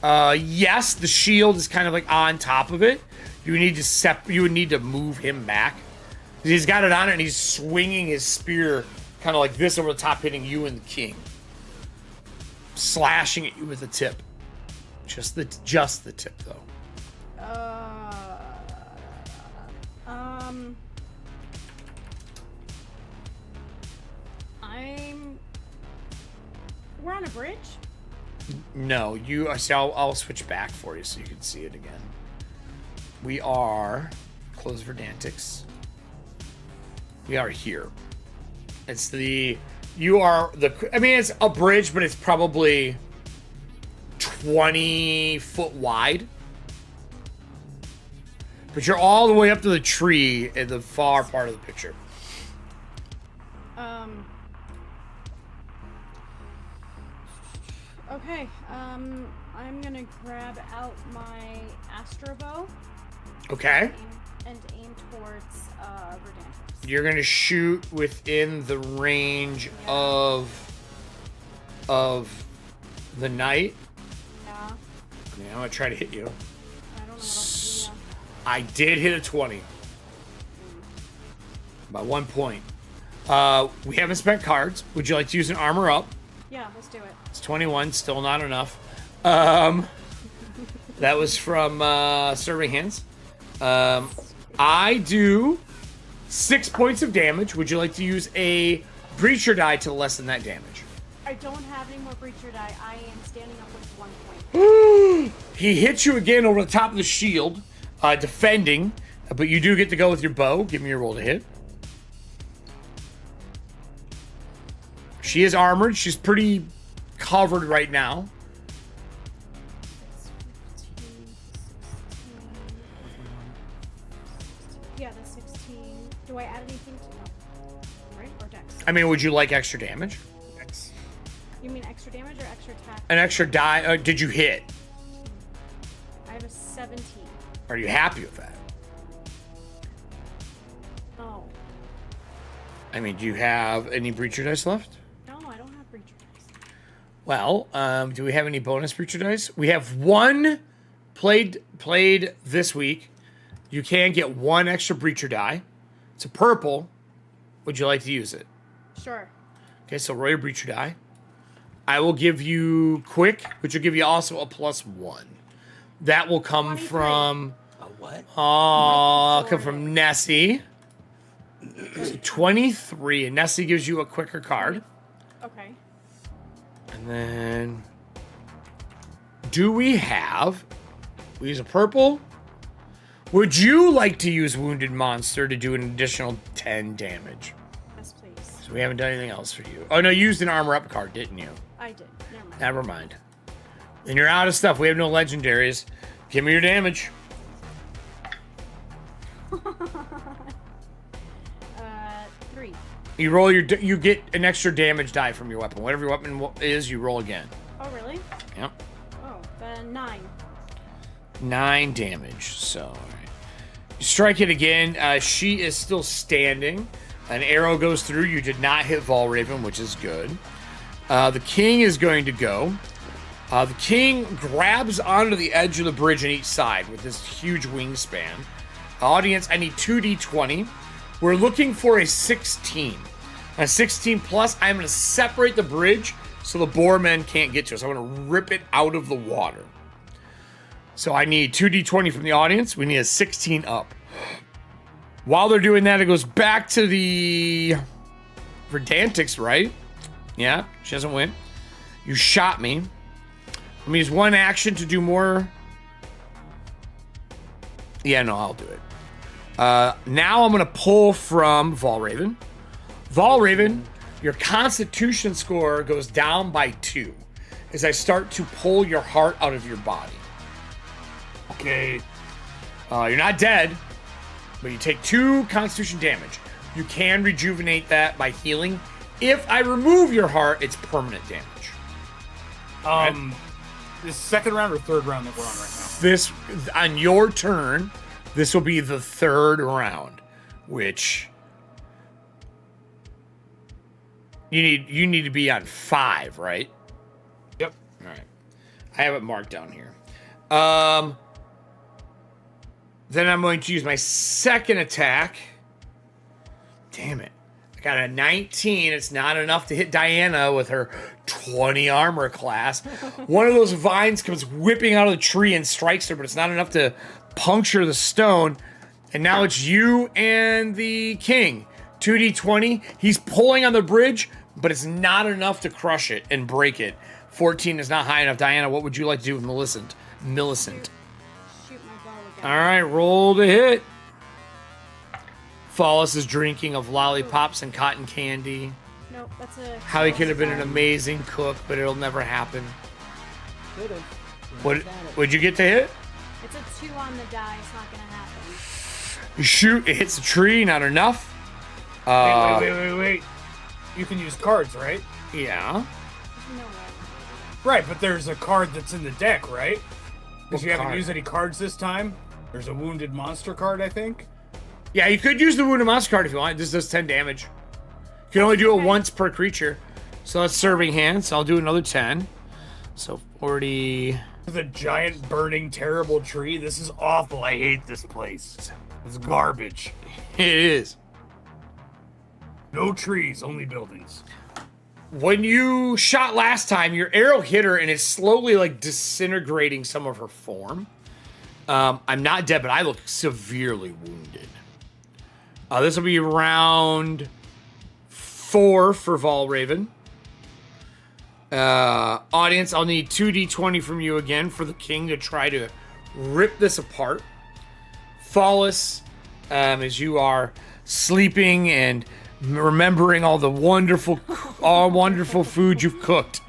A: Yes, the shield is kind of like on top of it. You would need to move him back. He's got it on it and he's swinging his spear kind of like this over the top, hitting you and the king. Slashing at you with the tip. Just the tip though.
D: We're on a bridge?
A: No, you. See, I'll switch back for you so you can see it again. We are close Verdantics. We are here. It's the. You are the. I mean, it's a bridge, but it's probably 20 foot wide. But you're all the way up to the tree in the far part of the picture.
D: Okay, I'm gonna grab out my Astro Bow.
A: Okay.
D: And aim towards Verdantics.
A: You're gonna shoot within the range of the knight.
D: Yeah.
A: Yeah, I'm gonna try to hit you.
D: I don't know what
A: I did hit a 20. By 1 point. We haven't spent cards. Would you like to use an armor up?
D: Yeah, let's do it.
A: It's 21, still not enough. That was from Serving Hands. I do 6 points of damage. Would you like to use a Breacher die to lessen that damage?
D: I don't have any more Breacher die. I am standing up with 1 point.
A: He hits you again over the top of the shield, defending, but you do get to go with your bow. Give me your roll to hit. She is armored. She's pretty covered right now.
D: 16. Yeah, that's 16. Do I add anything to that? Right? Or dex?
A: I mean, would you like extra damage?
C: X.
D: You mean extra damage or extra attack?
A: An extra die. Did you hit?
D: I have a 17.
A: Are you happy with that?
D: Oh.
A: I mean, do you have any Breacher dice left?
D: No, I don't have Breacher dice.
A: Well, do we have any bonus Breacher dice? We have one played this week. You can get one extra Breacher die. It's a purple. Would you like to use it?
D: Sure.
A: Okay, so roll your Breacher die. I will give you quick, which will give you also a +1. That will come
D: 23.
A: from...
B: A what?
A: Oh, come from Nessie. 23, and Nessie gives you a quicker card.
D: Okay.
A: And then... we use a purple. Would you like to use Wounded Monster to do an additional 10 damage?
D: Yes, please.
A: So we haven't done anything else for you. Oh, no, you used an armor up card, didn't you?
D: I did. Never mind.
A: Never mind. Then you're out of stuff. We have no legendaries. Give me your damage.
D: 3.
A: You roll you get an extra damage die from your weapon. Whatever your weapon is, you roll again.
D: Oh, really?
A: Yep.
D: Oh, then 9.
A: 9 damage. So, all right. You strike it again. She is still standing. An arrow goes through. You did not hit Valraven, which is good. The king is going to go. The king grabs onto the edge of the bridge on each side with this huge wingspan. Audience, I need 2d20. We're looking for a 16. A 16 plus, I'm going to separate the bridge so the boarmen can't get to us. I'm going to rip it out of the water. So I need 2d20 from the audience. We need a 16 up. While they're doing that, it goes back to the Verdantics, right? Yeah, she doesn't win. You shot me. Let me use one action to do more. Yeah, no, I'll do it. Now I'm going to pull from Valraven. Valraven, your constitution score goes down by 2 as I start to pull your heart out of your body.
C: Okay.
A: You're not dead, but you take 2 constitution damage. You can rejuvenate that by healing If I remove your heart, it's permanent damage.
C: This second round or third round that we're on right now?
A: This, on your turn, this will be the third round, which you need to be on 5, right?
C: Yep.
A: All right. I have it marked down here. Then I'm going to use my second attack. Damn it. I got a 19. It's not enough to hit Diana with her 20 armor class. One of those vines comes whipping out of the tree and strikes her, but it's not enough to puncture the stone. And now it's you and the king. 2d20. He's pulling on the bridge, but it's not enough to crush it and break it. 14 is not high enough. Diana, what would you like to do with Millicent?
D: Shoot my bow again.
A: All right, roll to hit. Fallis is drinking of lollipops and cotton candy.
D: Nope, that's a.
A: How he could have been an amazing cook, but it'll never happen.
B: Could have.
A: What would you get to hit?
D: It's a 2 on the die. It's not gonna happen.
A: You shoot, it hits a tree, not enough.
C: Wait. You can use cards, right?
A: Yeah.
D: There's no way.
C: Right, but there's a card that's in the deck, right?
A: What
C: Because you haven't
A: card?
C: used any cards this time. There's a wounded monster card, I think.
A: Yeah, you could use the Wounded Monster card if you want. This does 10 damage. You can only do it once per creature. So that's serving hands. So I'll do another 10. So 40.
C: The giant burning terrible tree. This is awful. I hate this place. It's garbage.
A: It is.
C: No trees, only buildings.
A: When you shot last time, your arrow hit her and it's slowly like disintegrating some of her form. I'm not dead, but I look severely wounded. This will be round 4 for Valraven. Audience, I'll need 2d20 from you again for the king to try to rip this apart. Fallis, as you are sleeping and remembering all the wonderful food you've cooked.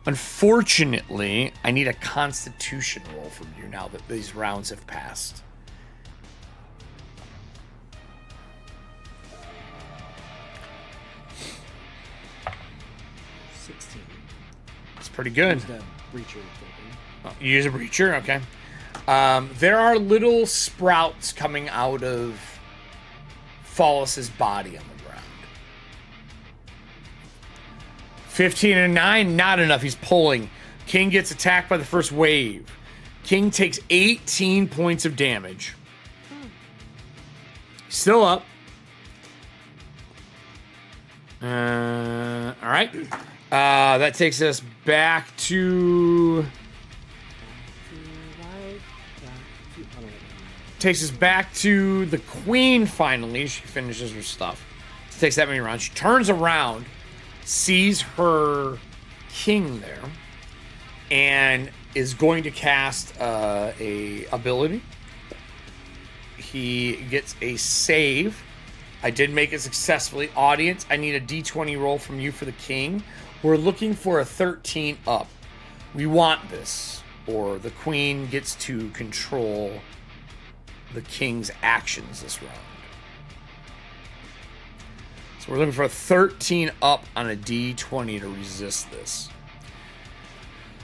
A: Unfortunately, I need a constitution roll from you now that these rounds have passed. It's pretty good.
B: Use the breacher token.
A: Oh, you use a breacher? Okay. There are little sprouts coming out of Fallis's body on the ground. 15 and 9, not enough. He's pulling. King gets attacked by the first wave. King takes 18 points of damage. Still up. All right. That takes us back to... Takes us back to the queen finally. She finishes her stuff. It takes that many rounds. She turns around, sees her king there, and is going to cast a ability. He gets a save. I did make it successfully. Audience, I need a d20 roll from you for the king. We're looking for a 13 up. We want this, or the queen gets to control the king's actions this round. So we're looking for a 13 up on a d20 to resist this.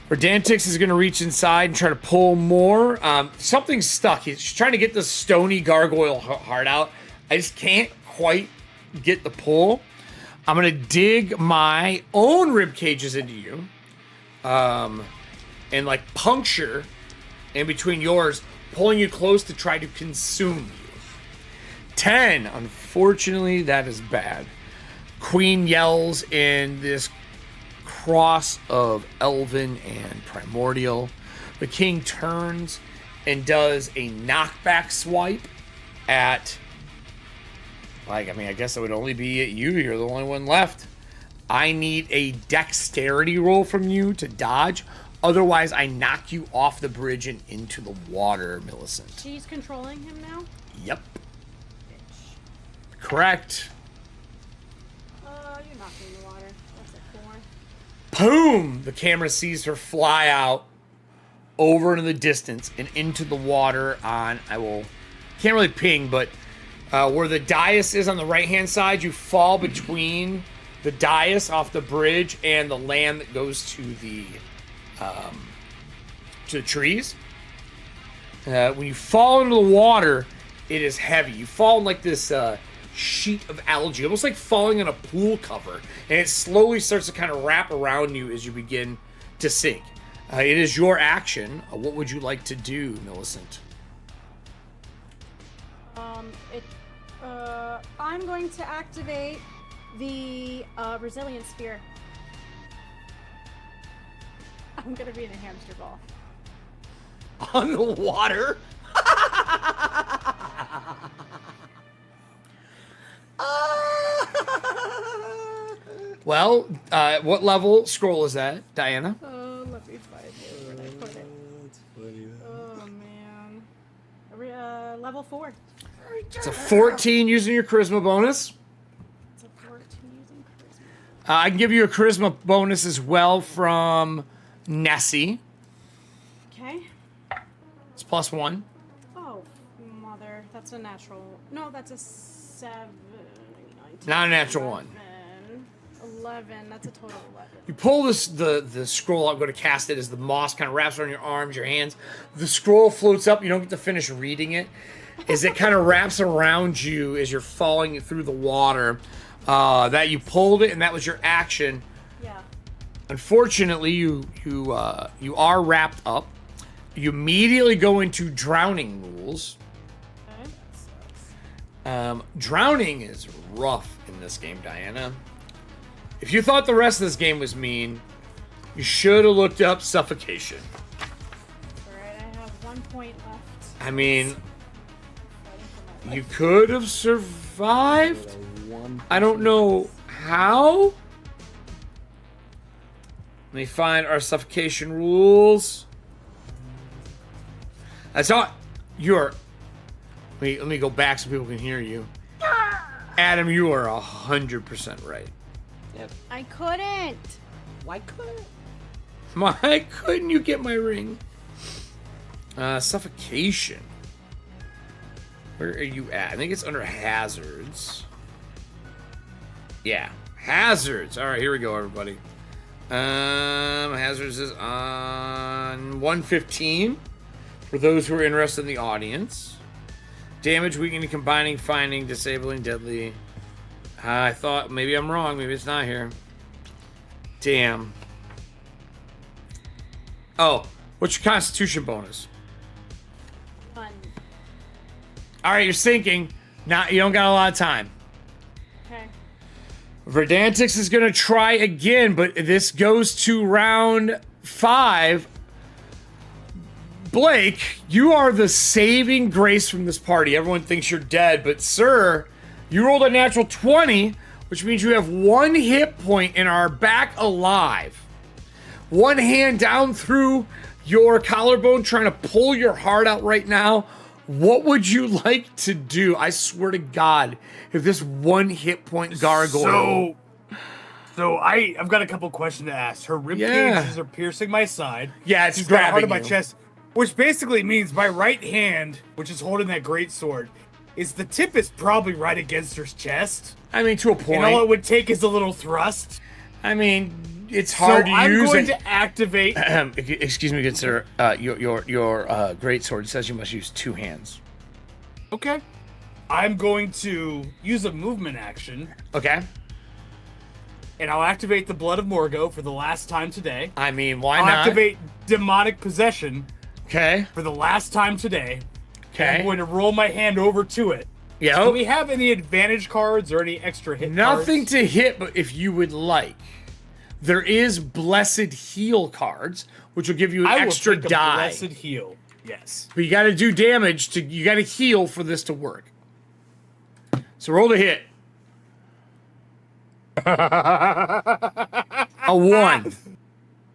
A: Verdantix is going to reach inside and try to pull more. Something's stuck. He's trying to get the stony gargoyle heart out. I just can't quite get the pull. I'm going to dig my own rib cages into you. And like puncture in between yours, pulling you close to try to consume you. 10. Unfortunately, that is bad. Queen yells in this cross of elven and primordial. The king turns and does a knockback swipe at... I guess it would only be at you. You're the only one left. I need a dexterity roll from you to dodge. Otherwise, I knock you off the bridge and into the water, Millicent.
D: She's controlling him now?
A: Yep.
D: Bitch.
A: Correct.
D: You knocked me in the water. That's a 4.
A: Boom! The camera sees her fly out over into the distance and into the water on, can't really ping, but where the dais is on the right-hand side, you fall between the dais off the bridge and the land that goes to the trees. When you fall into the water, it is heavy. You fall in like this sheet of algae, almost like falling in a pool cover, and it slowly starts to kind of wrap around you as you begin to sink. It is your action. What would you like to do, Millicent?
D: I'm going to activate the resilience spear. I'm gonna be in a hamster ball.
A: On the water? Well, what level scroll is that, Diana?
D: Let me find it. Where did I put it? Oh man. Level 4.
A: It's a 14 using your charisma bonus.
D: It's a 14 using charisma.
A: I can give you a charisma bonus as well from Nessie.
D: Okay.
A: It's +1.
D: Oh, mother. That's a natural. No, that's a 7. 19,
A: Not a natural 1.
D: 11. That's a total of 11.
A: You pull this the scroll out, go to cast it as the moss kind of wraps around your arms, your hands. The scroll floats up. You don't get to finish reading it. As it kind of wraps around you as you're falling through the water. That you pulled it, and that was your action.
D: Yeah.
A: Unfortunately, you are wrapped up. You immediately go into drowning rules.
D: Okay.
A: Drowning is rough in this game, Diana. If you thought the rest of this game was mean, you should have looked up suffocation.
D: Alright, I have 1 point left.
A: I mean, you could have survived. I don't know how. Let me find our suffocation rules. I saw you're. Let me go back so people can hear you. Adam, you are 100% right.
B: Yep.
D: I couldn't.
B: Why couldn't?
A: Why couldn't you get my ring? Suffocation. Where are you at? I think it's under hazards. Yeah, hazards. All right, here we go, everybody. Hazards is on 115 for those who are interested in the audience. Damage, weakening, combining, finding, disabling, deadly. I thought maybe I'm wrong. Maybe it's not here. Damn. Oh, what's your constitution bonus?
D: 1.
A: All right, you're sinking. Now you don't got a lot of time.
D: Okay.
A: Verdantix is going to try again, but this goes to round 5. Blake, you are the saving grace from this party. Everyone thinks you're dead, but sir, you rolled a natural 20, which means you have 1 hit point and are back alive. One hand down through your collarbone, trying to pull your heart out right now. What would you like to do? I swear to God, if this 1 hit point gargoyle.
C: So I've got a couple questions to ask. Her rib cages are piercing my side.
A: Yeah, it's
C: She's got a heart
A: grabbing
C: in my chest, which basically means my right hand, which is holding that great sword, the tip is probably right against her chest.
A: I mean, to a point.
C: And all it would take is a little thrust.
A: I mean, it's hard to use.
C: I'm going to activate.
A: Excuse me, good sir. Your great sword says you must use 2 hands.
C: Okay. I'm going to use a movement action.
A: Okay.
C: And I'll activate the Blood of Morgo for the last time today.
A: I mean, why
C: I'll
A: not?
C: activate Demonic Possession.
A: Okay.
C: For the last time today.
A: Okay.
C: I'm going to roll my hand over to it.
A: Yeah.
C: Do we have any advantage cards or any extra hit
A: Nothing
C: cards?
A: to hit, but if you would like, there is Blessed Heal cards, which will give you an extra
C: take a
A: die.
C: Blessed Heal. Yes.
A: But you got to do damage you got to heal for this to work. So roll to hit. A 1.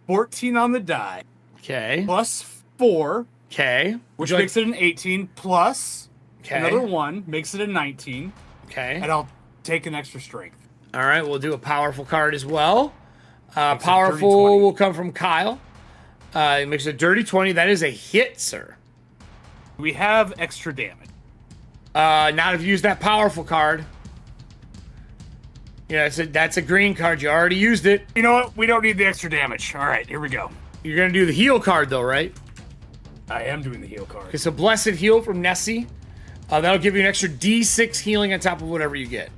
C: 14 on the die.
A: Okay.
C: Plus 4.
A: Okay.
C: Which makes it an 18. Plus
A: Okay.
C: another 1 makes it a 19.
A: Okay.
C: And I'll take an extra strength.
A: All right, we'll do a powerful card as well.
C: Makes
A: Powerful
C: a
A: will come from Kyle. It makes a dirty 20. That is a hit, sir.
C: We have extra damage.
A: Not if you use that powerful card. Yeah, that's a green card. You already used it.
C: You know what? We don't need the extra damage. All right, here we go.
A: You're going to do the heal card, though, right?
C: I am doing the heal card.
A: It's a Blessed Heal from Nessie. That'll give you an extra D6 healing on top of whatever you get.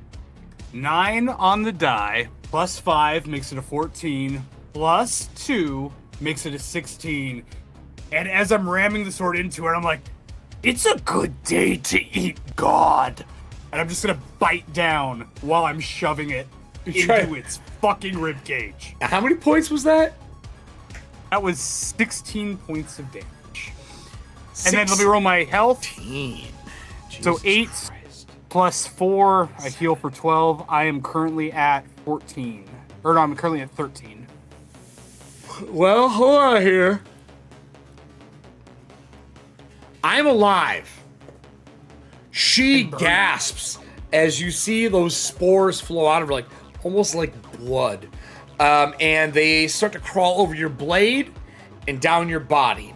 C: 9 on the die, plus 5 makes it a 14, plus 2 makes it a 16. And as I'm ramming the sword into it, I'm like, it's a good day to eat God. And I'm just going to bite down while I'm shoving it into its fucking rib cage.
A: How many points was that?
C: That was 16 points of damage. And then let me roll my health. So 8 plus 4, I heal for 12. I am currently at 14. Or no, I'm currently at 13.
A: Well, hold on here. I'm alive. She gasps as you see those spores flow out of her, like almost like blood. And they start to crawl over your blade and down your body.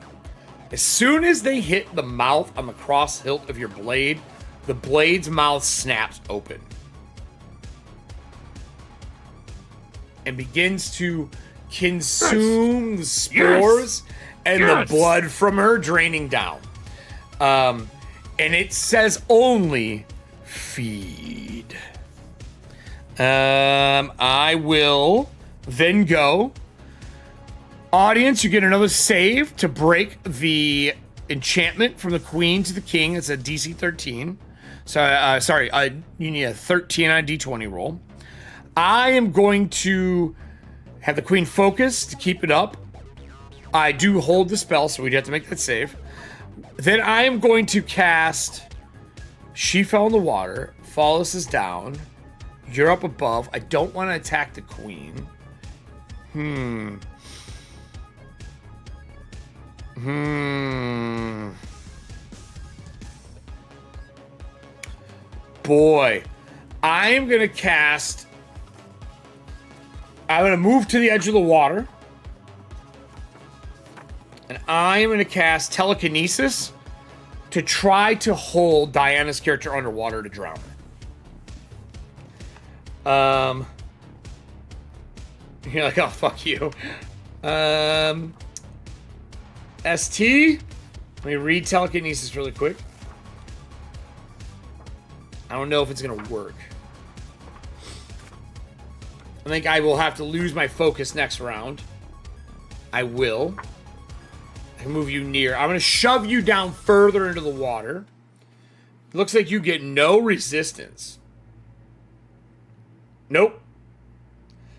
A: As soon as they hit the mouth on the cross hilt of your blade, the blade's mouth snaps open and begins to consume the spores and the blood from her draining down. And it says only feed. I will then go. Audience, you get another save to break the enchantment from the queen to the king. It's a DC 13. So, you need a 13 on a D20 roll. I am going to have the queen focus to keep it up. I do hold the spell, so we'd have to make that save. Then I am going to cast She Fell in the Water. Follows us down. You're up above. I don't want to attack the queen. Boy, I'm going to cast... I'm going to move to the edge of the water. And I'm going to cast Telekinesis to try to hold Diana's character underwater to drown her. You're like, oh, fuck you. ST? Let me read Telekinesis really quick. I don't know if it's going to work. I think I will have to lose my focus next round. I will. I can move you near. I'm going to shove you down further into the water. Looks like you get no resistance. Nope.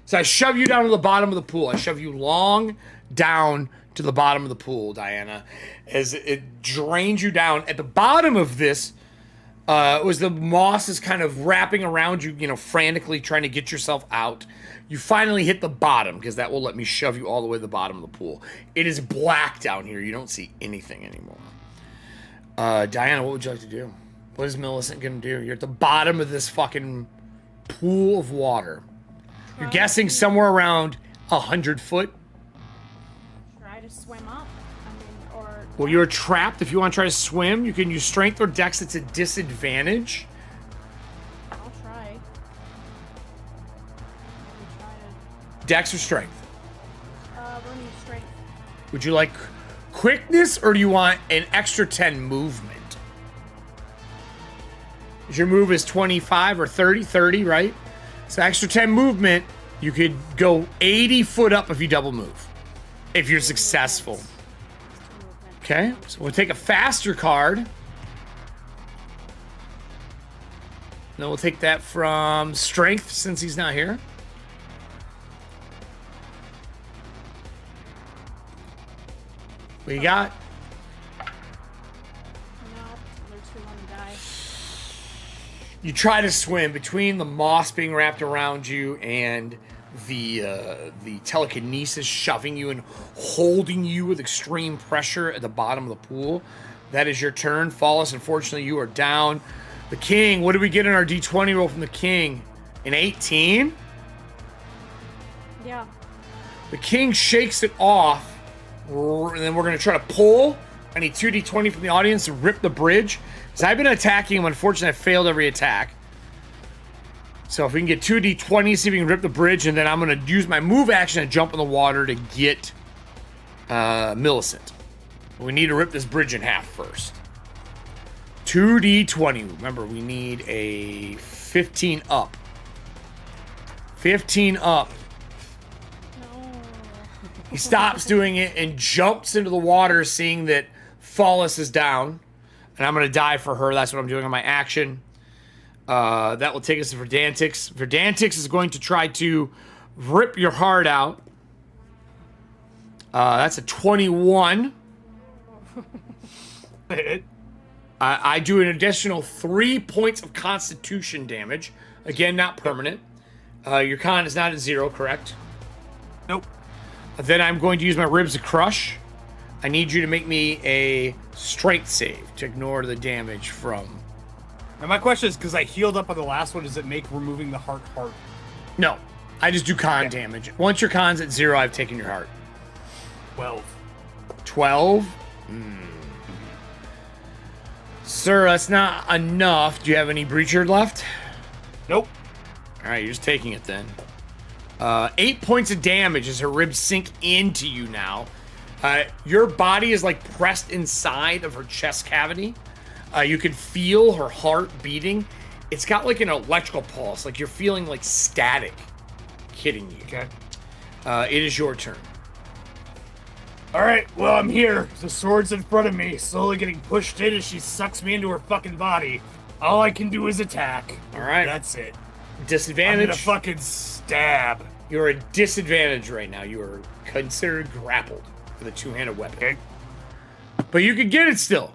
A: So I shove you down to the bottom of the pool. I shove you long down to the bottom of the pool, Diana, as it drains you down. At the bottom of this was the moss is kind of wrapping around you, frantically trying to get yourself out. You finally hit the bottom, because that will let me shove you all the way to the bottom of the pool. It is black down here. You don't see anything anymore. Diana, what would you like to do? What is Millicent going to do? You're at the bottom of this fucking pool of water. You're guessing somewhere around 100 foot.
D: Try to swim up. Or...
A: Well, you're trapped. If you want to try to swim, you can use strength or dex. It's a disadvantage.
D: I'll try.
A: Dex or strength?
D: We'll need strength.
A: Would you like quickness, or do you want an extra 10 movement? Your move is 25 or 30, 30, right? So extra 10 movement, you could go 80 foot up if you double move. If you're successful. Okay, so we'll take a faster card. Then we'll take that from strength, since he's not here. What you got? You try to swim between the moss being wrapped around you and the telekinesis shoving you and holding you with extreme pressure at the bottom of the pool. That is your turn. Fallis, unfortunately, you are down. The king, what did we get in our D20 roll from the king? An 18?
D: Yeah.
A: The king shakes it off, and then we're going to try to pull. I need 2d20 from the audience to rip the bridge. Because I've been attacking him. Unfortunately, I failed every attack. So if we can get 2d20, see if we can rip the bridge, and then I'm going to use my move action to jump in the water to get Millicent. We need to rip this bridge in half first. 2d20. Remember, we need a 15 up. 15 up.
D: No.
A: He stops doing it and jumps into the water, seeing that Fallis is down. And I'm going to die for her. That's what I'm doing on my action. That will take us to Verdantix. Verdantix is going to try to rip your heart out. That's a 21.
C: Hit.
A: I do an additional 3 points of constitution damage. Again, not permanent. Your con is not at 0, correct?
C: Nope.
A: Then I'm going to use my ribs to crush. I need you to make me a strength save to ignore the damage from...
C: Now my question is, because I healed up on the last one, does it make removing the heart hard?
A: No, I just do con damage. Once your con's at 0, I've taken your heart.
C: 12.
A: 12? Sir, that's not enough. Do you have any breacher left?
C: Nope.
A: All right, you're just taking it then. 8 points of damage as her ribs sink into you now. Your body is like pressed inside of her chest cavity. You can feel her heart beating. It's got like an electrical pulse, like you're feeling like static hitting you.
C: Okay.
A: It is your turn.
C: All right, well, I'm here. The sword's in front of me, slowly getting pushed in as she sucks me into her fucking body. All I can do is attack.
A: All right.
C: That's it.
A: Disadvantage.
C: I'm gonna fucking stab.
A: You're at disadvantage right now. You are considered grappled with a two-handed weapon.
C: Okay.
A: But you can get it still.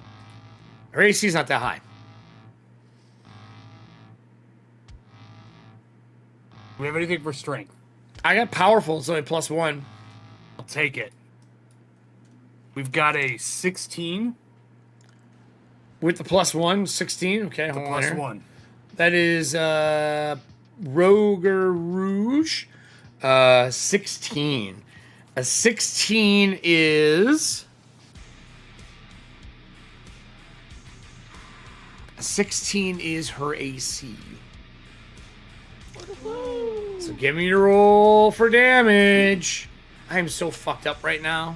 A: Her AC is not that high.
C: Do we have anything for strength?
A: I got powerful. It's only +1.
C: I'll take it. We've got a 16.
A: With the +1, 16. Okay,
C: The
A: hold on
C: plus
A: here.
C: 1.
A: That is Roger Rouge. 16. A 16 is... A 16 is her AC. So give me your roll for damage. I am so fucked up right now.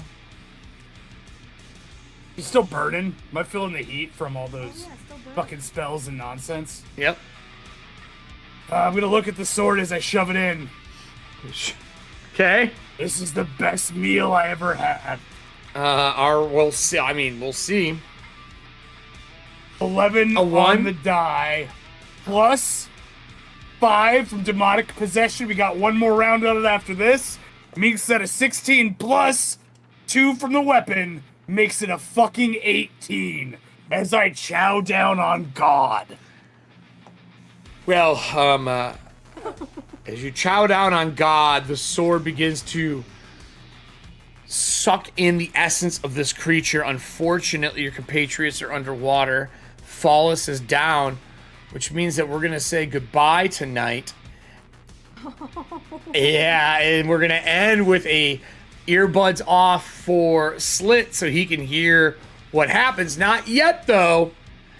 C: He's still burning. Am I feeling the heat from all those
D: still burning.
C: fucking spells and nonsense?
A: Yep.
C: I'm gonna look at the sword as I shove it in.
A: Okay.
C: This is the best meal I ever had.
A: We'll see. I mean, we'll see.
C: 11
A: A 1?
C: on the die. Plus 5 from demonic possession. We got one more round on it after this. Makes that a 16 plus 2 from the weapon. Makes it a fucking 18. As I chow down on God.
A: Well, as you chow down on God, the sword begins to suck in the essence of this creature. Unfortunately, your compatriots are underwater. Fallis is down, which means that we're going to say goodbye tonight. Yeah, and we're going to end with a earbuds off for Slit so he can hear what happens. Not yet, though.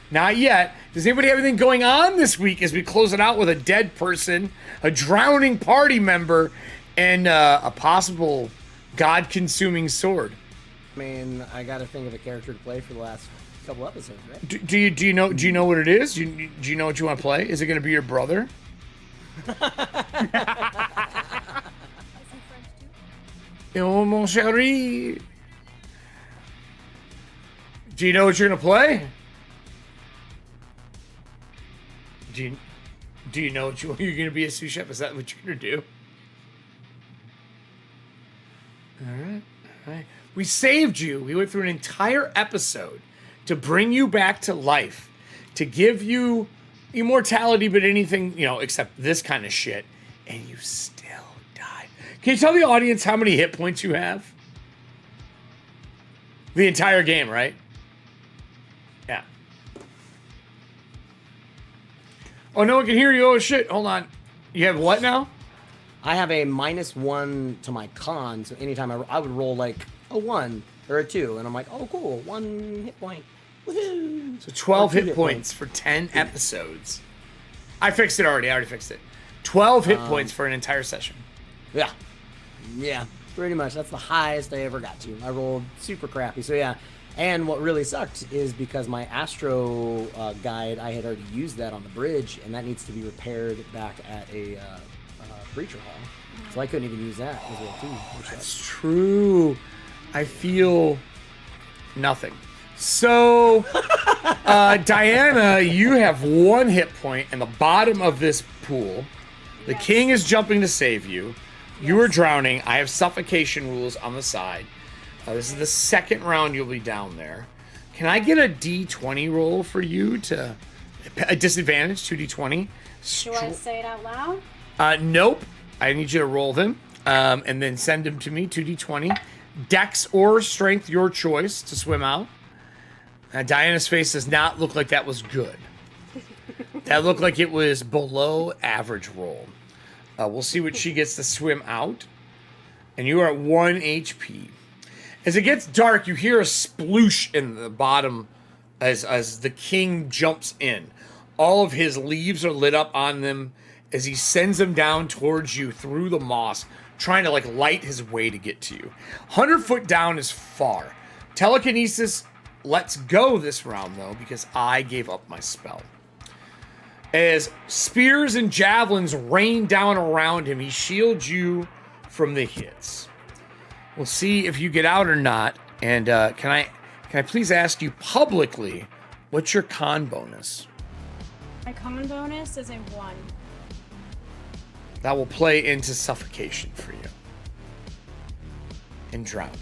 A: Not yet. Does anybody have anything going on this week as we close it out with a dead person, a drowning party member, and a possible God-consuming sword?
B: I mean, I got to think of a character to play for the last couple episodes, right?
A: Do you know what it is? Do you know what you want to play? Is it going to be your brother? Oh, mon chéri. Do you know what you're going to play? Do you know what you're going to be a sous chef? Is that what you're going to do? All right. We saved you. We went through an entire episode to bring you back to life, to give you immortality, but anything, except this kind of shit. And you still died. Can you tell the audience how many hit points you have? The entire game, right? Yeah. Oh, no one can hear you. Oh, shit. Hold on. You have what now?
B: I have a -1 to my con, so anytime I would roll like a 1 or a 2, and I'm like, oh, cool, 1 hit point. Woohoo!
A: So 12
B: Or 2
A: hit points for 10 episodes. I fixed it already. I already fixed it. 12 hit points for an entire session.
B: Yeah. Yeah, pretty much. That's the highest I ever got to. I rolled super crappy. So yeah. And what really sucked is because my Astro guide, I had already used that on the bridge, and that needs to be repaired back at a Breacher Hall. So I couldn't even use that as well, too.
A: That's true. I feel nothing. So, Diana, you have 1 hit point in the bottom of this pool. The king is jumping to save you. You are drowning. I have suffocation rules on the side. This is the second round you'll be down there. Can I get a D20 roll for you to... A disadvantage, 2D20?
D: Do I say it out loud?
A: Nope. I need you to roll them and then send them to me, 2D20. Dex or strength, your choice, to swim out. Diana's face does not look like that was good. That looked like it was below average roll. We'll see what she gets to swim out. And you are at 1 HP. As it gets dark, you hear a sploosh in the bottom as the king jumps in. All of his leaves are lit up on them as he sends them down towards you through the moss, trying to light his way to get to you. 100 foot down is far. Telekinesis lets go this round, though, because I gave up my spell. As spears and javelins rain down around him, he shields you from the hits. We'll see if you get out or not. And can I please ask you publicly, what's your con bonus?
D: My con bonus is a 1.
A: That will play into suffocation for you. And drowning.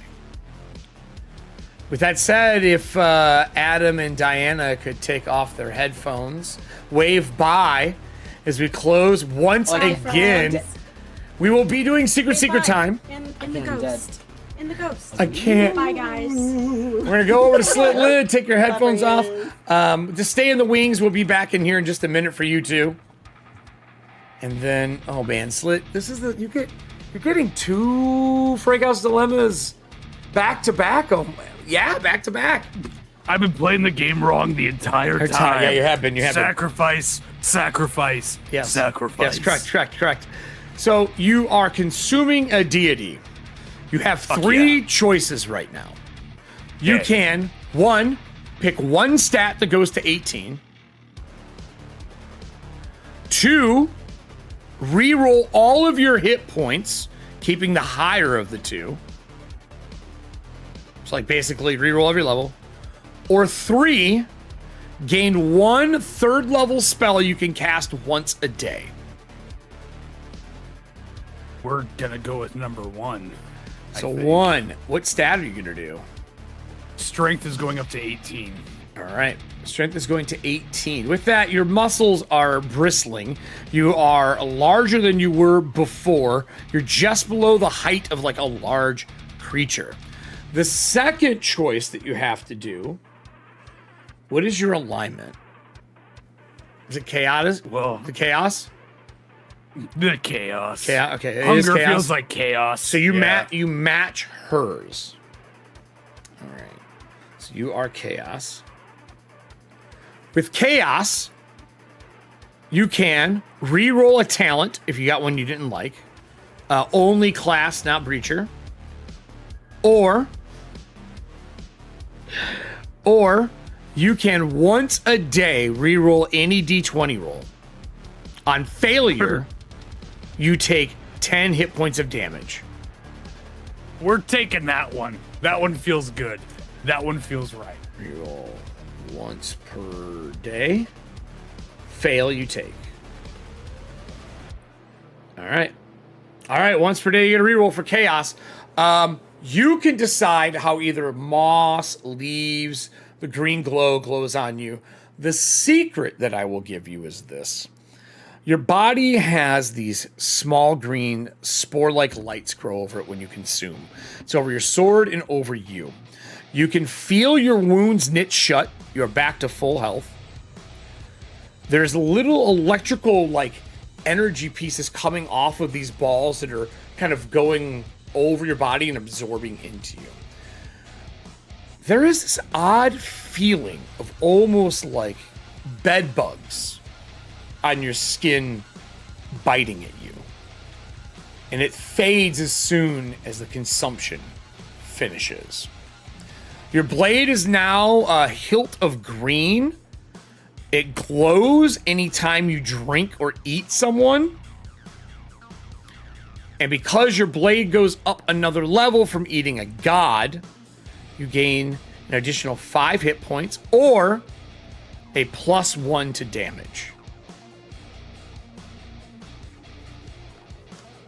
A: With that said, if Adam and Diana could take off their headphones, wave bye as we close once again. We will be doing Secret time.
D: In the ghost. In the ghost.
A: I can't.
D: Bye, guys.
A: We're going to go over to Slitlid, take your headphones off. Just stay in the wings. We'll be back in here in just a minute for you two. And then, oh man, Slit, this is you're getting 2 Frankhouse dilemmas back to back. Oh, yeah, back to back.
C: I've been playing the game wrong the entire time.
A: Yeah, you have been.
C: Sacrifice.
A: Yes.
C: Sacrifice.
A: Yes, correct. So you are consuming a deity. You have 3 choices right now. You can, 1, pick 1 stat that goes to 18. 2, reroll all of your hit points, keeping the higher of the 2. It's basically reroll every level. Or 3, gain 1 3rd level spell you can cast once a day.
C: We're gonna go with number 1.
A: So 1, what stat are you gonna do?
C: Strength is going up to 18.
A: All right, strength is going to 18. With that, your muscles are bristling. You are larger than you were before. You're just below the height of a large creature. The second choice that you have to do, what is your alignment? Is it chaos?
C: Well,
A: the chaos?
C: The chaos.
A: Okay, it
C: Hunger
A: is chaos.
C: feels like chaos.
A: So you match hers. All right. So you are chaos. With chaos, you can re-roll a talent if you got one you didn't like. Only class, not breacher. Or you can once a day re-roll any D20 roll. On failure, you take 10 hit points of damage.
C: We're taking that one. That one feels good. That one feels right.
A: Reroll once per day. Fail, you take. All right, once per day you get a reroll for chaos. You can decide how either moss, leaves, the green glow glows on you. The secret that I will give you is this. Your body has these small green spore-like lights grow over it when you consume. It's over your sword and over you. You can feel your wounds knit shut. You're back to full health. There's little electrical, energy pieces coming off of these balls that are kind of going over your body and absorbing into you. There is this odd feeling of almost like bed bugs on your skin biting at you. And it fades as soon as the consumption finishes. Your blade is now a hilt of green. It glows anytime you drink or eat someone. And because your blade goes up another level from eating a god, you gain an additional 5 hit points or a +1 to damage.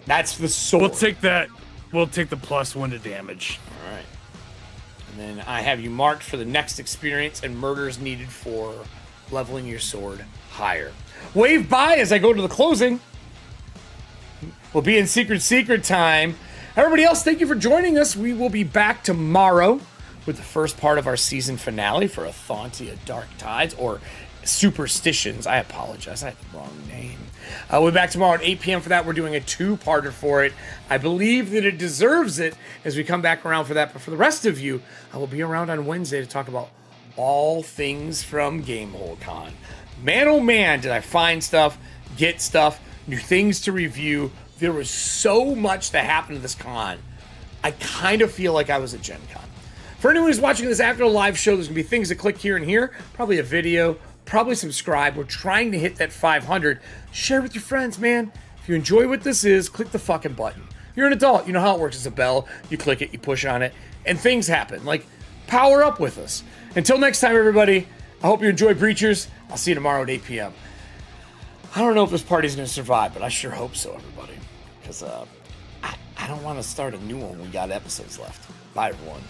A: That's the sword.
C: We'll take that. We'll take the +1 to damage.
A: All right. And then I have you marked for the next experience and murders needed for leveling your sword higher. Wave by as I go to the closing. We'll be in secret time. Everybody else, thank you for joining us. We will be back tomorrow with the first part of our season finale for ETHUANTIA Dark Tides, or Superstitions. I apologize, I had the wrong name. We'll be back tomorrow at 8 p.m. for that. We're doing a 2-parter for it. I believe that it deserves it as we come back around for that. But for the rest of you, I will be around on Wednesday to talk about all things from Gamehole Con. Man, oh man, did I find stuff, get stuff, new things to review. There was so much that happened to this con. I kind of feel like I was at Gen Con. For anyone who's watching this after the live show, there's going to be things to click here and here. Probably a video, probably subscribe. We're trying to hit that 500. Share with your friends, man. If you enjoy what this is, click the fucking button. You're an adult. You know how it works. It's a bell. You click it, you push on it, and things happen. Like, power up with us. Until next time, everybody, I hope you enjoy Breachers. I'll see you tomorrow at 8 p.m. I don't know if this party's going to survive, but I sure hope so, everybody. Because I don't want to start a new one. We got episodes left. Bye, everyone.